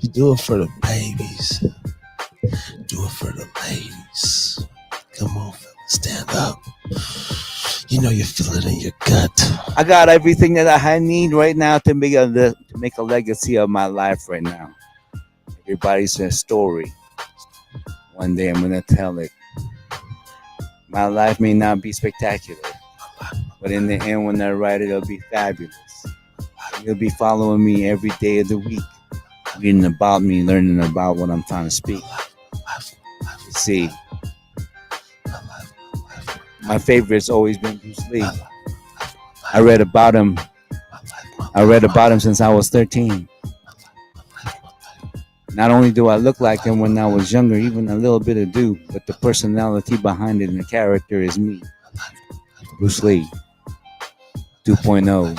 You do it for the babies. Do it for the ladies. Come on, fellas, stand up. You know you feel it in your gut. I got everything that I need right now to make a legacy of my life right now. Everybody's a story. One day I'm gonna tell it. My life may not be spectacular, but in the end, when I write it, it'll be fabulous. You'll be following me every day of the week, reading about me, learning about what I'm trying to speak. See, my favorite's always been Bruce Lee. I read about him since I was 13. Not only do I look like him when I was younger, even a little bit of do, but the personality behind it and the character is me. Bruce Lee 2.0.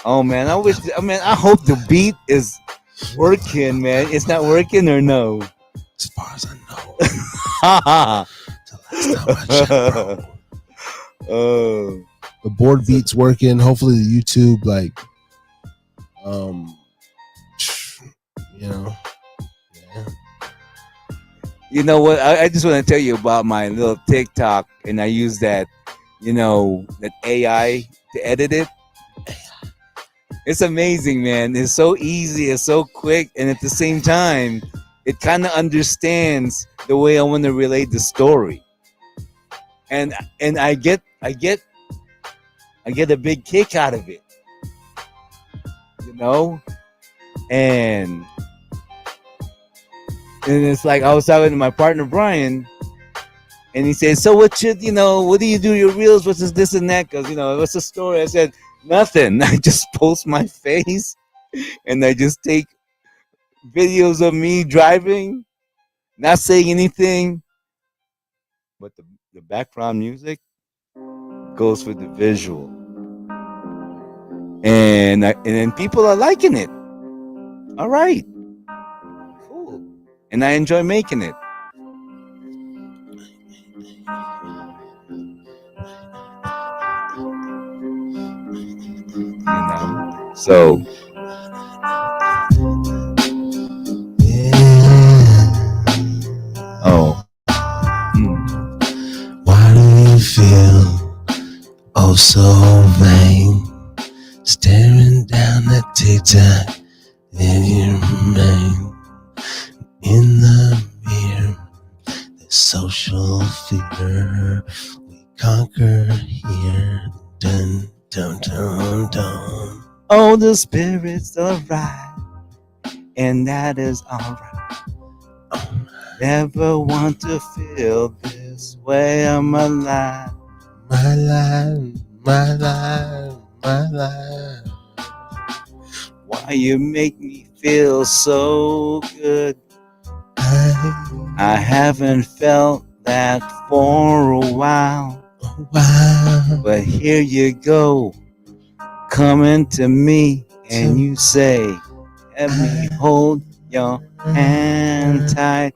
Oh man, I hope the beat is working, man. It's not working or no? As far as I know. The last time I checked, bro. Oh. The board beat's working. Hopefully the YouTube, yeah. You know what? I just want to tell you about my little TikTok, and I use that, that AI to edit it. It's amazing, man. It's so easy. It's so quick, and at the same time, it kind of understands the way I want to relate the story. And I get a big kick out of it. And it's like I was talking to my partner Brian, and he said, "So what do you do your reels? What's this and that? Because what's the story?" I said, "Nothing. I just post my face, and I just take videos of me driving, not saying anything, but the background music goes for the visual, and then people are liking it. All right, cool, and I enjoy making it." So Why do you feel so vain? Staring down at TikTok and you remain in the mirror. The social fear we conquer here. Dun dun dun dun. Oh, the spirits are right, and that is all right. Never want to feel this way. I'm alive. My life, my life, my life. Why you make me feel so good? I haven't felt that for a while. Wow. But here you go, coming to me, and you say, let me hold your hand tight.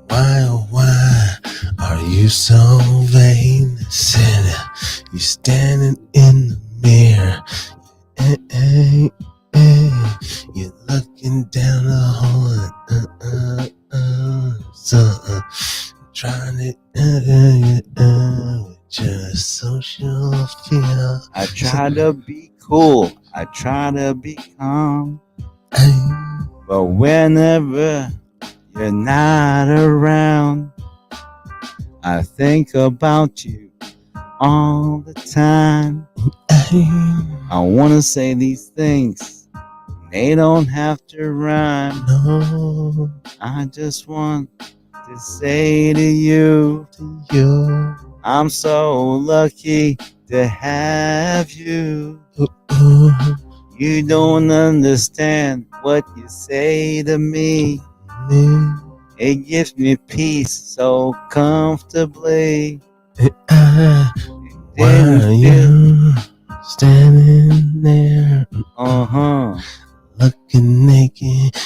Why, oh why are you so vain? You standing in the mirror. You're looking down the hall. So, trying to with your social feel. I try to be cool, I try to be calm, but whenever you're not around, I think about you all the time. I wanna say these things, they don't have to rhyme. No, I just want to say to you, I'm so lucky to have you. You don't understand what you say to me. It gives me peace so comfortably. Why are you standing there? Looking naked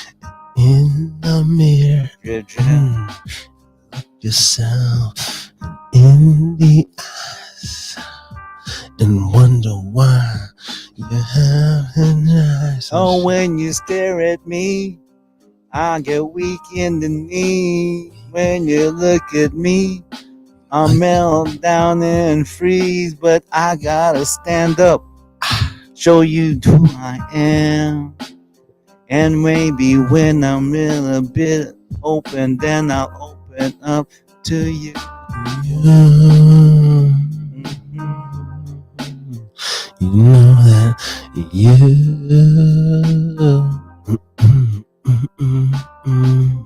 in the mirror. Look yourself in the eyes and wonder why you have an eyes. Oh, when you stare at me, I get weak in the knee. When you look at me, I melt down and freeze, but I gotta stand up, show you who I am. And maybe when I'm a bit open, then I'll open up to you. You know that you.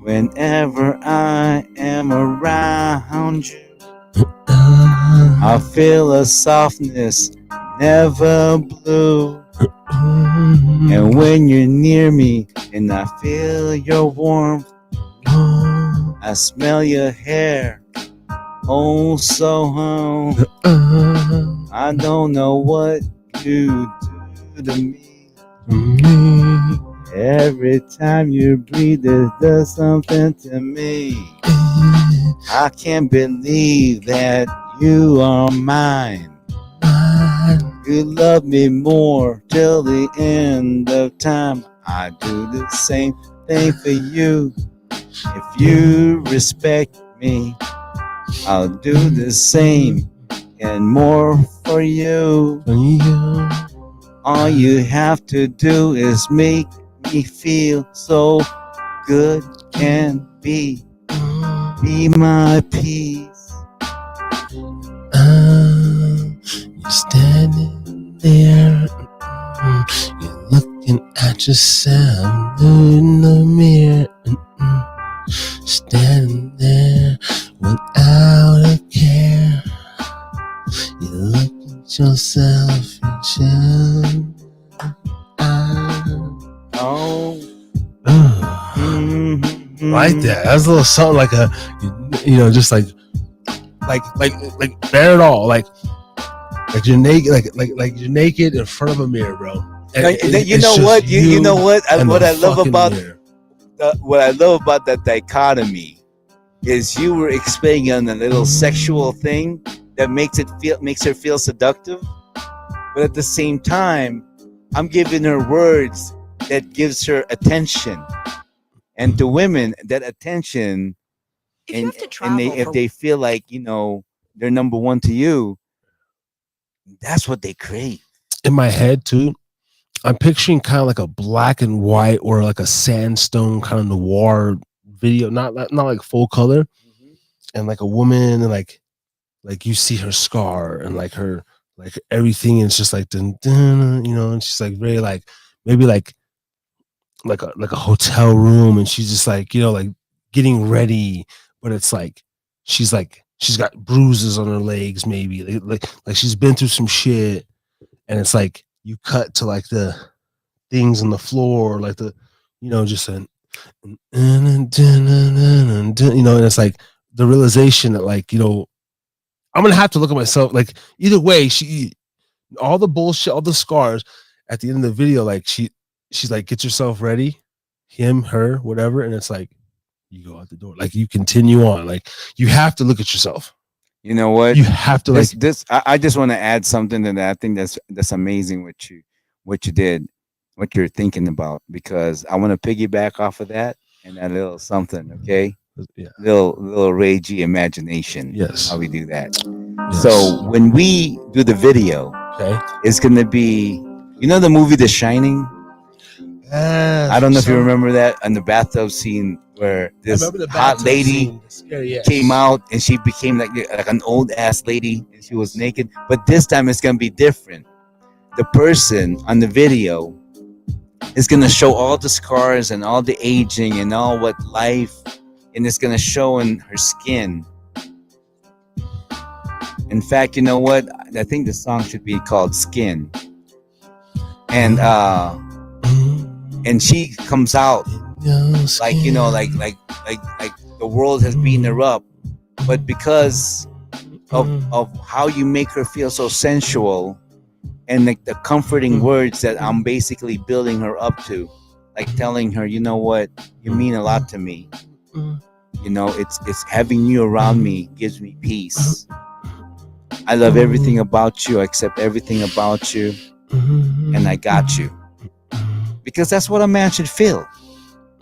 Whenever I am around you, I feel a softness, never blue. And when you're near me and I feel your warmth, I smell your hair, oh so home. I don't know what you do to me. Every time you breathe, it does something to me. I can't believe that you are mine. You love me more till the end of time. I do the same thing for you. If you respect me, I'll do the same and more for you. All you have to do is make me feel so good and be my peace. You're standing there, you're looking at yourself in the mirror, standing there without a care. You look at yourself and right there. That's a little something like a, just like bare it all, like you're naked, like you're naked in front of a mirror, bro. You know what? You know what? What I love about that dichotomy is you were explaining on a little sexual thing that makes her feel seductive, but at the same time, I'm giving her words that gives her attention, and to women, that attention, if they feel like they're number one to you, that's what they crave. In my head too, I'm picturing kind of like a black and white or like a sandstone kind of noir video, not like full color, and like a woman, and like you see her scar and like her, like everything, and it's just like dun, dun, and she's like very like maybe like a hotel room, and she's just like like getting ready, but it's like she's got bruises on her legs, maybe like she's been through some shit, and it's like you cut to like the things on the floor, like the just an and it's like the realization that like I'm gonna have to look at myself. Like either way, all the bullshit, all the scars at the end of the video, like she's like, get yourself ready, him, her, whatever, and it's like you go out the door, like you continue on, like you have to look at yourself. You know what? You have to I just want to add something to that. I think that's amazing what you did, what you're thinking about, because I want to piggyback off of that and that little something, okay? Yeah. Little ragey imagination. Yes. How we do that. Yes. So when we do the video, okay, it's gonna be, the movie The Shining. I don't know if you remember that, in the bathtub scene where this hot lady came out and she became like an old ass lady and she was naked. But this time it's gonna be different. The person on the video is gonna show all the scars and all the aging and all what life, and it's gonna show in her skin. In fact, you know what? I think the song should be called Skin. And she comes out like like the world has beaten her up, but because of how you make her feel so sensual and like the comforting words that I'm basically building her up to, like telling her, you know what, you mean a lot to me. It's having you around me gives me peace. I love everything about you. I accept everything about you, and I got you. Because that's what a man should feel.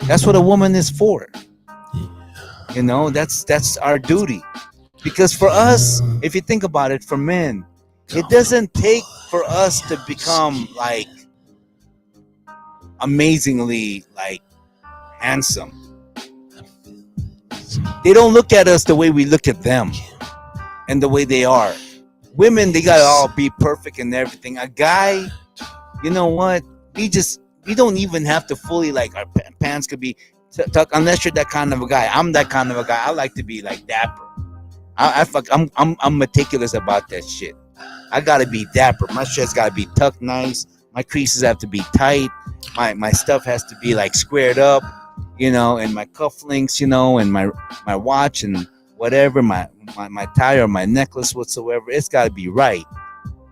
That's what a woman is for. That's our duty. Because for us, if you think about it, for men, it doesn't take for us to become like amazingly like handsome. They don't look at us the way we look at them and the way they are. Women, they gotta all be perfect and everything. A guy, you know what? We don't even have to fully, like, our pants could be tucked unless you're that kind of a guy. I'm that kind of a guy. I like to be like dapper. I'm meticulous about that shit. I gotta be dapper. My shirt's gotta be tucked nice. My creases have to be tight. My stuff has to be like squared up, and my cufflinks, and my watch and whatever, my tie or my necklace whatsoever, it's got to be right.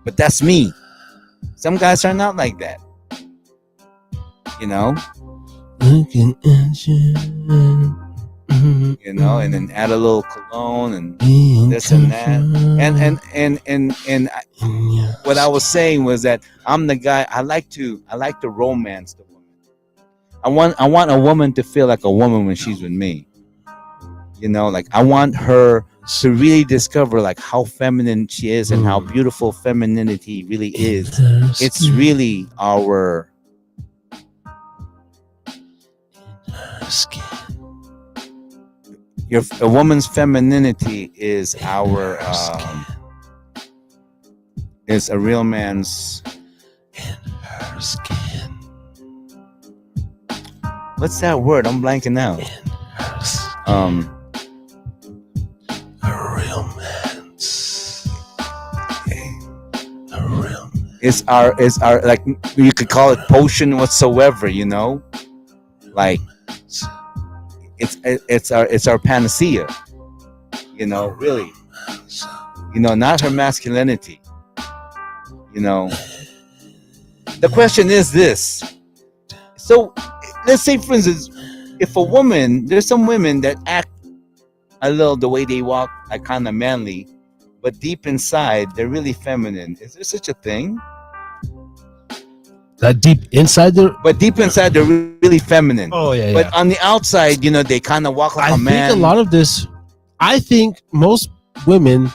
But that's me. Some guys are not like that, and then add a little cologne and this and that, and what I was saying was that I'm the guy. I like to romance the woman. I want a woman to feel like a woman when she's with me. Like I want her to really discover like how feminine she is and how beautiful femininity really is. It's really our a woman's femininity is our is a real man's skin. What's that word? I'm blanking out. It's our like, you could call it potion whatsoever, like it's our panacea, really, not her masculinity. The question is this. So let's say, for instance, if a woman, there's some women that act a little the way they walk, like kind of manly, but deep inside they're really feminine. Is there such a thing? That deep inside but deep inside they're really feminine. Oh yeah. But on the outside, they kind of walk like a man. I think a lot of this. I think most women,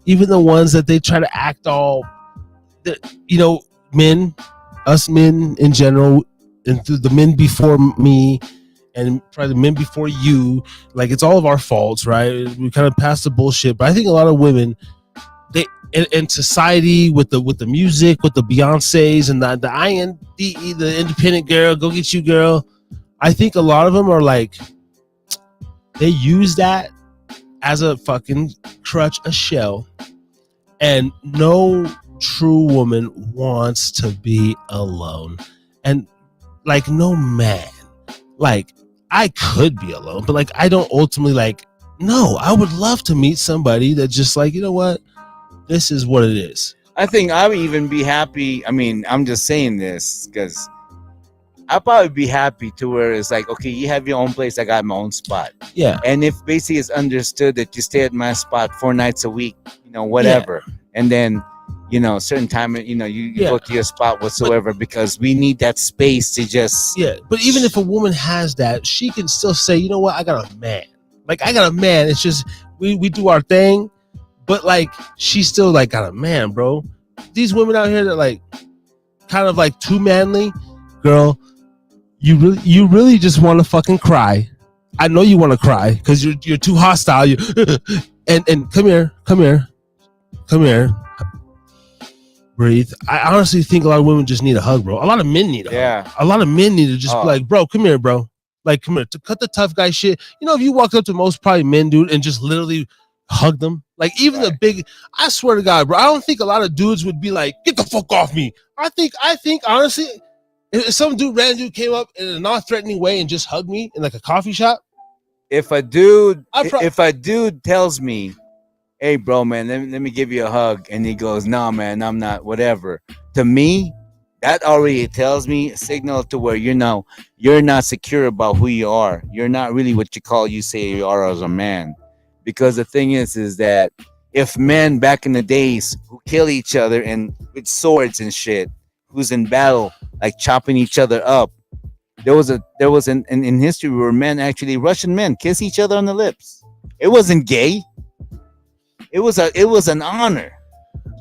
even the ones that they try to act all, men, us men in general, and the men before me, and probably the men before you, like it's all of our faults, right? We kind of pass the bullshit. But I think a lot of women, they in society with the music, with the Beyoncés and the INDE, the independent girl, go get you girl. I think a lot of them are like, they use that as a fucking crutch, a shell, and no true woman wants to be alone. And like no man, like I could be alone, but like I don't ultimately like, no, I would love to meet somebody that just like, you know what, this is what it is. I think I would even be happy. I mean, I'm just saying this because I'll probably be happy to where it's like, okay, you have your own place, I got my own spot. Yeah. And if basically it's understood that you stay at my spot 4 nights a week, you know, whatever. Yeah. And then, you know, certain time, you know, you go to your spot whatsoever, because we need that space to just. Yeah. But even if a woman has that, she can still say, you know what, I got a man. Like, I got a man. It's just, we do our thing. But like, she's still like got a man, bro. These women out here that like, kind of like too manly, girl. You really just want to fucking cry. I know you want to cry because you're too hostile. You and come here, breathe. I honestly think a lot of women just need a hug, bro. A lot of men need a hug. A lot of men need to just be like, bro, come here, bro. Like, come here to cut the tough guy shit. You know, if you walked up to most probably men, dude, and just literally hug them, like even the big. I swear to God, bro. I don't think a lot of dudes would be like, get the fuck off me. I think honestly. If some random dude came up in a non-threatening way and just hugged me in like a coffee shop. If a dude tells me, hey bro, man, let me give you a hug, and he goes, no man, I'm not, whatever. To me, that already tells me a signal to where you're not secure about who you are. You're not really what you say you are as a man. Because the thing is that if men back in the days who kill each other and with swords and shit, who's in battle, like chopping each other up. There was in history where men, actually Russian men, kiss each other on the lips. It wasn't gay. It was an honor.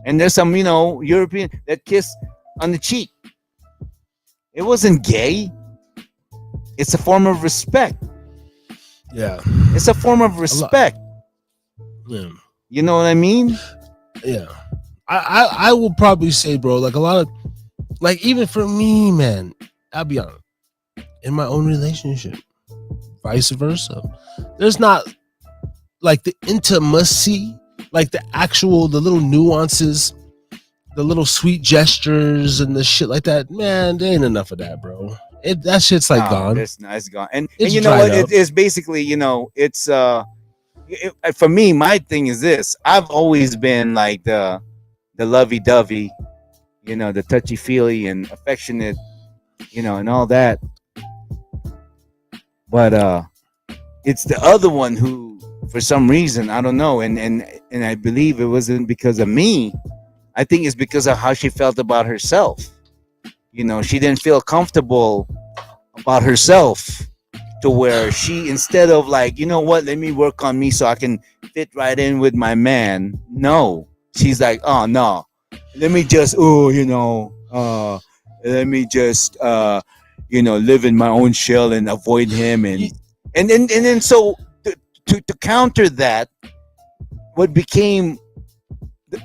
And there's some, you know, European that kiss on the cheek. It wasn't gay. It's a form of respect. Yeah. It's a form of respect. Yeah. You know what I mean? Yeah. I will probably say, bro, like a lot of, like, even for me, man, I'll be honest, in my own relationship, vice versa, there's not like the intimacy, like the little nuances, the little sweet gestures and the shit like that. Man, there ain't enough of that, bro. That shit's like gone. It's gone. And you know what? It's basically, you know, it's for me, my thing is this. I've always been like the lovey-dovey, you know, the touchy-feely and affectionate, you know, and all that. But it's the other one who, for some reason, I don't know, and I believe it wasn't because of me. I think it's because of how she felt about herself. You know, she didn't feel comfortable about herself to where she, instead of like, you know what, let me work on me so I can fit right in with my man. No, she's like, oh no. Let me just, let me just, live in my own shell and avoid him, and then so to counter that, what became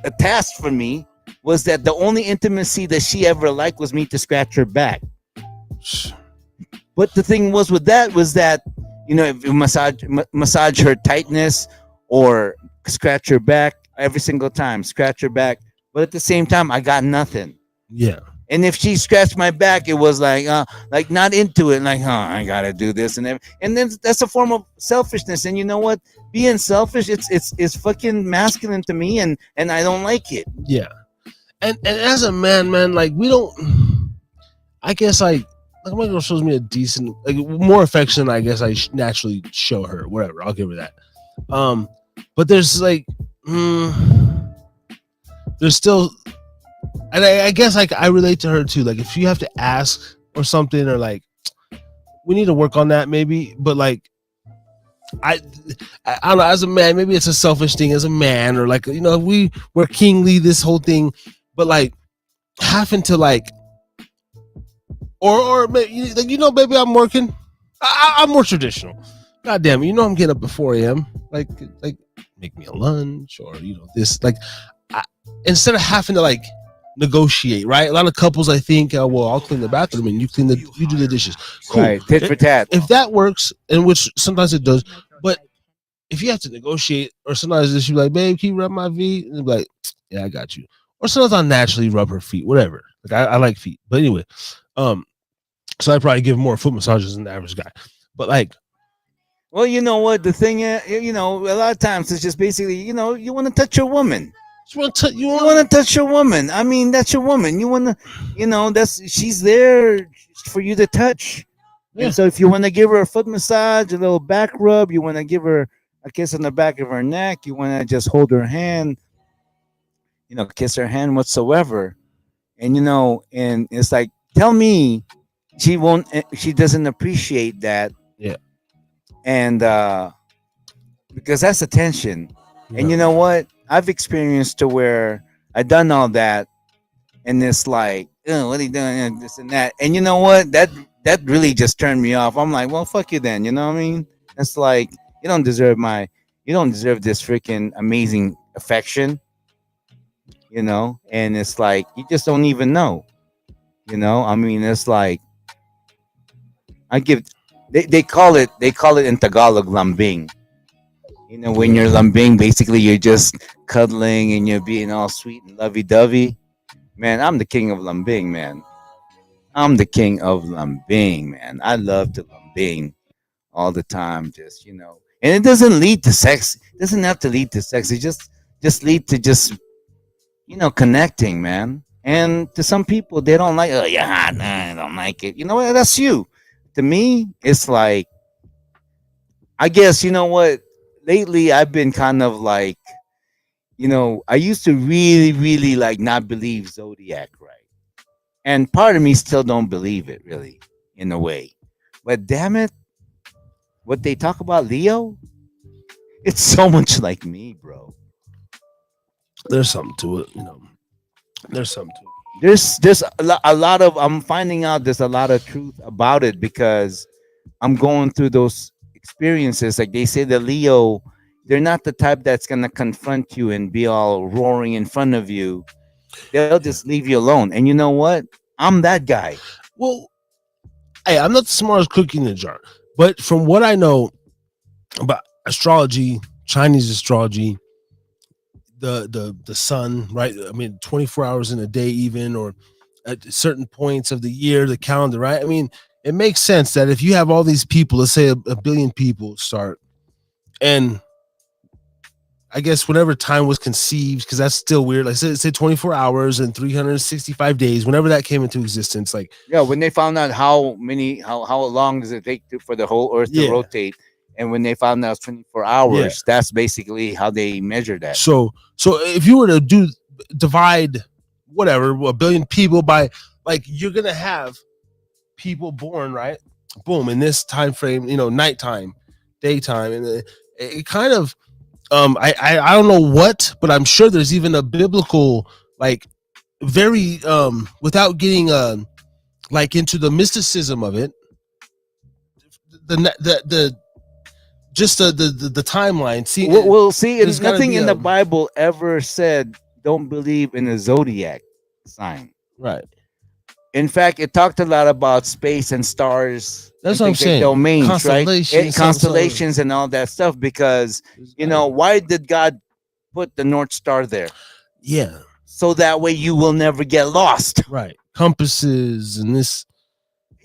a task for me was that the only intimacy that she ever liked was me to scratch her back. But the thing was with that was that, you know, if you massage her tightness or scratch her back every single time, scratch her back. But at the same time, I got nothing. Yeah. And if she scratched my back, it was like not into it. Like, I gotta do this and everything. And then that's a form of selfishness. And you know what? Being selfish, it's fucking masculine to me, and I don't like it. Yeah. And as a man, like we don't. I guess like my girl shows me a decent, like more affection. I guess I naturally show her. Whatever, I'll give her that. But there's like. There's still, and I guess like I relate to her too. Like if you have to ask or something, or like we need to work on that maybe. But like I don't know, as a man, maybe it's a selfish thing as a man, or like, you know, we're kingly, this whole thing, but like having to like, or maybe, like, you know, baby, I'm working. I'm more traditional. God damn it, you know I'm getting up at 4 a.m. Like make me a lunch, or you know this, like. Instead of having to like negotiate, right? A lot of couples, I think, well, I'll clean the bathroom and you do the dishes. Cool. Right, tit for tat. If that works, and which sometimes it does, but if you have to negotiate, or sometimes she'll be like, babe, can you rub my feet? And be like, yeah, I got you. Or sometimes I'll naturally rub her feet, whatever. Like I like feet. But anyway, um, so I probably give more foot massages than the average guy. But like, Well, you know what the thing is, a lot of times it's just basically, you want to touch your woman. you You want want to touch your woman. I mean, that's your woman. You want to, that's she's there for you to touch. yeah, And so if you want to give her a foot massage, a little back rub, you want to give her a kiss on the back of her neck, you want to just hold her hand, kiss her hand whatsoever. And and it's like, tell me she doesn't appreciate that. yeah, And because that's attention. And yeah. you know what? I've experienced to where I done all that, and it's like, oh, what are you doing? This and that. And you know what? That really just turned me off. I'm like, well, fuck you then. You know what I mean? It's like you don't deserve this freaking amazing affection. And it's like you just don't even know. I mean, it's like I give. They call it in Tagalog lambing. When you're lambing, basically you're just cuddling and you're being all sweet and lovey dovey. Man, I'm the king of lambing, man. I'm the king of lambing, man. I love to lambing all the time, just and it doesn't lead to sex. It doesn't have to lead to sex. It just lead to just connecting, man. And to some people, they don't like. Oh, yeah, nah, I don't like it. You know what? That's you. To me, it's like, I guess you know what. Lately, I've been kind of like, I used to really, really like not believe zodiac, right? And part of me still don't believe it, really, in a way. But damn it, what they talk about Leo, it's so much like me, bro. There's something to it, you know. There's something to it. There's a lot of, I'm finding out there's a lot of truth about it because I'm going through those experiences. Like they say, the Leo, they're not the type that's gonna confront you and be all roaring in front of you. They'll just leave you alone. And you know what? I'm that guy. Well, hey, I'm not the smartest cookie in the jar, but from what I know about astrology, Chinese astrology, the sun, right? I mean, 24 hours in a day, even, or at certain points of the year, the calendar, right? I mean, it makes sense that if you have all these people, let's say a billion people start, and I guess whenever time was conceived, because that's still weird. Like say 24 hours and 365 days, whenever that came into existence, like Yeah, when they found out how long does it take for the whole Earth to yeah, rotate, and when they found out it's 24 yeah. hours, that's basically how they measure that. So if you were to divide whatever a billion people by, like, you're gonna have people born, right? Boom, in this time frame, nighttime, daytime, and it kind of I don't know what, but I'm sure there's even a biblical, like, very without getting like into the mysticism of it, the just the timeline. See, We'll see. there's And gotta nothing be in the Bible ever said don't believe in a zodiac sign. right. In fact, it talked a lot about space and stars That's and what I'm things like saying. domains, right? Constellations, Constellations and all that stuff. Because why did God put the North Star there? Yeah, So that way you will never get lost. right. Compasses and this.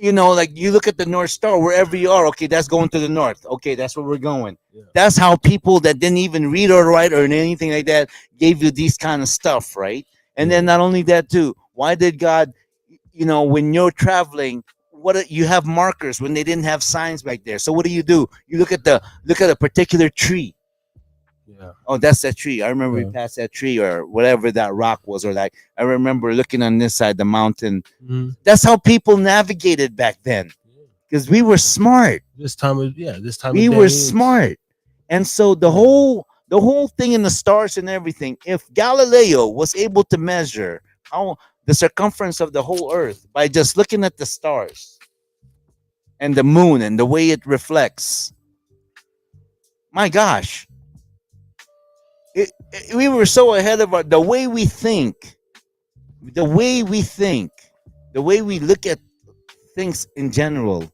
Like you look at the North Star wherever you are. Okay, that's going to the north. Okay, that's where we're going. Yeah. That's how people that didn't even read or write or anything like that gave you these kind of stuff, right? And then not only that too, why did God, when you're traveling, you have markers when they didn't have signs back there. So what do? You look at a particular tree. Yeah. Oh, that's that tree. I remember we passed that tree or whatever that rock was, or like I remember looking on this side the mountain. Mm-hmm. That's how people navigated back then, because we were smart. This time We were smart, and so the whole thing in the stars and everything. If Galileo was able to measure how the circumference of the whole Earth by just looking at the stars and the moon and the way it reflects, my gosh. We were so ahead of the way we think, the way we look at things in general.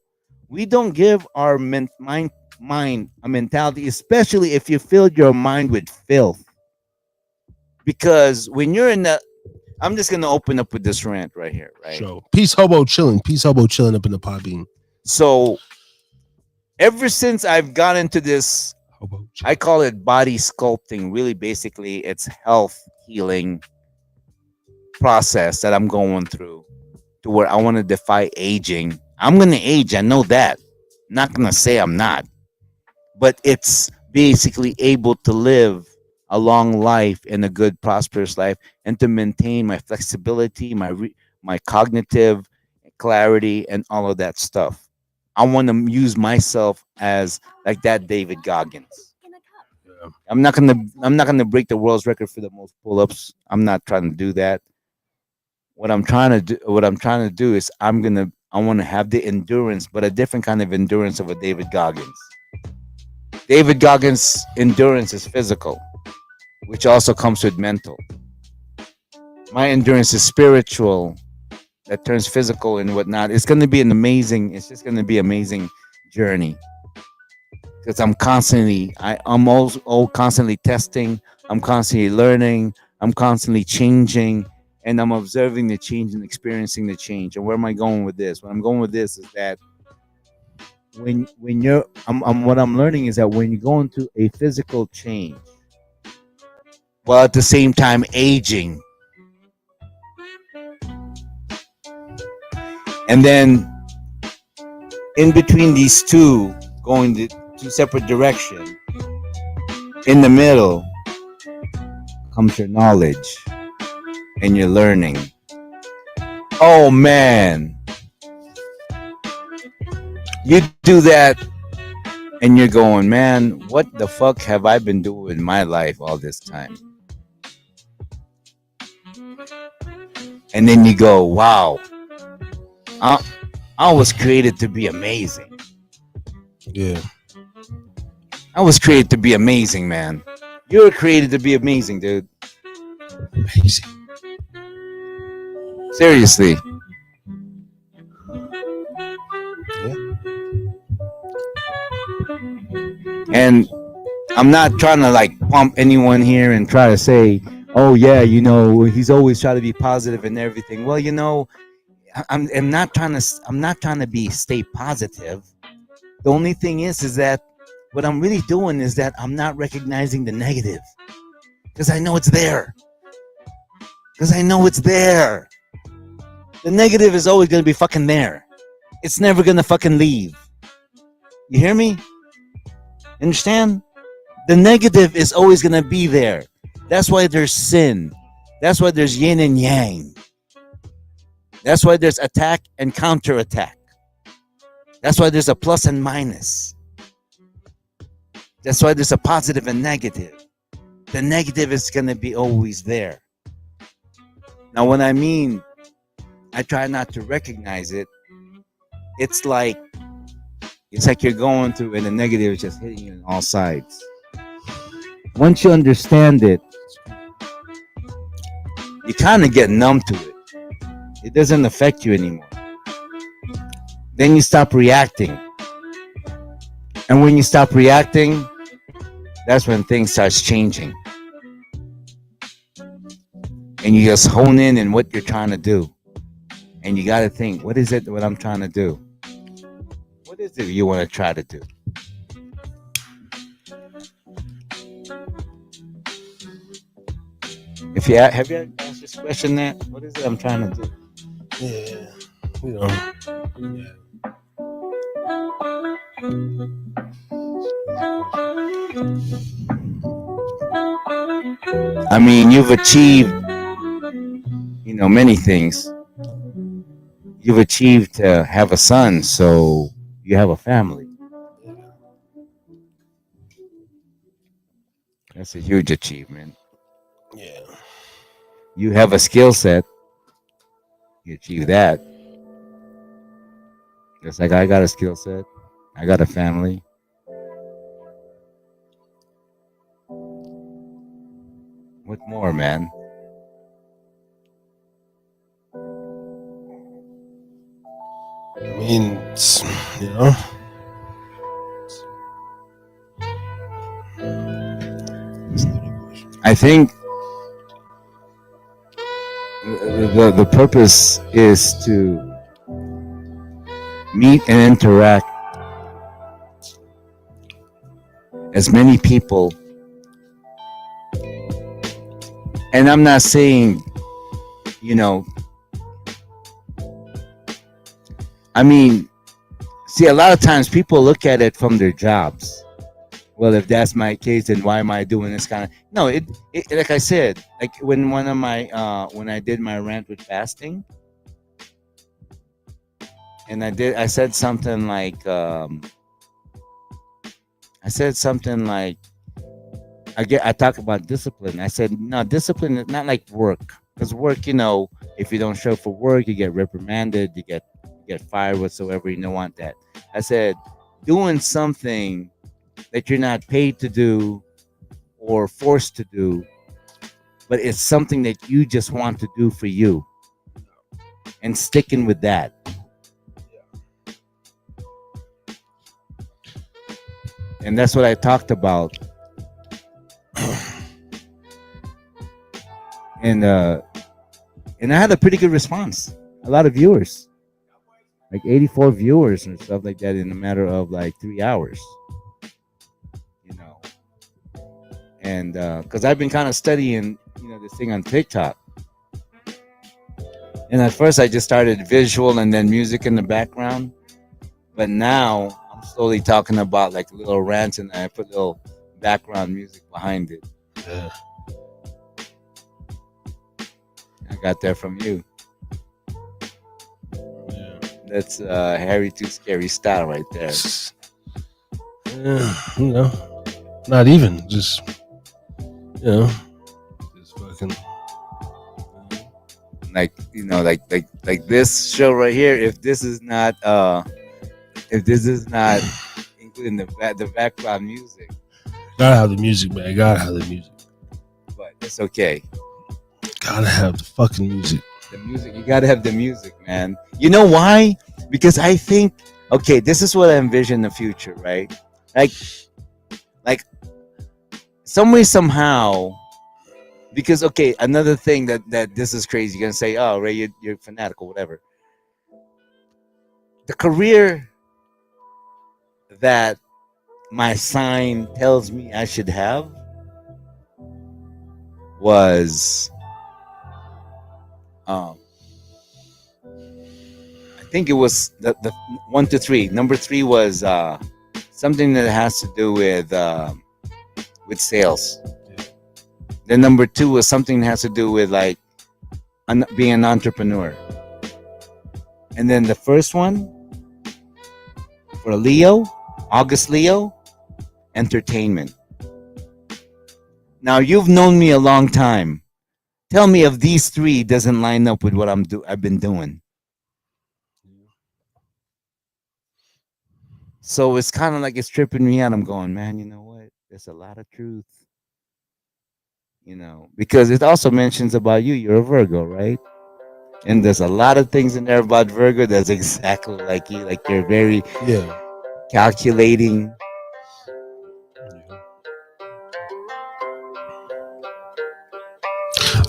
We don't give our mind mind, a mentality, especially if you filled your mind with filth. Because when you're in the, I'm just gonna open up with this rant right here, right? Show. Peace hobo chilling. Peace hobo chilling up in the Podbean. So ever since I've got into this, Hobo I chilling. call it body sculpting. Really, basically, it's health healing process that I'm going through to where I want to defy aging. I'm gonna age. I know that. Not gonna say I'm not, but it's basically able to live a long life and a good prosperous life, and to maintain my flexibility, my cognitive clarity, and all of that stuff. I want to use myself as like that David Goggins. Yeah. I'm not gonna break the world's record for the most pull-ups. I'm not trying to do that. What I'm trying to do is I want to have the endurance, but a different kind of endurance of a David Goggins. David Goggins' endurance is physical, which also comes with mental. My endurance is spiritual, that turns physical and whatnot. It's going to be an amazing. It's just going to be an amazing journey because I'm also constantly testing. I'm constantly learning. I'm constantly changing, and I'm observing the change and experiencing the change. And where am I going with this? What I'm going with this is that when you're what I'm learning is that when you go into a physical change while at the same time aging, and then in between these two going to two separate directions, in the middle comes your knowledge and your learning. Oh man, you do that and you're going, man, what the fuck have I been doing in my life all this time? And then you go, wow, I, I was created to be amazing. Yeah. I was created to be amazing, man. You were created to be amazing, dude. Amazing. Seriously. Yeah. And I'm not trying to like pump anyone here and try to say, oh yeah, he's always trying to be positive and everything. Well, I'm not trying to be stay positive. The only thing is that what I'm really doing is that I'm not recognizing the negative because I know it's there. Because I know it's there. The negative is always gonna be fucking there. It's never gonna fucking leave. You hear me? Understand? The negative is always gonna be there. That's why there's sin. That's why there's yin and yang. That's why there's attack and counterattack. That's why there's a plus and minus. That's why there's a positive and negative. The negative is gonna be always there. Now, when I mean I try not to recognize it, it's like you're going through and the negative is just hitting you on all sides. Once you understand it, you kind of get numb to it. It doesn't affect you anymore. Then you stop reacting. And when you stop reacting, that's when things starts changing. And you just hone in on what you're trying to do. And you got to think, what is it what I'm trying to do? What is it you want to try to do? Have you asked this question there? What is it I'm trying to do? Yeah. Yeah. I mean, you've achieved, many things. You've achieved to have a son, so you have a family. That's a huge achievement. Yeah. You have a skill set. You achieve that. Just like I got a skill set. I got a family. What more, man? I mean, you know, I think the purpose is to meet and interact as many people. And I'm not saying, you know, I mean, see, a lot of times people look at it from their jobs. Well, if that's my case, then why am I doing this kind of? No, it like I said, like when one of my when I did my rant with fasting, and I said something like I talk about discipline. I said no, discipline is not like work, because work, if you don't show up for work, you get reprimanded, you get fired, whatsoever. You don't want that. I said doing something that you're not paid to do or forced to do, but it's something that you just want to do for you, and sticking with that. And that's what I talked about. And I had a pretty good response. A lot of viewers, like 84 viewers and stuff like that, in a matter of like 3 hours. And because I've been kind of studying, this thing on TikTok. And at first I just started visual and then music in the background. But now I'm slowly talking about like little rants, and I put little background music behind it. Yeah. I got that from you. Yeah. That's Harry Too Scary style right there. Yeah, not even just, just fucking. Like like this show right here. If this is not including the background music, Gotta have the music, man. Gotta have the music. but it's okay. Gotta have the fucking music. The music, you gotta have the music, man. You know why? Because I think, okay, this is what I envision the future, right? Like some way, somehow. Because okay, another thing that this is crazy. You're gonna say, "Oh, Ray, you're fanatical, whatever." The career that my sign tells me I should have was, I think it was the 1 to 3. Number 3 was something that has to do with sales. Then number 2 was something that has to do with like being an entrepreneur. And then the first one for Leo, August Leo, entertainment. Now you've known me a long time. Tell me if these 3 doesn't line up with what I've been doing. So it's kind of like it's tripping me out. I'm going, man, you know what? There's a lot of truth. Because it also mentions about you. You're a Virgo, right? And there's a lot of things in there about Virgo that's exactly like you. Like you're very calculating.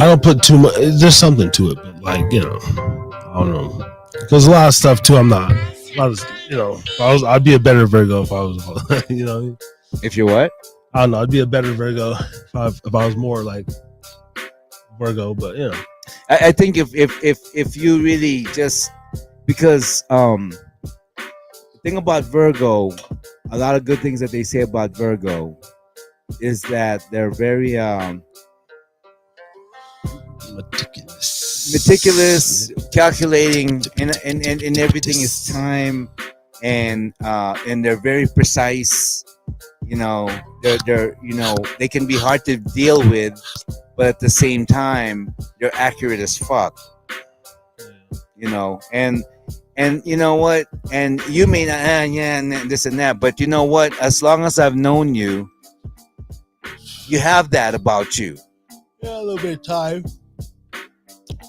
I don't put too much. There's something to it, but like I don't know. Because a lot of stuff too. I'm not. A lot of, if I was, I'd be a better Virgo if I was. If you're what? I don't know. I'd be a better Virgo if I was more like Virgo, but I think if you really just, because the thing about Virgo, a lot of good things that they say about Virgo is that they're very meticulous, calculating, and everything is time, and they're very precise. They're they can be hard to deal with, but at the same time they're accurate as fuck. And you know what, and you may not and this and that, but you know what, as long as I've known you, you have that about you. Yeah, a little bit of time.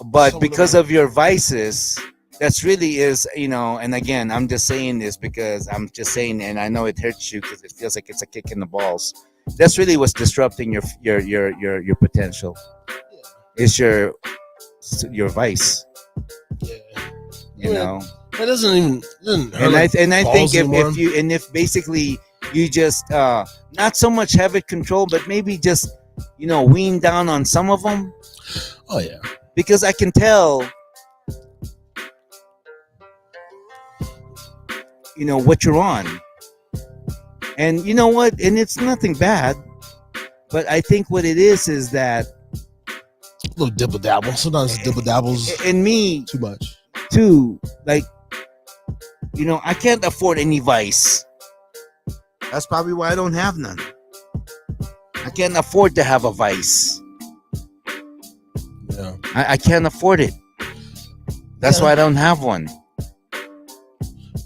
But because of your vices, that's really is, and again, I'm just saying this because I'm just saying, and I know it hurts you because it feels like it's a kick in the balls. That's really what's disrupting your potential. Is your vice. Yeah. You know. It doesn't hurt And like I think balls anymore. if basically you just not so much have it controlled, but maybe just wean down on some of them, Oh yeah. because I can tell what you're on, and you know what, and it's nothing bad, but I think what it is that A little dibble dabble. Sometimes dibble dabbles and me too much. too, like I can't afford any vice. That's probably why I don't have none. I can't afford to have a vice. Yeah. I can't afford it. That's why I don't have one.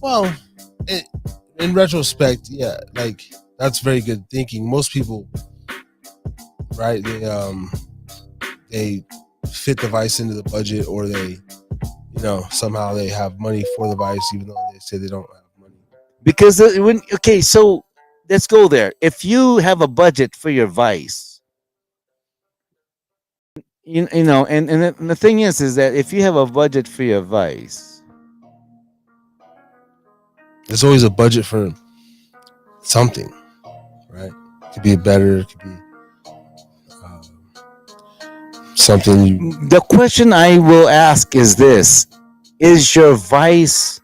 Well, in retrospect, yeah, like that's very good thinking. Most people, right? They fit the vice into the budget, or they, somehow they have money for the vice, even though they say they don't have money. Because so let's go there. If you have a budget for your vice, and the thing is that if you have a budget for your vice, There's always a budget for something, right? It could be better. It could be something. the question I will ask is this: is your vice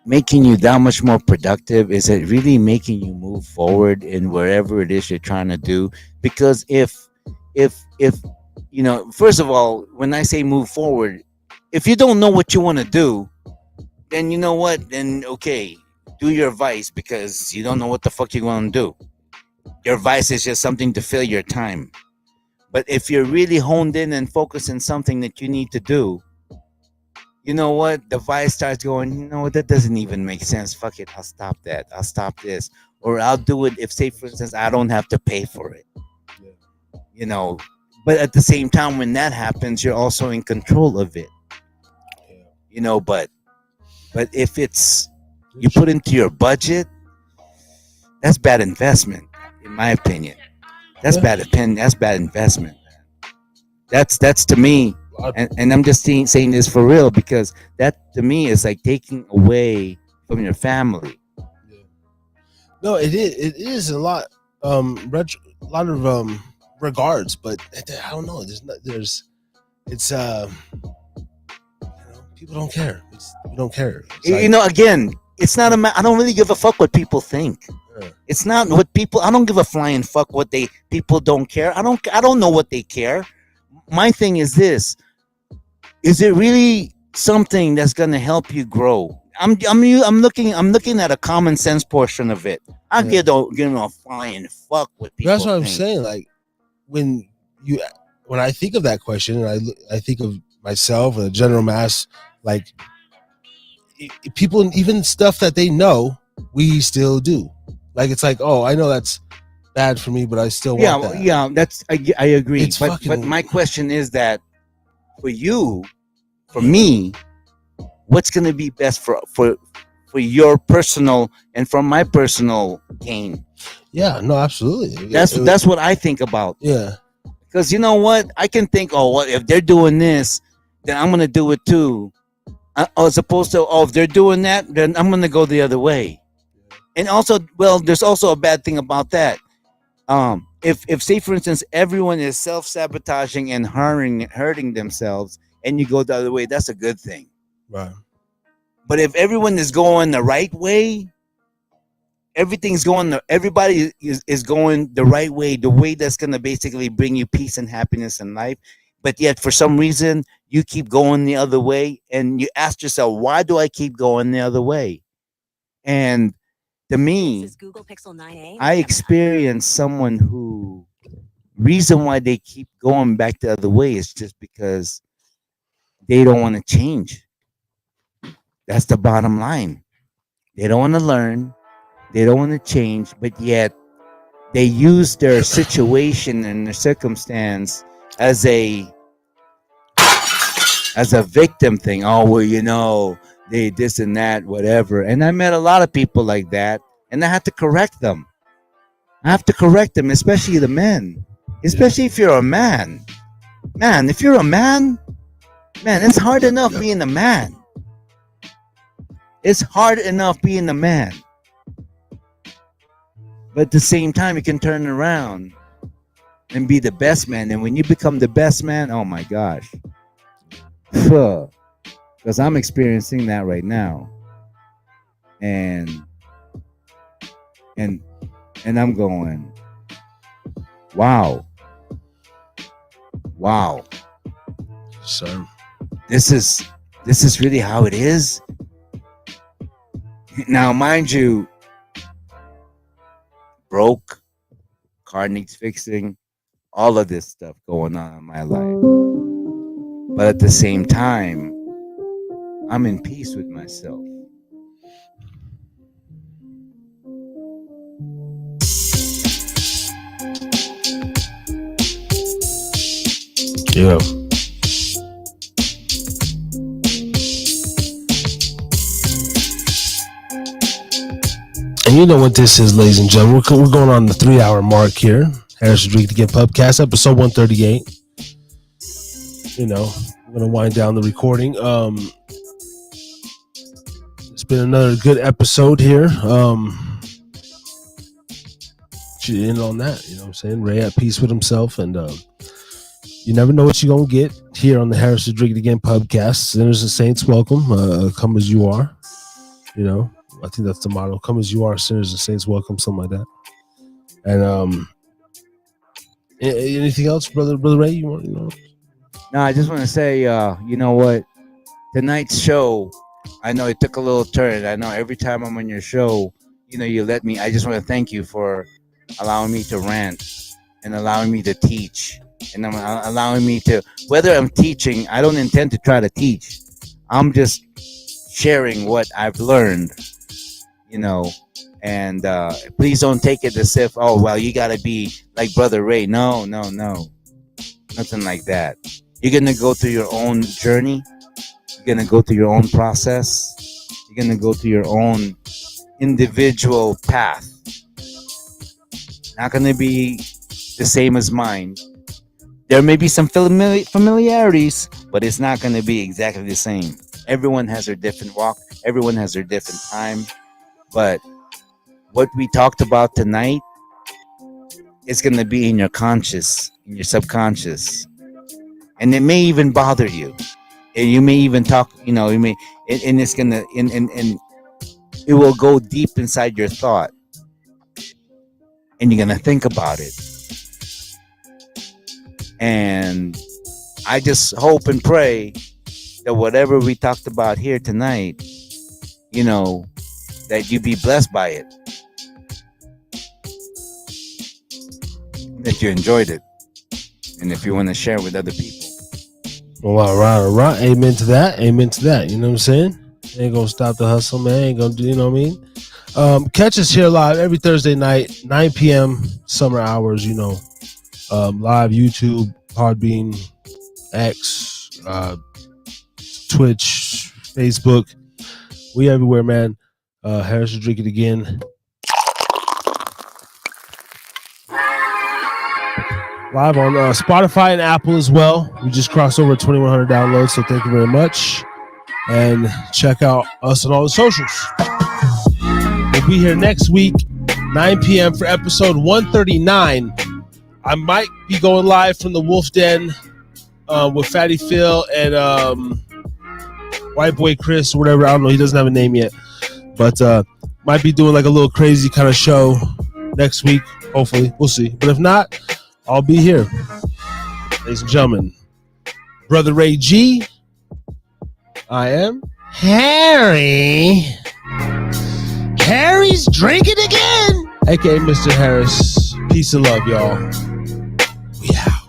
making you that much more productive? Is it really making you move forward in wherever it is you're trying to do? Because if first of all, when I say move forward, if you don't know what you want to do, then you know what? Then okay, do your vice, because you don't know what the fuck you want to do. Your vice is just something to fill your time. But if you're really honed in and focused on something that you need to do, you know what? The vice starts going, that doesn't even make sense. Fuck it. I'll stop that. I'll stop this. Or I'll do it if, say, for instance, I don't have to pay for it. Yeah. But at the same time, when that happens, you're also in control of it. Yeah. But if it's you put into your budget, that's bad investment, in my opinion. That's bad opinion. That's bad investment. That's to me, and I'm just saying this for real, because that to me is like taking away from your family. Yeah. No, it is. It is a lot. A lot of regards, but I don't know. It's people don't care. We don't care. Again, it's not I don't really give a fuck what people think. Yeah. It's not what people. I don't give a flying fuck what people don't care. I don't know what they care. My thing is this: is it really something that's gonna help you grow? I'm looking at a common sense portion of it. I give a flying fuck what people. That's what I'm think. saying. Like when I think of that question, and I think of myself or the general mass, like people, even stuff that they know, we still do. Like it's like, oh, I know that's bad for me, but I still want that. Yeah. That's I agree. It's But my question is that for you, for me, what's going to be best for your personal and for my personal gain? Yeah, no, absolutely. That's what I think about. Yeah. Because you know what, I can think, oh, well, if they're doing this, then I'm gonna do it too. As opposed to, oh, if they're doing that, then I'm gonna go the other way. And also, well, there's also a bad thing about that. If say for instance everyone is self-sabotaging and hurting themselves, and you go the other way, that's a good thing. Right. But if everyone is going the right way, everybody is going the right way, the way that's going to basically bring you peace and happiness in life, but yet for some reason you keep going the other way, and you ask yourself, why do I keep going the other way? And to me, I experienced someone who reason why they keep going back the other way is just because they don't want to change. That's the bottom line. They don't want to learn. They don't want to change, but yet they use their situation and their circumstance as a victim thing. Oh, well, they this and that, whatever. And I met a lot of people like that, and I had to correct them. I have to correct them, especially the men. Especially if you're a man. Man, if you're a man, it's hard enough being a man. It's hard enough being a man. But at the same time, you can turn around and be the best man. And when you become the best man, oh my gosh. Because I'm experiencing that right now. And I'm going, wow. Sir. This is really how it is. Now, mind you, broke, car needs fixing, all of this stuff going on in my life. But at the same time, I'm in peace with myself. Yeah. And you know what this is, ladies and gentlemen. We're going on the 3-hour mark here. Harris Rodriguez Again Pubcast, episode 138. You know, I'm going to wind down the recording. It's been another good episode here. Should end on that, you know what I'm saying? Ray at peace with himself, and you never know what you're going to get here on the Harris Rodriguez Again Pubcast. Sinners and saints welcome. Come as you are. You know, I think that's the motto. Come as you are, sinners and saints welcome, something like that. And anything else, brother Ray? You want, No, I just want to say, you know what? Tonight's show, I know it took a little turn. I know every time I'm on your show, you know, you let me. I just want to thank you for allowing me to rant and allowing me to teach, and allowing me to. Whether I'm teaching, I don't intend to try to teach. I'm just sharing what I've learned, you know. And please don't take it as if, oh, well, you got to be like Brother Ray. No. Nothing like that. You're going to go through your own journey. You're going to go through your own process. You're going to go through your own individual path. Not going to be the same as mine. There may be some familiarities, but it's not going to be exactly the same. Everyone has their different walk. Everyone has their different time. But what we talked about tonight is going to be in your conscious, in your subconscious. And it may even bother you. And you may even talk, you know, and it's going to, and it will go deep inside your thought. And you're going to think about it. And I just hope and pray that whatever we talked about here tonight, you know, that you be blessed by it. That you enjoyed it. And if you want to share with other people. Well, all right. Amen to that. You know what I'm saying? Ain't gonna stop the hustle, man. Ain't gonna do, you know what I mean? Catch us here live every Thursday night, 9 p.m. summer hours, you know. Live YouTube, Podbean, X, Twitch, Facebook. We everywhere, man. Harris will drink it again. Live on Spotify and Apple as well. We just crossed over 2,100 downloads, so thank you very much. And check out us on all the socials. We'll be here next week, 9 p.m. for episode 139. I might be going live from the Wolf Den with Fatty Phil and White Boy Chris or whatever. I don't know. He doesn't have a name yet. But might be doing like a little crazy kind of show next week. Hopefully. We'll see. But if not, I'll be here. Ladies and gentlemen, Brother Ray G. I am Harry. Harry's drinking again. AKA Mr. Harris. Peace and love, y'all. We out.